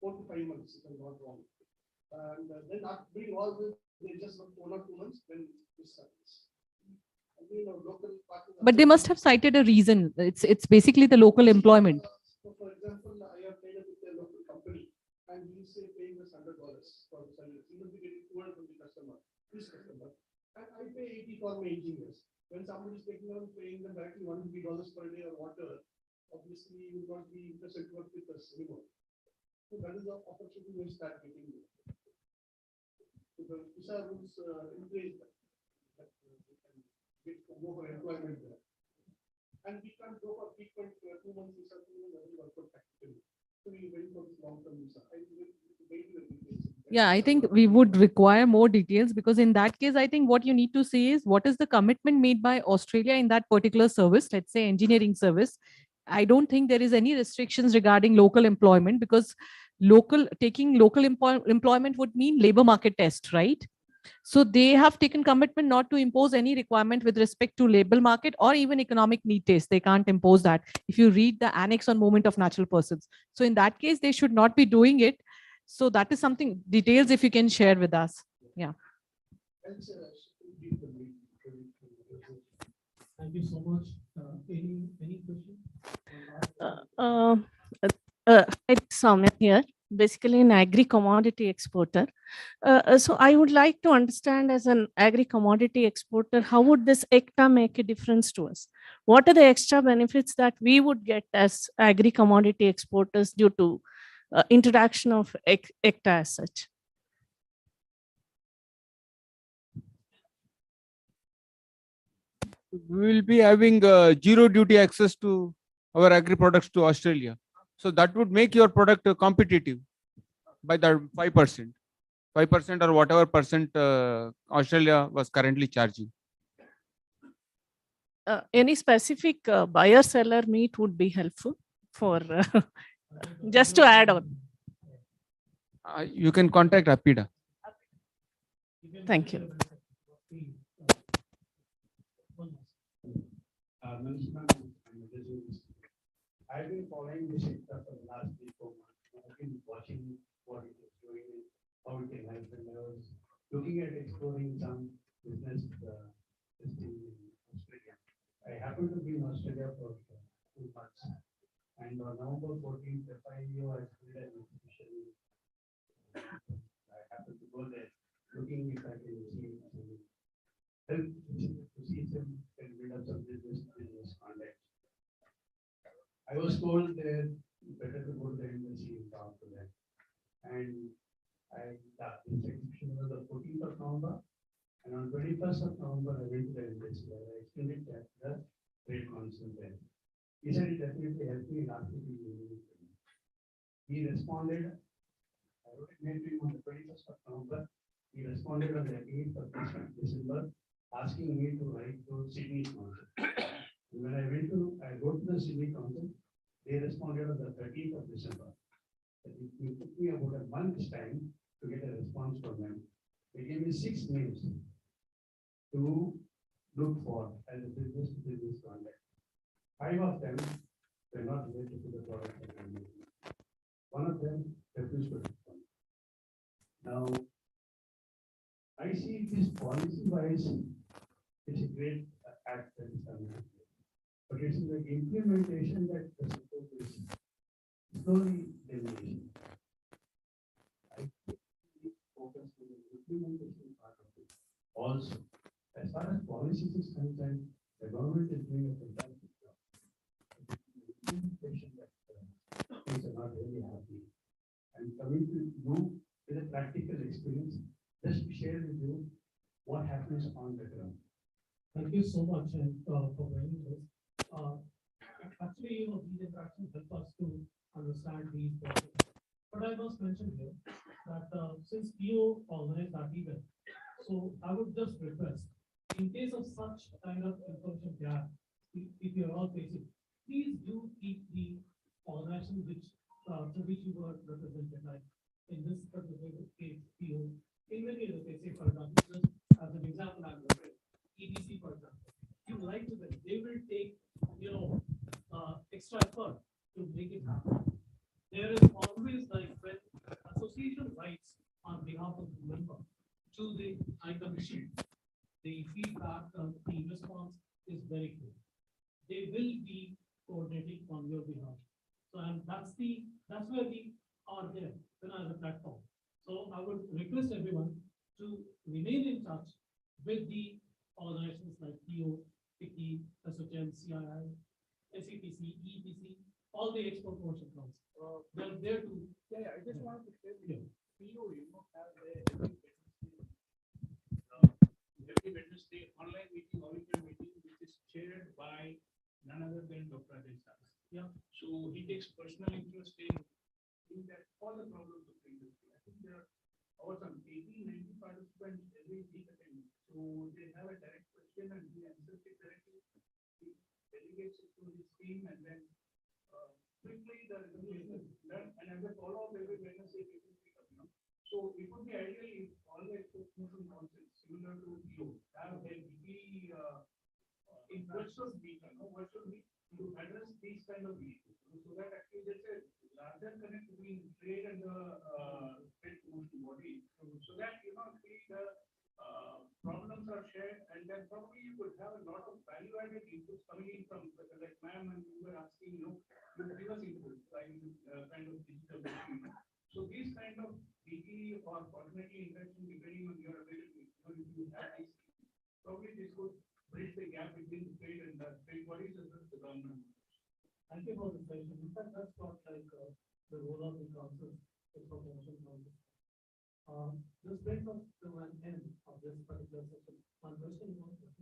4 to 5 months if I'm not wrong. And then after doing all this, they just work 1 or 2 months when this happens. But they must have cited a reason. It's basically the local employment. So for example, I have paid up with a local company and we say paying us $100 for the service. You must be getting 200 from the customer, this customer. And I pay 80 for my engineers. When somebody is taking on paying them directly $150 per day or whatever, obviously you will not be interested to work with us anymore. So that is the opportunity we start getting. So the visa rules in place that we can go for employment there. And we can't go for frequent 2 months visa, 2 months doesn't work for practically. So we wait for this long-term visa. Yeah, I think we would require more details because in that case, I think what you need to see is what is the commitment made by Australia in that particular service, let's say engineering service. I don't think there is any restrictions regarding local employment because taking local employment would mean labor market test, right? So they have taken commitment not to impose any requirement with respect to labor market or even economic need test. They can't impose that. If you read the annex on movement of natural persons. So in that case, they should not be doing it. So that is something, details if you can share with us. Yeah. Thank you so much. Any question? It's Soumya here, basically an agri-commodity exporter. So I would like to understand as an agri-commodity exporter, how would this ECTA make a difference to us? What are the extra benefits that we would get as agri-commodity exporters due to introduction of ECTA as such? We will be having zero duty access to our agri products to Australia. So that would make your product competitive by the 5%, 5% or whatever percent Australia was currently charging. Any specific buyer seller meet would be helpful for just to add on. You can contact Apida. Thank you. I've been following this sector for the last 3-4 months. I've been watching what it is doing, how it can help vendors, looking at exploring some business listing in Australia. I happen to be in Australia for 2 months. And on November 14th, the FIO has held an exhibition. I happen to go there, looking if I can see some help to see some can build up some business contact. I I was told that better to go to the embassy and talk to them. And this exhibition was the 14th of November. And on 21st of November, I went to the embassy. I extended that to the trade council there. He said it definitely helped me last week. He responded. I wrote a mail to him on the 21st of November. He responded on the 8th of December, asking me to write to Sydney Council. And when I wrote to the Sydney Council, they responded on the 13th of December. It took me about a month's time to get a response from them. They gave me 6 names to look for as a business contact. 5 of them were not related to the product that I'm making. One of them refused to respond. Now, I see this policy-wise, it's a great act that is done. But it's in the implementation that the support is slowly diminishing. I think we focus on the implementation part of it. Also, as far as policies is concerned, the government is doing a fantastic job. The implementation that things are not really happy. And coming to you with a practical experience, just to share with you what happens on the ground. Thank you so much for bringing this. Actually, these interactions help us to understand these problems. But I must mention here that since PO organized that event, so I would just request, in case of such kind of information gap, if you're all facing, please do keep the organization to which you were represented, like in this particular case, PO, in many other cases, for example, just as an example, I'm referring, EDC, for example, you write to them, they will take, extra effort to make it happen. There is always, like, when association writes on behalf of the member to the High Commission, the feedback, the response is very good. They will be coordinating on your behalf. So, and that's where we are there, as a platform. So I would request everyone to remain in touch with the organizations like PO, PICI, SOCHM, CII, SEPC, EPC, all the export promotion plans. They're there to. Yeah, I just wanted to share with you. PO, have every Wednesday online meeting, original meeting, which is chaired by none other than Dr. Ajay. Yeah. So he takes personal interest in that all the problems of the industry. I think there are over some 80-90 participants every week attending. So they have a direct question and he answers it directly. He delegates it to his team and then quickly the resolution is done. And as a follow-up every Wednesday, people pick up. So it would be ideal if all the export promotion councils, similar to you, have a weekly in virtual meeting, virtual meeting to address these kind of issues. So that actually there's a larger connect between trade and the trade promotion body. So that the problems are shared, and then probably you could have a lot of value-added inputs coming in from like ma'am, and you were asking, you give us input like kind of digital. So these kind of weekly or fortnightly interaction, depending on your availability, if you have these, probably this would bridge the gap between the trade and the trade bodies as well as the government. Thank you for the question. In fact, that's not like the role of the council, the promotion council. This brings us to an end of this particular session. One question you want to ask?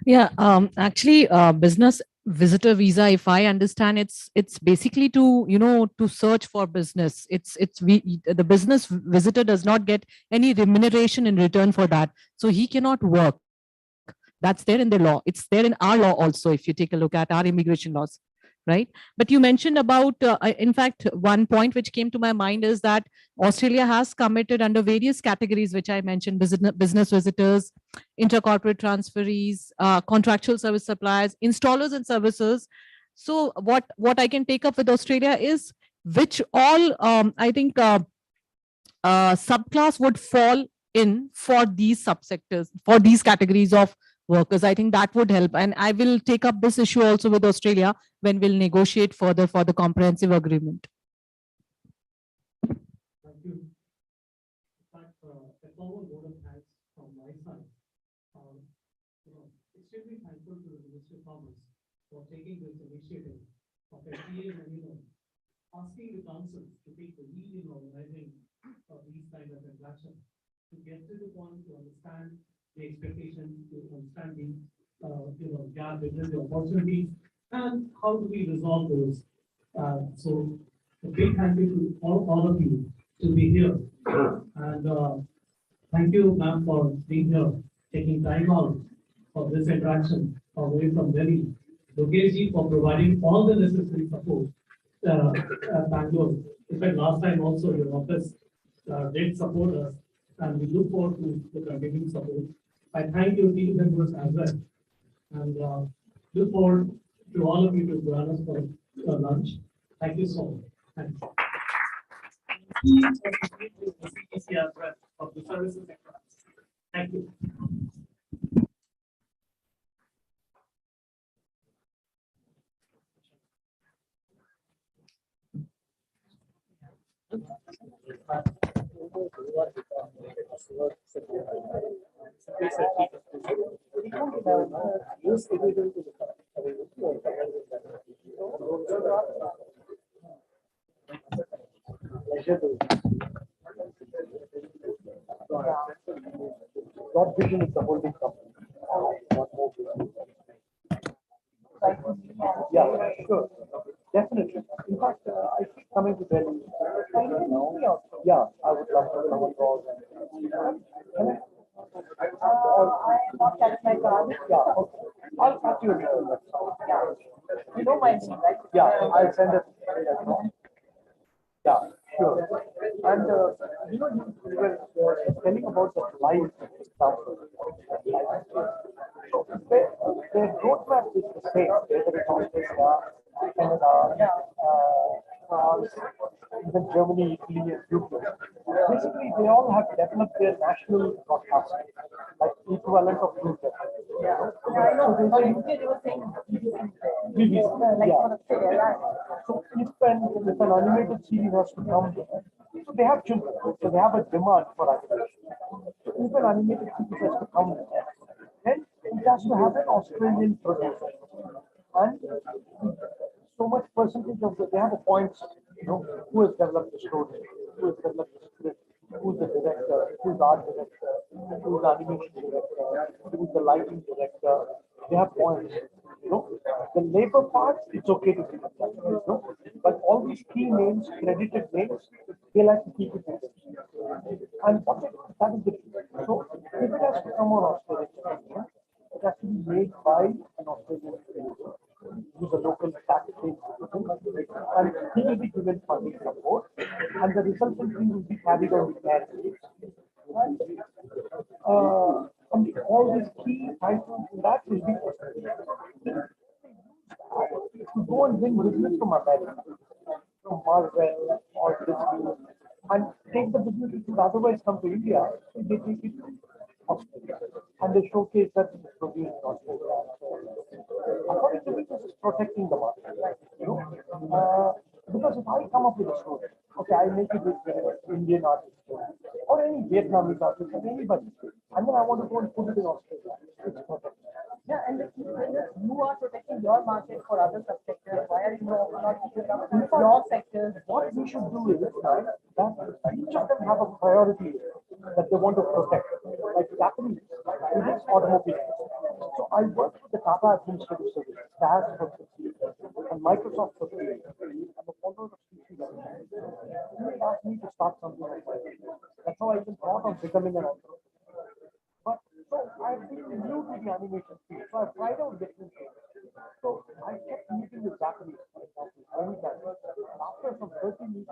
Yeah, actually, business visitor visa, if I understand, it's basically to, to search for business. The business visitor does not get any remuneration in return for that, so he cannot work. That's there in the law. It's there in our law also. If you take a look at our immigration laws, right? But you mentioned about, in fact, one point which came to my mind is that Australia has committed under various categories, which I mentioned: business visitors, intercorporate transferees, contractual service suppliers, installers and services. So what I can take up with Australia is which all, I think, subclass would fall in for these subsectors, for these categories of workers. I think that would help. And I will take up this issue also with Australia when we'll negotiate further for the comprehensive agreement. Thank you. In fact, a common word of thanks from my side. Extremely thankful to the Ministry of Commerce for taking this initiative of FDA and asking the council to take the lead in organizing these kind of interactions, to get to the point to understand the expectations, to understand the gap between the opportunities and how do we resolve those. So a big thank you to all of you to be here, and thank you, ma'am, for being here, taking time out for this interaction away from Delhi. Lokesh for providing all the necessary support. Bangalore. In fact, last time also your office did support us, and we look forward to the continuing support. I thank your team members as well, and look forward to all of you to join us for lunch. Thank you so much. Thank you. Of the services sector. Thank you. That vision is the holding company. Yeah, sure. Definitely. In fact, I keep coming to Delhi. Yeah, I would love to come on board. Can I? I'm not carrying my card. Yeah, okay. I'll cut you. Yeah. You know my name, right? Yeah, I'll send it. Yeah, sure. And you were telling about the flight example. So their roadmap is the same, whether it's Australia, Canada, France, even Germany, Italy, and UK. Basically, they all have developed their national broadcasting, like equivalent of news. Yeah, I know. So they were saying BBC. Yeah. So if an animated series has to come there, so they have children, so they have a demand for animation. So if an animated series has to come there, then it has to have an Australian producer. And so much percentage of they have a point, who has developed the story, who has developed the script, who's the director, who's the art director, who's the animation director, who's the lighting director. They have points. The labor part, it's okay to keep it, but all these key names, credited names, they like to keep it. And that is the key. So if it has to come on Australia, it has to be made by an Australian producer, who's a local tax payer, and he will be given funding support, and the resultant thing will be carried on with that. And all these key items in that will be to go and win business from America, from Marvel or Disney, and take the business which would otherwise come to India, they take it to Australia, and they showcase that it is produced in Australia. According to me, this is protecting the market, because if I come up with a story, okay, I'll make it with Indian artist or any Vietnamese artist or anybody. And then I want to go and put it in Australia. It's perfect. Yeah, and if you are protecting your market for other subsectors, why are you not picking up your sectors? What we should do is that each of them have a priority that they want to protect. Like Japanese, it is automobile. So I worked with the Tata Administrative Service, TAS for 50 years, and Microsoft for 3 years, and the founders of CC. They asked me to start something like that. That's how I even thought of becoming an entrepreneur. But so I've been new to the animation field, so I've tried out different things. So I kept meeting with Japanese, for example, many times. And after some 30 meetings,